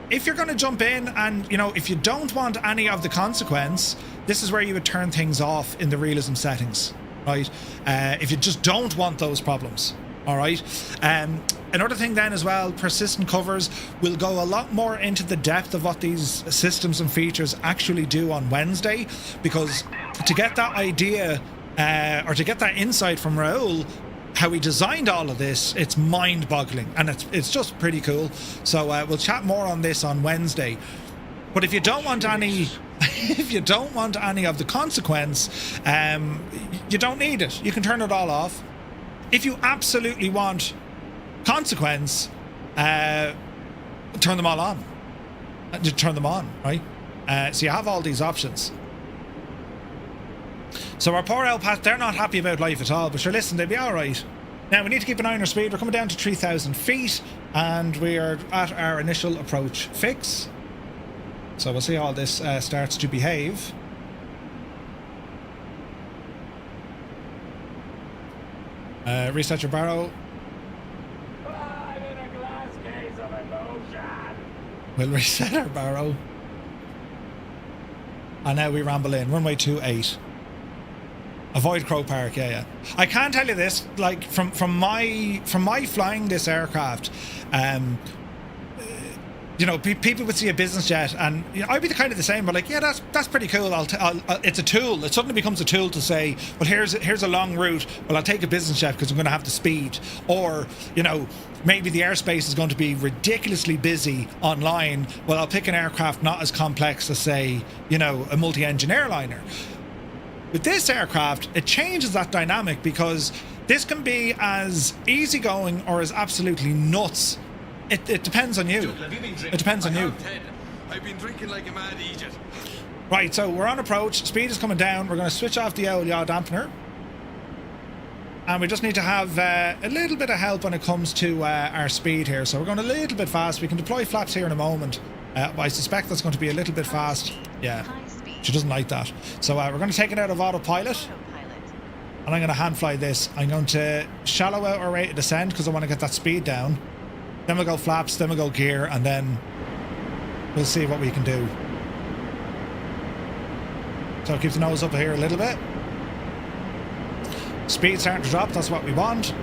If you're going to jump in and, you know, if you don't want any of the consequence, this is where you would turn things off in the realism settings, right? If you just don't want those problems, all right? Another thing then as well, persistent covers will go a lot more into the depth of what these systems and features actually do on Wednesday, because to get that idea or to get that insight from Raoul, how he designed all of this, it's mind-boggling, and it's just pretty cool. So we'll chat more on this on Wednesday. But if you don't want any if you don't want any of the consequence, you don't need it. You can turn it all off. If you absolutely want consequence, turn them all on. Just turn them on, right? So you have all these options. So our poor LPAT, they're not happy about life at all, but sure, listen, they'll be all right. Now, we need to keep an eye on our speed. We're coming down to 3,000 feet, and we are at our initial approach fix. So we'll see how all this starts to behave. Reset your barrow. I'm in a glass case of emotion. We'll reset our barrow. And now we ramble in. Runway 28. Avoid Crow Park, yeah. I can tell you this, like, from my flying this aircraft, you know, people would see a business jet, and you know, I'd be the same. But like, yeah, that's pretty cool. It's a tool. It suddenly becomes a tool to say, well, here's a long route. Well, I'll take a business jet because I'm going to have the speed. Or, you know, maybe the airspace is going to be ridiculously busy online. Well, I'll pick an aircraft not as complex as, say, you know, a multi-engine airliner. With this aircraft, it changes that dynamic, because this can be as easygoing or as absolutely nuts. It depends on you. It depends on you. I've been drinking like a mad idiot. Right, so we're on approach. Speed is coming down. We're going to switch off the old yaw dampener. And we just need to have a little bit of help when it comes to our speed here. So we're going a little bit fast. We can deploy flaps here in a moment. But I suspect that's going to be a little bit fast. Yeah. She doesn't like that. So we're going to take it out of autopilot. And I'm going to hand fly this. I'm going to shallow out our rate of descent because I want to get that speed down. Then we'll go flaps, then we'll go gear, and then we'll see what we can do. So keep the nose up here a little bit. Speed starting to drop, that's what we want.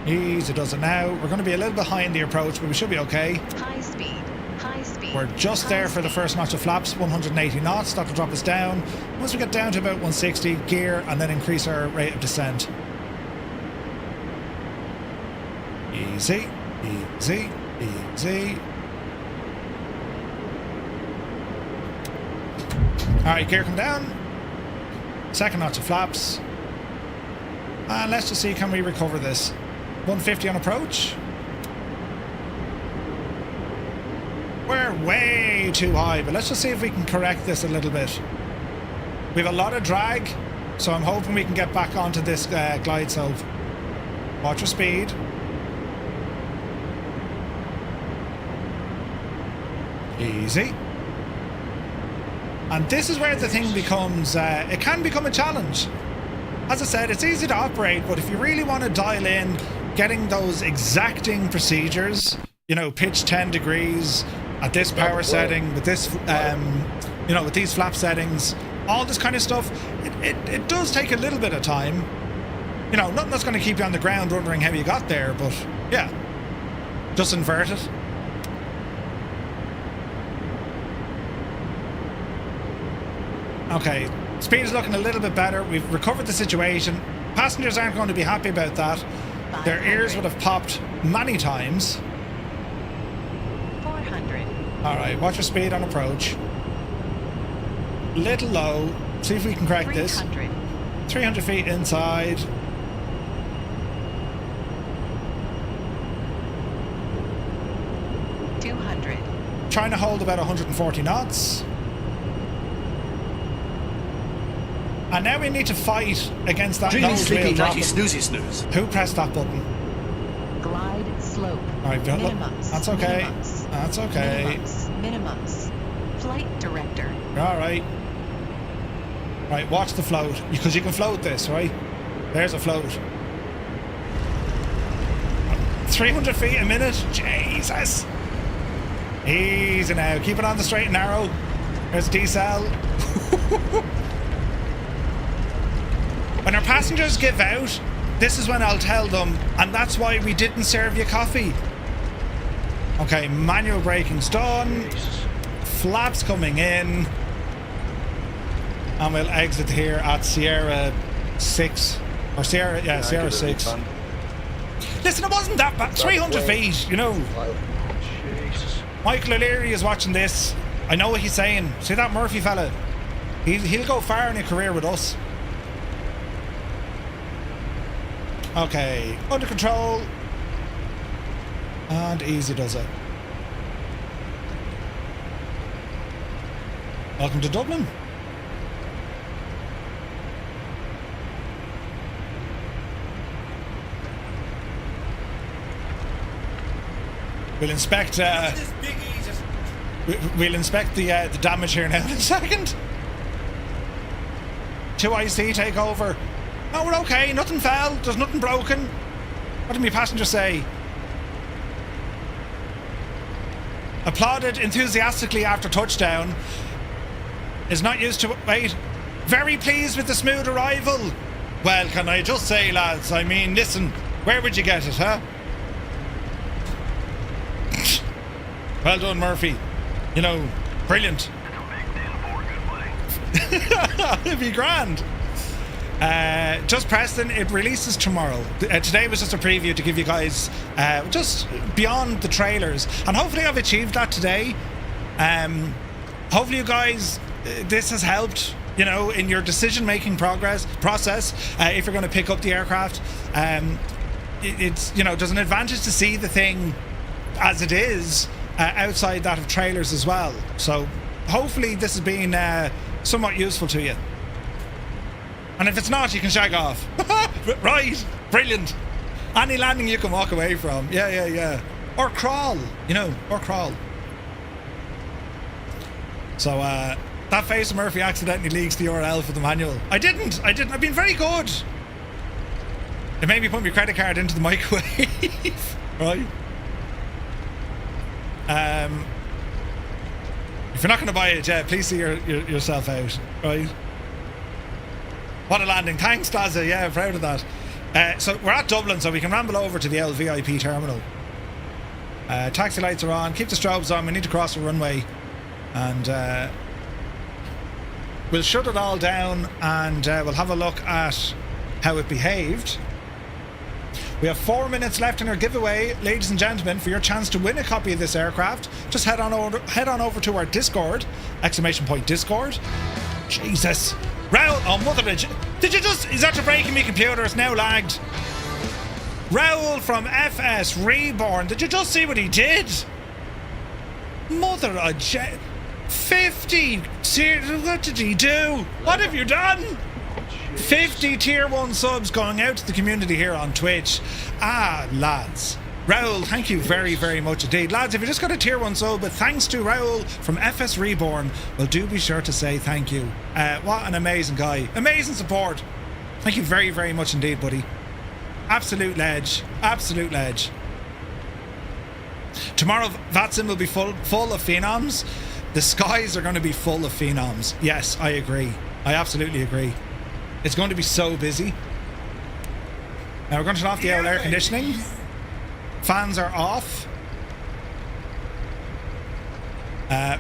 Easy does it now. We're going to be a little bit high in the approach, but we should be okay. High speed. We're just there for the first notch of flaps, 180 knots. That'll drop us down. Once we get down to about 160, gear, and then increase our rate of descent. Easy, easy, easy. Alright, gear come down. Second notch of flaps. And let's just see, can we recover this? 150 on approach. We're way too high, but let's just see if we can correct this a little bit. We have a lot of drag, so I'm hoping we can get back onto this glide slope. Watch your speed. Easy. And this is where the thing becomes, it can become a challenge. As I said, it's easy to operate, but if you really want to dial in getting those exacting procedures, you know, pitch 10 degrees at this power setting, with this, you know, with these flap settings, all this kind of stuff, it does take a little bit of time. You know, nothing that's going to keep you on the ground wondering how you got there, but yeah, just invert it. Okay, speed is looking a little bit better. We've recovered the situation. Passengers aren't going to be happy about that. Their ears would have popped many times. 400. All right, watch your speed on approach. Little low. See if we can crack this. 300. 300 feet inside. Trying to hold about 140 knots. And now we need to fight against that Dreamy, nose wheel sleepy, dropping. nighty, snoozy, snooze. Who pressed that button? Glide slope. All right, look, Minimums. that's okay. Minimums. That's okay. Minimums. Minimums. Flight director. All right. Right, watch the float, because you can float this, right? There's a float. 300 feet a minute? Jesus. Easy now. Keep it on the straight and narrow. There's a decel. When our passengers give out, this is when I'll tell them, and that's why we didn't serve you coffee. Okay, manual braking's done. Flaps coming in. And we'll exit here at Sierra 6. Or Sierra, yeah, Sierra 6. Listen, it wasn't that bad. 300 feet, you know. Jesus. Michael O'Leary is watching this. I know what he's saying. See that Murphy fella? He'll go far in a career with us. Okay, under control. And easy does it. Welcome to Dublin. We'll inspect. We'll inspect the damage here now in a second. 2IC take over. No, we're okay. Nothing fell. There's nothing broken. What did my passenger say? Applauded enthusiastically after touchdown. Is not used to wait. Very pleased with the smooth arrival. Well, can I just say, lads? I mean, listen. Where would you get it, huh? Well done, Murphy. You know, brilliant. It'd be grand. Just Preston, it releases tomorrow. Today was just a preview to give you guys just beyond the trailers, and hopefully I've achieved that today. Hopefully you guys, this has helped, you know, in your decision-making process. If you're going to pick up the aircraft, it's, you know, there's an advantage to see the thing as it is. Outside that of trailers as well. So hopefully this has been somewhat useful to you. And if it's not, you can shag off. Right, brilliant. Any landing you can walk away from. Yeah. Or crawl, you know, or crawl. So that face of Murphy accidentally leaks the URL for the manual. I didn't. I've been very good. It made me put my credit card into the microwave. Right. If you're not going to buy it, yeah, please see yourself out, right? What a landing. Thanks, Daza. Yeah, I'm proud of that. So we're at Dublin, so we can ramble over to the LVIP terminal. Taxi lights are on. Keep the strobes on. We need to cross the runway. And we'll shut it all down, and we'll have a look at how it behaved. We have 4 minutes left in our giveaway, ladies and gentlemen. For your chance to win a copy of this aircraft, just head on over to our Discord, !Discord. Jesus. Raoul, oh mother, did you just, is that breaking me computer? It's now lagged. Raoul from FSReborn, did you just see what he did? Mother of 50, what did he do? What have you done? 50 tier 1 subs going out to the community here on Twitch. Lads. Raoul, thank you very, very much indeed. Lads, if you just got a tier 1 sub, but thanks to Raoul from FSReborn, well, do be sure to say thank you. What an amazing guy. Amazing support. Thank you very, very much indeed, buddy. Absolute ledge. Absolute ledge. Tomorrow, Vatsim will be full of Phenoms. The skies are going to be full of Phenoms. Yes, I agree. I absolutely agree. It's going to be so busy. Now we're going to turn off the air conditioning. Fans are off.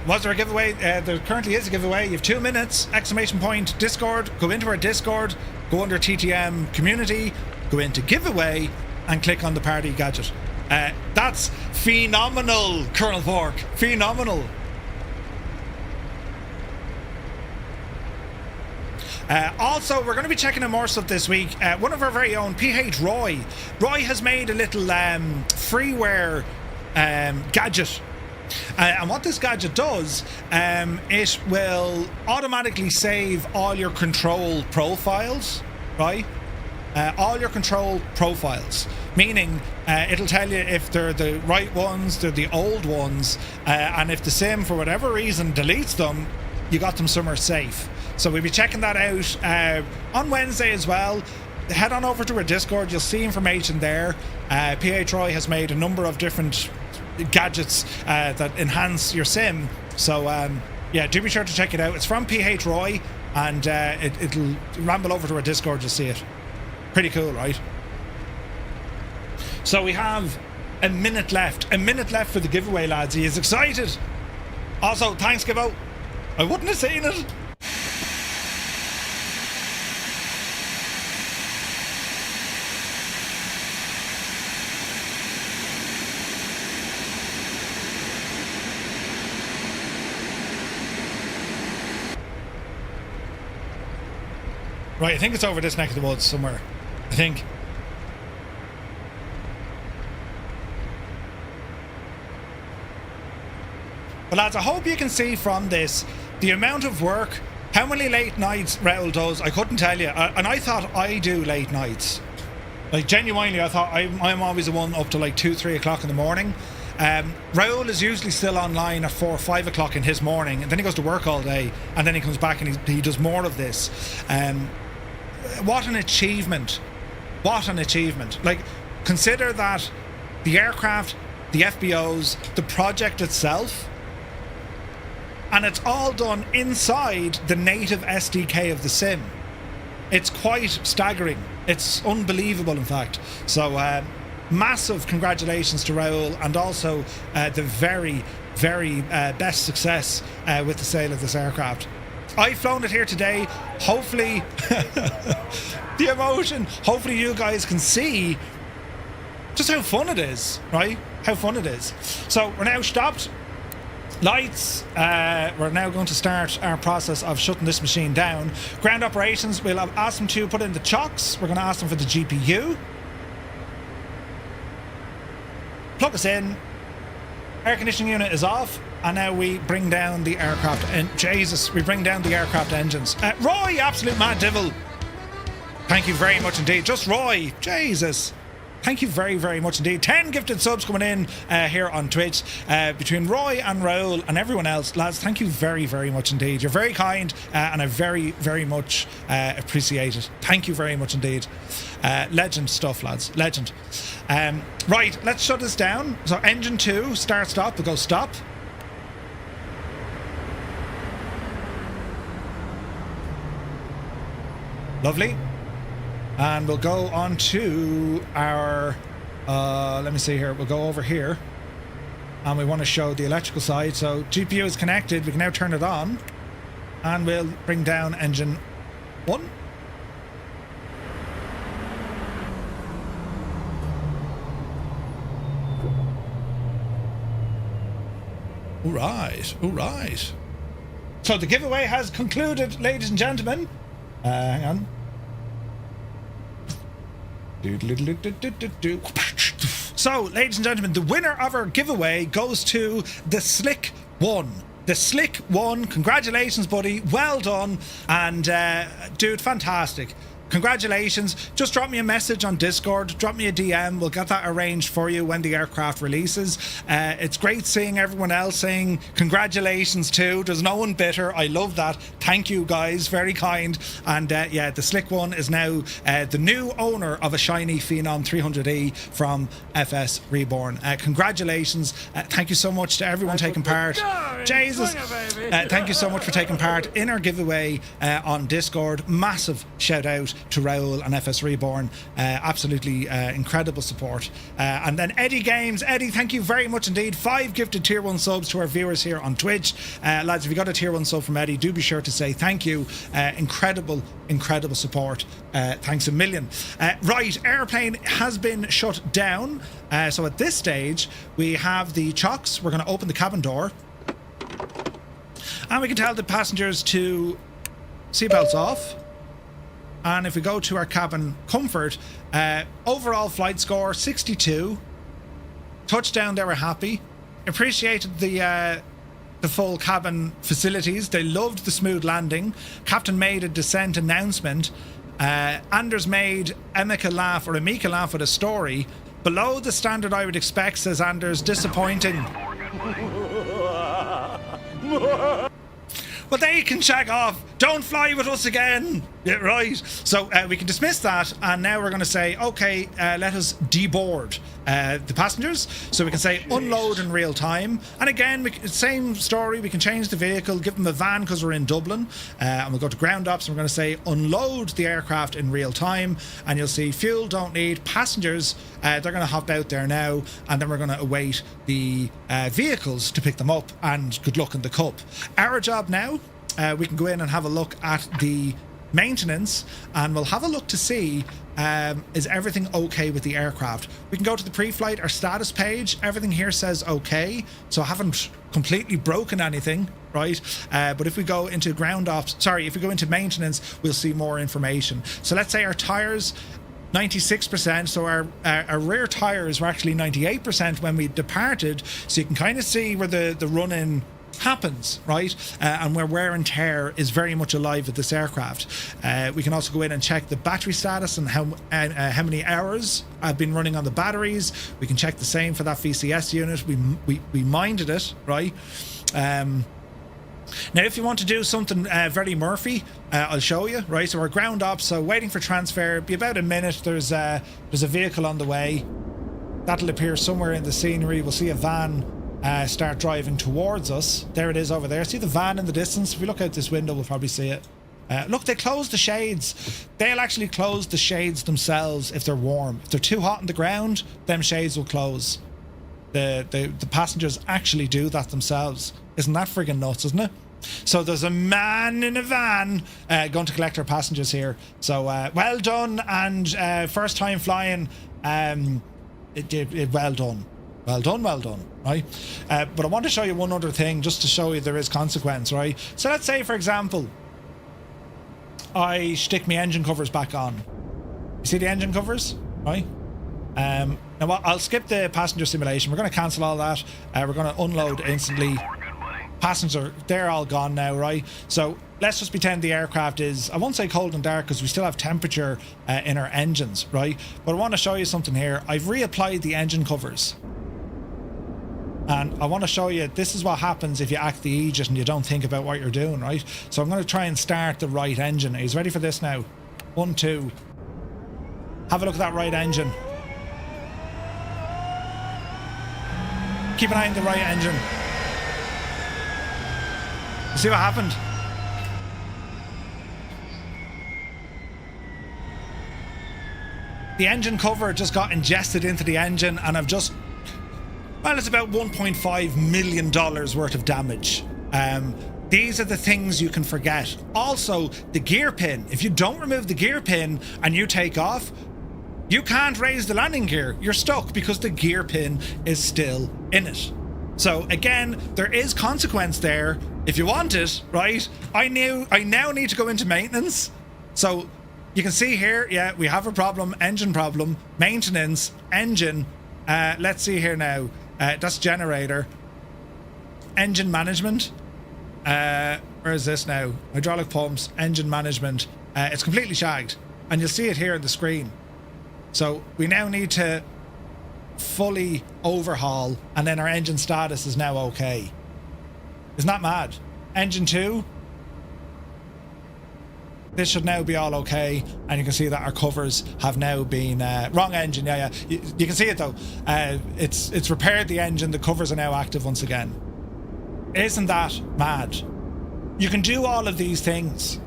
Was there a giveaway? There currently is a giveaway. You have 2 minutes. Exclamation point. Discord. Go into our Discord. Go under TTM community. Go into giveaway and click on the party gadget. That's phenomenal, Colonel Fork. Phenomenal. Also, we're going to be checking out more stuff this week. One of our very own, PH Roy. Roy has made a little freeware gadget. And what this gadget does, it will automatically save all your control profiles, right? All your control profiles, meaning it'll tell you if they're the right ones, they're the old ones, and if the sim, for whatever reason, deletes them, you got them somewhere safe. So we'll be checking that out on Wednesday as well. Head on over to our Discord, you'll see information there. PH Roy has made a number of different gadgets that enhance your sim. So yeah, do be sure to check it out. It's from PH Roy, and it'll ramble over to our Discord, you'll see it. Pretty cool, right? So we have a minute left. A minute left for the giveaway, lads. He is excited. Also, thanks, Gibbo. I wouldn't have seen it. Right, I think it's over this neck of the woods somewhere. I think. But lads, I hope you can see from this the amount of work, how many late nights Raoul does. I couldn't tell you. And I thought I do late nights. Like, genuinely, I thought I'm always the one up to like 2-3 o'clock in the morning. Raoul is usually still online at 4 or 5 o'clock in his morning, and then he goes to work all day, and then he comes back and he does more of this. What an achievement. What an achievement. Like, consider that the aircraft, the FBOs, the project itself, and it's all done inside the native SDK of the sim. It's quite staggering. It's unbelievable, in fact. So massive congratulations to Raoul, and also the very, very best success with the sale of this aircraft. I've flown it here today. Hopefully, the emotion, hopefully you guys can see just how fun it is, right? How fun it is. So we're now stopped. Lights. We're now going to start our process of shutting this machine down. Ground operations, we'll ask them to put in the chocks. We're going to ask them for the GPU. Plug us in. Air conditioning unit is off. And now we bring down the aircraft. And Jesus, we bring down the aircraft engines. Roy, absolute mad devil. Thank you very much indeed. Just Roy. Jesus. Thank you very, very much indeed. 10 gifted subs coming in here on Twitch. Between Roy and Raoul and everyone else, lads, thank you very, very much indeed. You're very kind, and I very, very much appreciate it. Thank you very much indeed. Legend stuff, lads. Legend. Right, let's shut this down. So engine 2, start, stop. We'll go stop. Lovely. And we'll go on to our, let me see here, we'll go over here. And we want to show the electrical side. So GPU is connected, we can now turn it on. And we'll bring down engine 1. All right, all right. So the giveaway has concluded, ladies and gentlemen. Hang on. So, ladies and gentlemen, the winner of our giveaway goes to the Slick One. The Slick One, congratulations, buddy. Well done. And, dude, fantastic. congratulations. Just drop me a message on Discord, drop me a DM. We'll get that arranged for you when the aircraft releases. It's great seeing everyone else saying congratulations too. There's no one bitter. I love that. Thank you guys, very kind. And yeah, the slick one is now the new owner of a shiny Phenom 300E from FSReborn. Congratulations. Thank you so much to everyone taking part. Jesus. Thank you so much for taking part in our giveaway on Discord. Massive shout out to Raoul and FSReborn. Absolutely incredible support. And then Eddie Games. Eddie, thank you very much indeed. 5 gifted tier 1 subs to our viewers here on Twitch. Lads, if you got a tier 1 sub from Eddie, do be sure to say thank you. Incredible support. Thanks a million. Right, airplane has been shut down. So at this stage, we have the chocks. We're going to open the cabin door. And we can tell the passengers to seatbelts off. And if we go to our cabin comfort, overall flight score 62. Touchdown, they were happy. Appreciated the full cabin facilities. They loved the smooth landing. Captain made a descent announcement. Anders made Emika laugh with a story. Below the standard I would expect, says Anders. Disappointing. Well, they can check off. Don't fly with us again. Yeah, right. So we can dismiss that, and now we're going to say, okay, let us deboard the passengers. So we can say unload in real time. And again, same story. We can change the vehicle, give them a van because we're in Dublin, and we'll go to ground ops. And we're going to say unload the aircraft in real time, and you'll see fuel don't need. Passengers, they're going to hop out there now, and then we're going to await the vehicles to pick them up. And good luck in the cup. Our job now. We can go in and have a look at the maintenance, and we'll have a look to see is everything okay with the aircraft. We can go to the pre-flight or status page. Everything here says okay, so I haven't completely broken anything, right? But if we go into if we go into maintenance, we'll see more information. So let's say our tires 96%, so our rear tires were actually 98% when we departed, so you can kind of see where the run-in happens, right? And where wear and tear is very much alive with this aircraft. We can also go in and check the battery status and how many hours I've been running on the batteries. We can check the same for that VCS unit. We minded it, right? Now, if you want to do something very Murphy, I'll show you, right? So we're ground up, so waiting for transfer. Be about a minute. There's a vehicle on the way. That'll appear somewhere in the scenery. We'll see a van start driving towards us. There it is over there. See the van in the distance? If we look out this window, we'll probably see it. Look, they closed the shades. They'll actually close the shades themselves if they're warm. If they're too hot on the ground, them shades will close. The passengers actually do that themselves. Isn't that friggin' nuts, isn't it? So there's a man in a van going to collect our passengers here. So well done, and first time flying. Well done. Well done, right? But I want to show you one other thing, just to show you there is consequence, right? So let's say, for example, I stick my engine covers back on. You see the engine covers, right? Now I'll skip the passenger simulation. We're going to cancel all that. We're going to unload instantly. Passenger, they're all gone now, right? So let's just pretend the aircraft is, I won't say cold and dark because we still have temperature in our engines, right? But I want to show you something here. I've reapplied the engine covers. And I want to show you, this is what happens if you act the Aegis and you don't think about what you're doing, right? So I'm going to try and start the right engine. Are you ready for this now? 1, 2. Have a look at that right engine. Keep an eye on the right engine. You see what happened? The engine cover just got ingested into the engine, and I've just... Well, it's about $1.5 million worth of damage. These are the things you can forget. Also, the gear pin. If you don't remove the gear pin and you take off, you can't raise the landing gear. You're stuck because the gear pin is still in it. So again, there is consequence there if you want it, right? I now need to go into maintenance. So you can see here, yeah, we have a problem, engine problem, maintenance, engine. Let's see here now. That's generator. Engine management. Where is this now? Hydraulic pumps, engine management. It's completely shagged. And you'll see it here on the screen. So we now need to fully overhaul, and then our engine status is now okay. Isn't that mad? Engine 2. This should now be all okay, and you can see that our covers have now been wrong engine. Yeah. You can see it though. It's repaired the engine. The covers are now active once again. Isn't that mad? You can do all of these things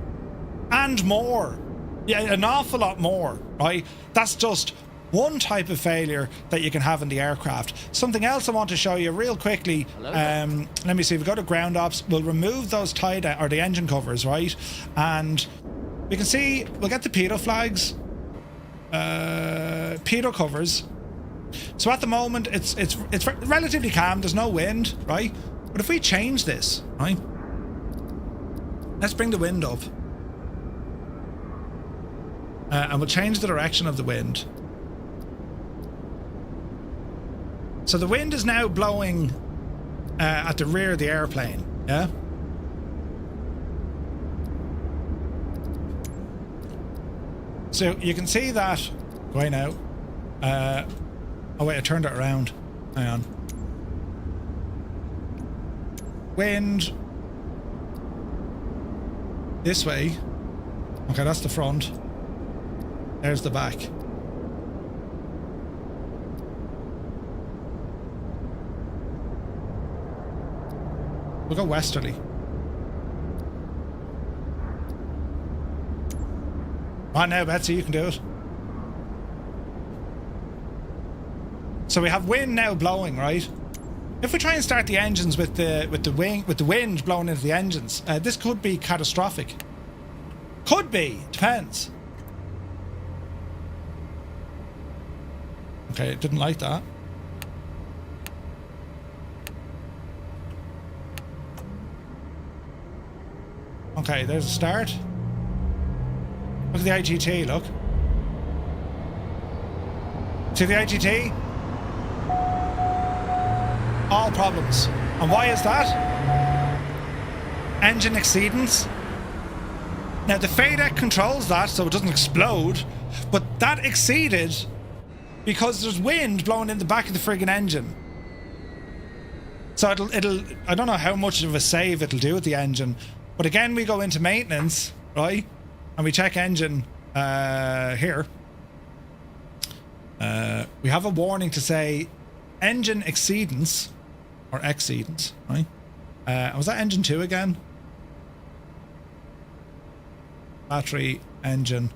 and more. Yeah, an awful lot more, right? That's just one type of failure that you can have in the aircraft. Something else I want to show you real quickly. Let me see. If we go to ground ops, we'll remove those tie-down or the engine covers, right? And we can see we'll get the pitot flags, pitot covers. So at the moment it's relatively calm. There's no wind, right? But if we change this, right? Let's bring the wind up, and we'll change the direction of the wind. So the wind is now blowing at the rear of the airplane, yeah? So you can see that going out. Oh wait, I turned it around. Hang on. Wind this way. Okay, that's the front. There's the back. We'll go westerly. Right now, Betsy, you can do it. So we have wind now blowing, right? If we try and start the engines with the wind blowing into the engines, this could be catastrophic. Could be, depends. Okay, it didn't like that. Okay, there's a start. Look at the IGT, look. See the IGT? All problems. And why is that? Engine exceedance. Now the FADEC controls that so it doesn't explode, but that exceeded because there's wind blowing in the back of the friggin' engine. So it'll I don't know how much of a save it'll do with the engine, but again we go into maintenance, right? And we check engine here. We have a warning to say engine exceedance or exceedance, right? Was that engine 2 again? Battery, engine.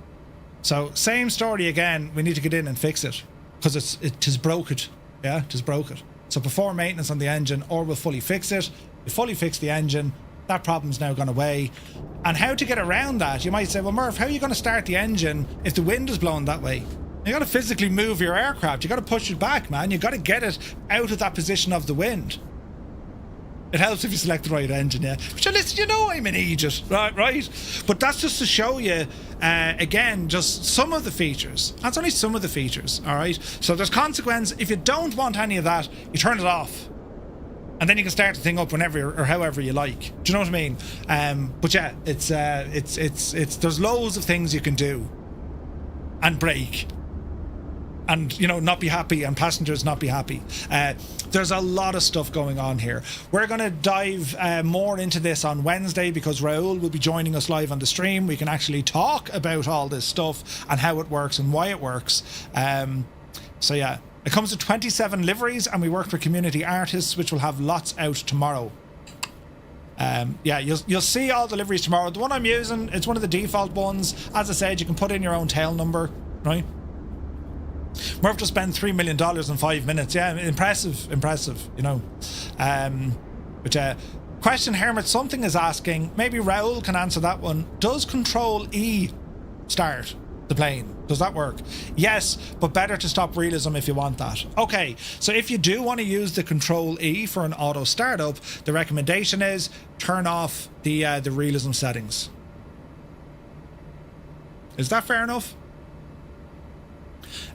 So same story again. We need to get in and fix it because it is broken. Yeah, it is broken. So perform maintenance on the engine, or we'll fully fix it. We fully fix the engine. That problem's now gone away. And how to get around that? You might say, well, Murph, how are you going to start the engine if the wind is blowing that way? You got to physically move your aircraft. You got to push it back, man. You got to get it out of that position of the wind. It helps if you select the right engine, yeah. But listen, you know I'm an idiot, right? But that's just to show you, again, just some of the features. That's only some of the features, all right? So there's consequence. If you don't want any of that, you turn it off. And then you can start the thing up whenever or however you like. Do you know what I mean? But yeah, it's there's loads of things you can do. And brake. And, you know, not be happy, and passengers not be happy. There's a lot of stuff going on here. We're going to dive more into this on Wednesday because Raoul will be joining us live on the stream. We can actually talk about all this stuff and how it works and why it works. So yeah, it comes with 27 liveries, and we work for community artists, which will have lots out tomorrow. Yeah, you'll see all the liveries tomorrow. The one I'm using, it's one of the default ones. As I said, you can put in your own tail number, right? Murph just spent $3 million in 5 minutes. Yeah, impressive, you know. But question Hermit something is asking, maybe Raoul can answer that one. Does Control E start the plane? Does that work? Yes, but better to stop realism if you want that. Okay, so if you do want to use the Control E for an auto startup, the recommendation is turn off the realism settings. Is that fair enough?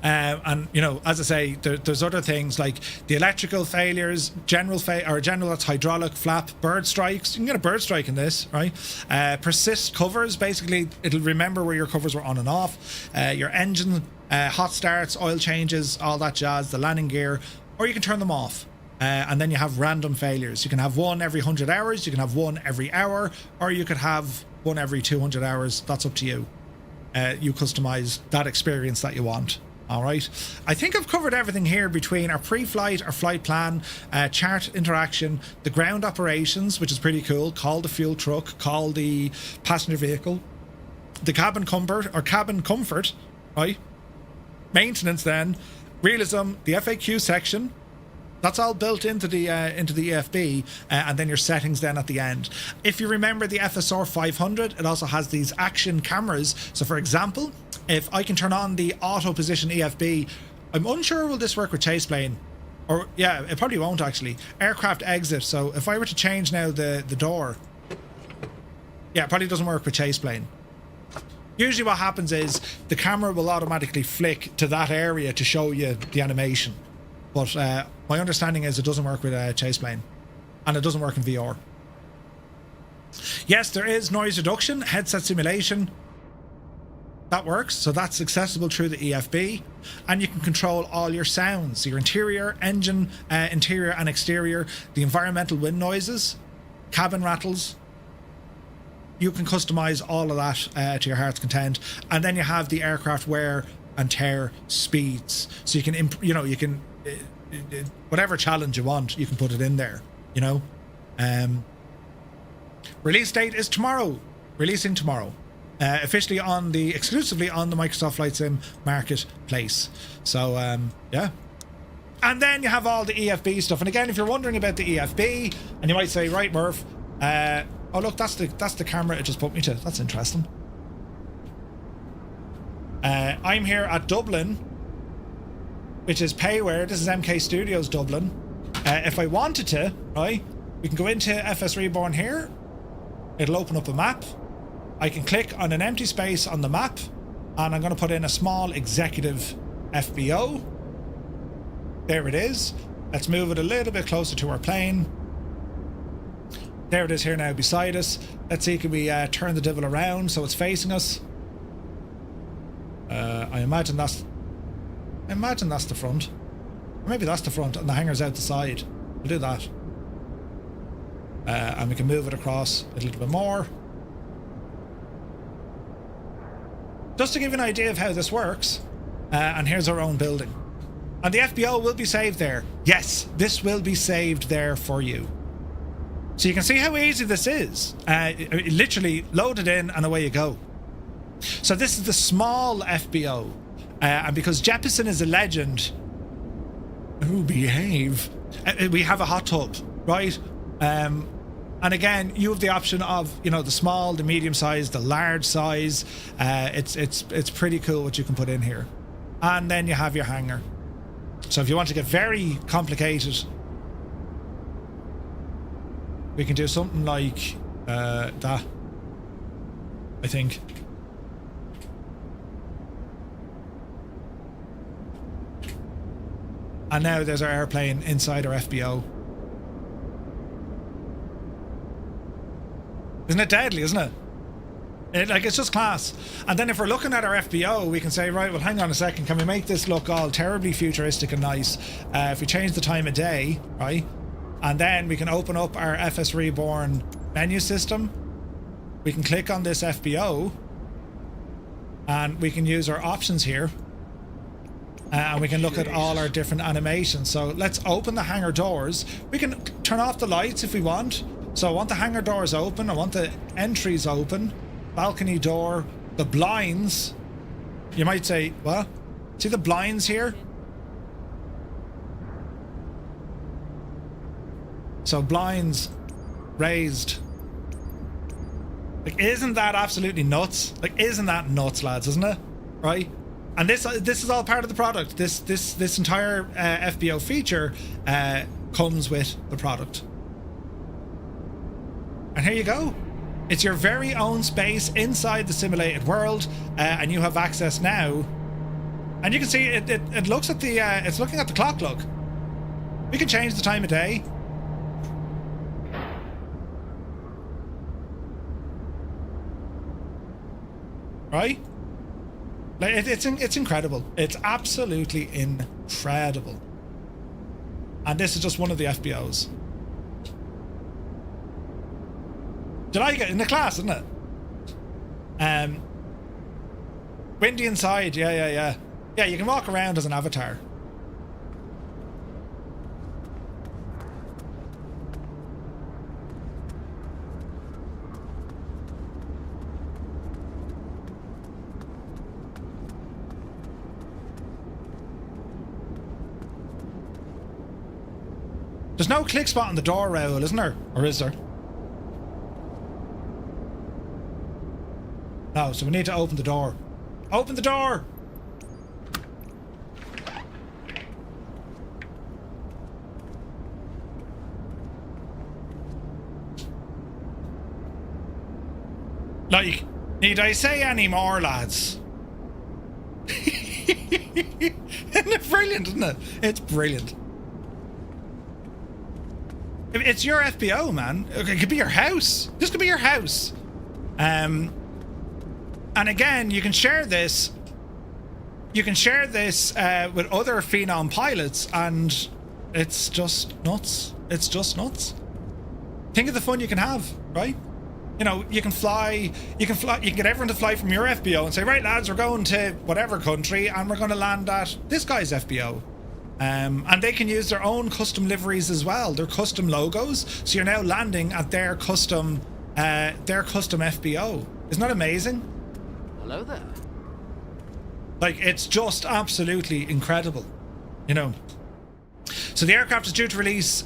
And you know, as I say, there's other things like the electrical failures, general that's hydraulic, flap, bird strikes. You can get a bird strike in this, right? Persist covers, basically it'll remember where your covers were on and off. Your engine, hot starts, oil changes, all that jazz, the landing gear, or you can turn them off. And then you have random failures. You can have one every 100 hours, you can have one every hour, or you could have one every 200 hours. That's up to you. You customize that experience that you want. All right. I think I've covered everything here between our pre-flight, our flight plan, chart interaction, the ground operations, which is pretty cool. Call the fuel truck, call the passenger vehicle, the cabin comfort, right? Maintenance, then realism, the FAQ section. That's all built into the EFB, and then your settings then at the end. If you remember the FSR 500, it also has these action cameras. So for example, if I can turn on the auto position EFB, I'm unsure will this work with chase plane, or yeah, it probably won't actually. Aircraft exit. So if I were to change now the door, yeah, it probably doesn't work with chase plane. Usually what happens is the camera will automatically flick to that area to show you the animation. But my understanding is it doesn't work with chase plane, and it doesn't work in VR. Yes, there is noise reduction, headset simulation. That works, so that's accessible through the EFB, and you can control all your sounds, your interior, engine, interior and exterior, the environmental wind noises, cabin rattles. You can customize all of that to your heart's content, and then you have the aircraft wear and tear speeds, so you can whatever challenge you want, you can put it in there, you know. Release date is tomorrow, releasing tomorrow, officially exclusively on the Microsoft Flight Sim marketplace. So yeah, and then you have all the EFB stuff. And again, if you're wondering about the EFB, and you might say, right, Murph, oh look, that's the camera it just put me to. That's interesting. I'm here at Dublin, which is Payware. This is MK Studios Dublin. If I wanted to, right, we can go into FSReborn here. It'll open up a map. I can click on an empty space on the map, and I'm going to put in a small executive FBO. There it is. Let's move it a little bit closer to our plane. There it is here now beside us. Let's see, can we turn the devil around so it's facing us? I imagine that's the front. Or maybe that's the front and the hangar's out the side. We'll do that. And we can move it across a little bit more. Just to give you an idea of how this works. And here's our own building. And the FBO will be saved there. Yes, this will be saved there for you. So you can see how easy this is. Literally load it in and away you go. So this is the small FBO. And because Jeppesen is a legend, behave. We have a hot tub, right? And again, you have the option of, you know, the small, the medium size, the large size. It's pretty cool what you can put in here. And then you have your hangar. So if you want to get very complicated, we can do something like that, I think. And now there's our airplane inside our FBO. Isn't it deadly, isn't it? It's just class. And then if we're looking at our FBO, we can say, right, well, hang on a second, can we make this look all terribly futuristic and nice? If we change the time of day, right? And then we can open up our FSReborn menu system. We can click on this FBO, and we can use our options here. And we can look at all our different animations. So let's open the hangar doors. We can turn off the lights if we want. So I want the hangar doors open. I want the entries open. Balcony door. The blinds. You might say, what? See the blinds here? So blinds raised. Like, isn't that absolutely nuts? Like, isn't that nuts, lads, isn't it? Right? And this is all part of the product. This entire FBO feature comes with the product. And here you go. It's your very own space inside the simulated world, and you have access now And you can see it looks at the it's looking at the clock. Look, we can change the time of day. Right? Like it's incredible. It's absolutely incredible. And this is just one of the FBOs. Do you like it? In the class, isn't it? Windy inside. Yeah. Yeah, you can walk around as an avatar. There's no click spot on the door, Raoul, isn't there? Or is there? No, so we need to open the door. Open the door! Like, need I say any more, lads? Isn't it brilliant, isn't it? It's brilliant. It's your FBO, man. It could be your house. This could be your house. And again, you can share this. You can share this with other Phenom pilots, and it's just nuts. It's just nuts. Think of the fun you can have, right? You know, you can fly. You can get everyone to fly from your FBO and say, right, lads, we're going to whatever country, and we're going to land at this guy's FBO. And they can use their own custom liveries as well, their custom logos. So you're now landing at their custom FBO. Isn't that amazing? Hello there. Like, it's just absolutely incredible, you know. So the aircraft is due to release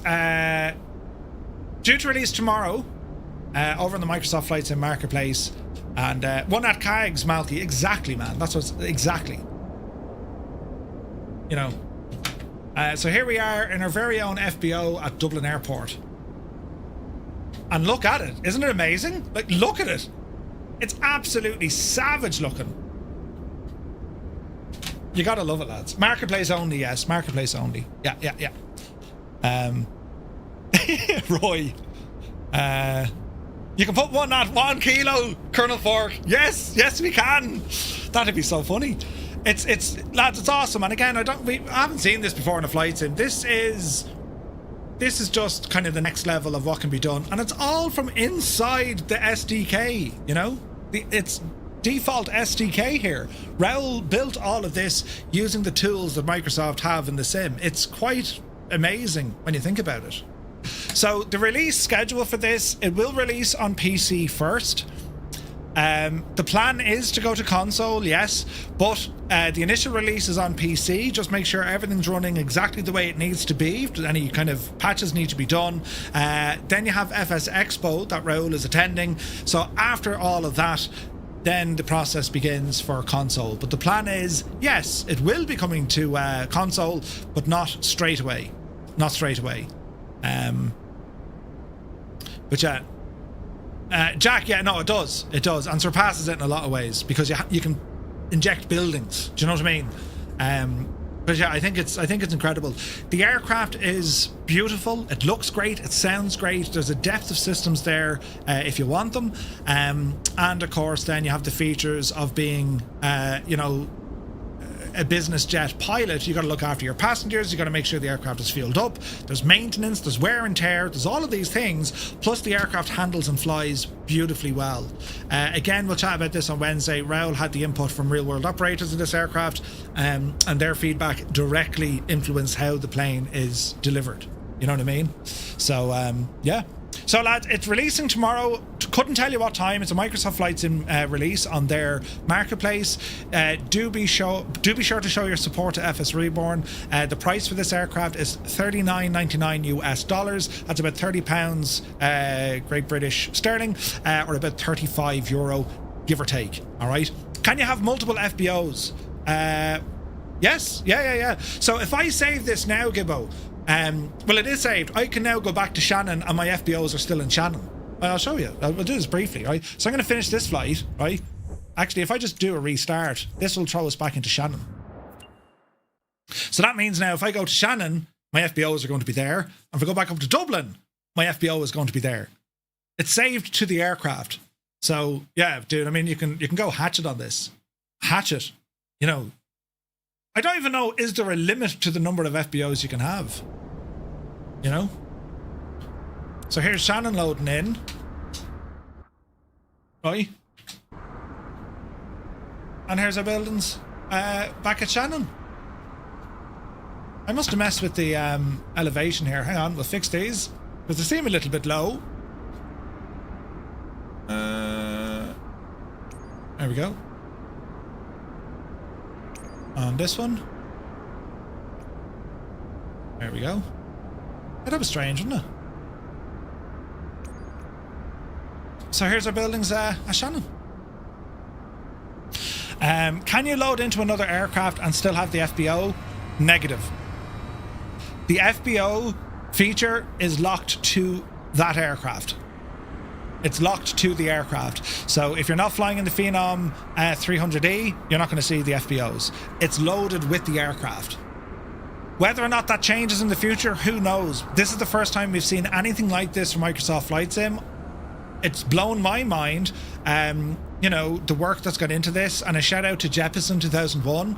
tomorrow over on the Microsoft Flight Sim Marketplace, and one at CAGS, Malky. Exactly, man. That's what's exactly. You know. So here we are in our very own FBO at Dublin Airport. And look at it. Isn't it amazing? Like, look at it. It's absolutely savage looking. You gotta love it, lads. Marketplace only, yes. Marketplace only. Yeah. Roy. You can put one at 1 kilo, Colonel Fork. Yes, we can. That'd be so funny. It's lads, it's awesome. And again, I haven't seen this before in a flight sim. This is just kind of the next level of what can be done, and it's all from inside the SDK. You know, it's default SDK here. Raoul built all of this using the tools that Microsoft have in the sim. It's quite amazing when you think about it. So the release schedule for this, it will release on PC first. The plan is to go to console, yes, but the initial release is on PC. Just make sure everything's running exactly the way it needs to be. If any kind of patches need to be done. Then you have FS Expo that Raoul is attending. So after all of that, then the process begins for console. But the plan is, yes, it will be coming to console, but not straight away. Not straight away. But yeah. Jack, yeah, no, it does, and surpasses it in a lot of ways, because you can inject buildings. Do you know what I mean? But yeah, I think it's incredible. The aircraft is beautiful. It looks great. It sounds great. There's a depth of systems there if you want them, and of course, then you have the features of being, you know, a business jet pilot. You got to look after your passengers. You got to make sure the aircraft is fueled up. There's maintenance, there's wear and tear, there's all of these things, plus the aircraft handles and flies beautifully well. Again, we'll chat about this on Wednesday. Raoul had the input from real world operators of this aircraft, and their feedback directly influenced how the plane is delivered. You know what I mean? So yeah. So lads, it's releasing tomorrow. Couldn't tell you what time. It's a Microsoft Flight Sim release on their marketplace. Do be sure to show your support to FSReborn. The price for this aircraft is $39.99 US. That's about £30 Great British Sterling, or about €35, give or take. All right. Can you have multiple FBOs? Yes. Yeah. So if I save this now, Gibbo. Well, it is saved. I can now go back to Shannon, and my FBOs are still in Shannon. I'll show you. I'll do this briefly, right? So I'm going to finish this flight, right? Actually, if I just do a restart, this will throw us back into Shannon. So that means now if I go to Shannon, my FBOs are going to be there. And if I go back up to Dublin, my FBO is going to be there. It's saved to the aircraft. So yeah, dude, I mean, you can go hatchet on this. Hatchet. You know, I don't even know, is there a limit to the number of FBOs you can have? You know? So here's Shannon loading in. Right. And here's our buildings back at Shannon. I must have messed with the elevation here. Hang on, we'll fix these. Because they seem a little bit low. There we go. On this one. There we go. Yeah, that was strange, wasn't it? So here's our buildings at Shannon. Can you load into another aircraft and still have the FBO? Negative. The FBO feature is locked to that aircraft. It's locked to the aircraft. So if you're not flying in the Phenom 300E, you're not going to see the FBOs. It's loaded with the aircraft. Whether or not that changes in the future, who knows? This is the first time we've seen anything like this from Microsoft Flight Sim. It's blown my mind, you know, the work that's gone into this. And a shout out to Jeppesen 2001,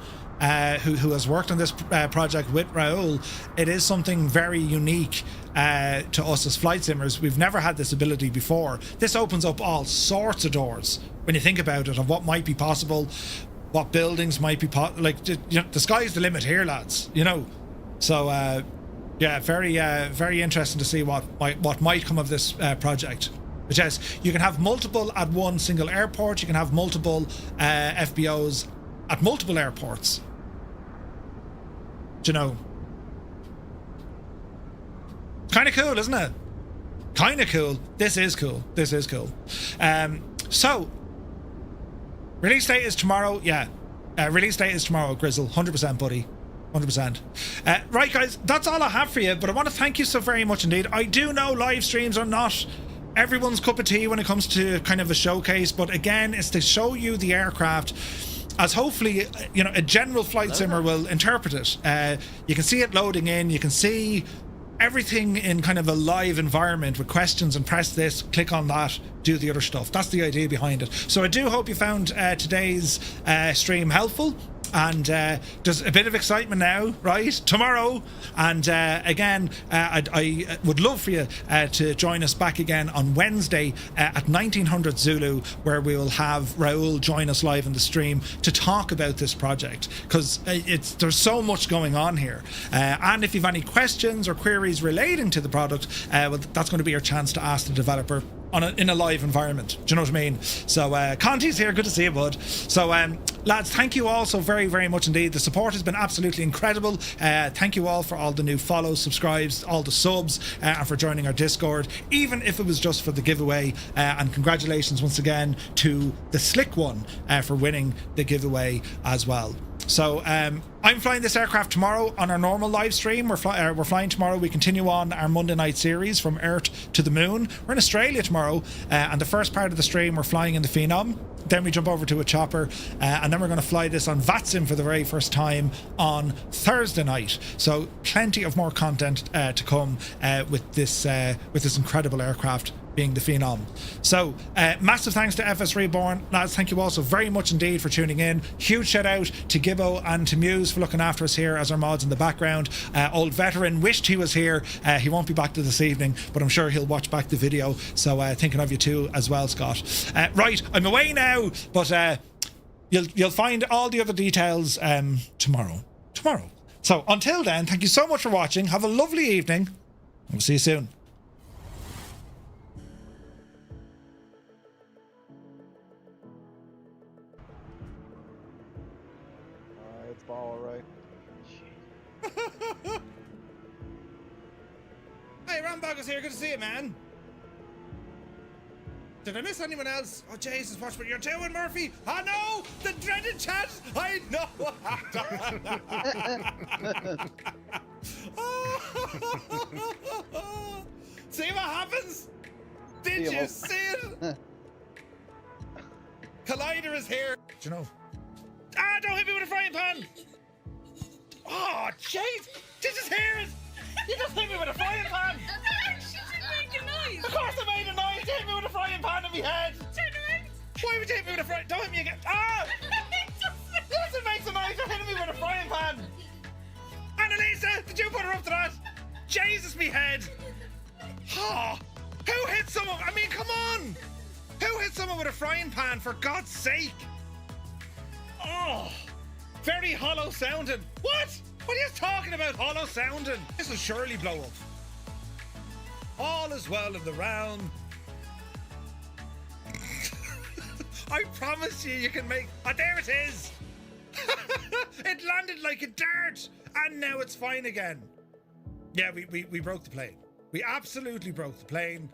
who has worked on this project with Raoul. It is something very unique to us as flight simmers. We've never had this ability before. This opens up all sorts of doors when you think about it, of what might be possible, what buildings might be you know, the sky's the limit here, lads. You know, so yeah, very interesting to see what might come of this project. Which is, you can have multiple at one single airport. You can have multiple FBOs at multiple airports. Do you know? Kind of cool, isn't it? Kind of cool. This is cool. This is cool. So, release date is tomorrow. Yeah. Release date is tomorrow, Grizzle. 100%, buddy. 100%. Right, guys, that's all I have for you. But I want to thank you so very much indeed. I do know live streams are not everyone's cup of tea when it comes to kind of a showcase, but again, it's to show you the aircraft as hopefully, you know, a general flight simmer will interpret it. You can see it loading in, you can see everything in kind of a live environment with questions, and press this, click on that, do the other stuff. That's the idea behind it. So I do hope you found today's stream helpful. And there's a bit of excitement now, right? Tomorrow. And again, I would love for you to join us back again on Wednesday at 1900 Zulu, where we will have Raoul join us live in the stream to talk about this project, because there's so much going on here. And if you've any questions or queries relating to the product, well, that's going to be your chance to ask the developer in a live environment. Do you know what I mean? So Conti's here, good to see you, bud. So lads, thank you all so very, very much indeed. The support has been absolutely incredible. Thank you all for all the new follows, subscribes, all the subs, and for joining our Discord, even if it was just for the giveaway. And congratulations once again to the Slick One for winning the giveaway as well. So I'm flying this aircraft tomorrow on our normal live stream. We're flying tomorrow. We continue on our Monday night series from Earth to the Moon. We're in Australia tomorrow, and the first part of the stream we're flying in the Phenom. Then we jump over to a chopper, and then we're going to fly this on VATSIM for the very first time on Thursday night. So plenty of more content to come with this incredible aircraft being the Phenom. So massive thanks to FSReborn, lads. Thank you all so very much indeed for tuning in. Huge shout out to Gibbo and to Muse for looking after us here as our mods in the background. Old veteran wished he was here. He won't be back to this evening, but I'm sure he'll watch back the video. So thinking of you too as well, Scott. Right, I'm away now, but you'll find all the other details tomorrow. So until then, thank you so much for watching. Have a lovely evening. We'll see you soon. It's all right. Hey, Rambog is here. Good to see you, man. Did I miss anyone else? Oh, Jesus, watch what you're doing, Murphy. Oh, no! The dreaded chat! I know! See what happens? Did you see it? Collider is here. Do you know? Ah, don't hit me with a frying pan! Oh, jeez! Jesus, hear it! You just hit me with a frying pan! She didn't make a noise! Of course I made a noise! You hit me with a frying pan in my head! Turn around! Why would you hit me with a frying... Don't hit me again! Ah! Yes, it makes a noise! You're hitting me with a frying pan! Annalisa, did you put her up to that? Jesus, me head! Oh, who hit someone? I mean, come on! Who hit someone with a frying pan, for God's sake? Oh, very hollow sounding. What? What are you talking about, hollow sounding? This will surely blow up. All is well in the realm. I promise you can make... Oh, there it is! It landed like a dart, and now it's fine again. Yeah, we broke the plane. We absolutely broke the plane.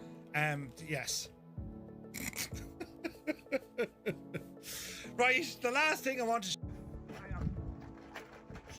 Yes. Right, the last thing I want to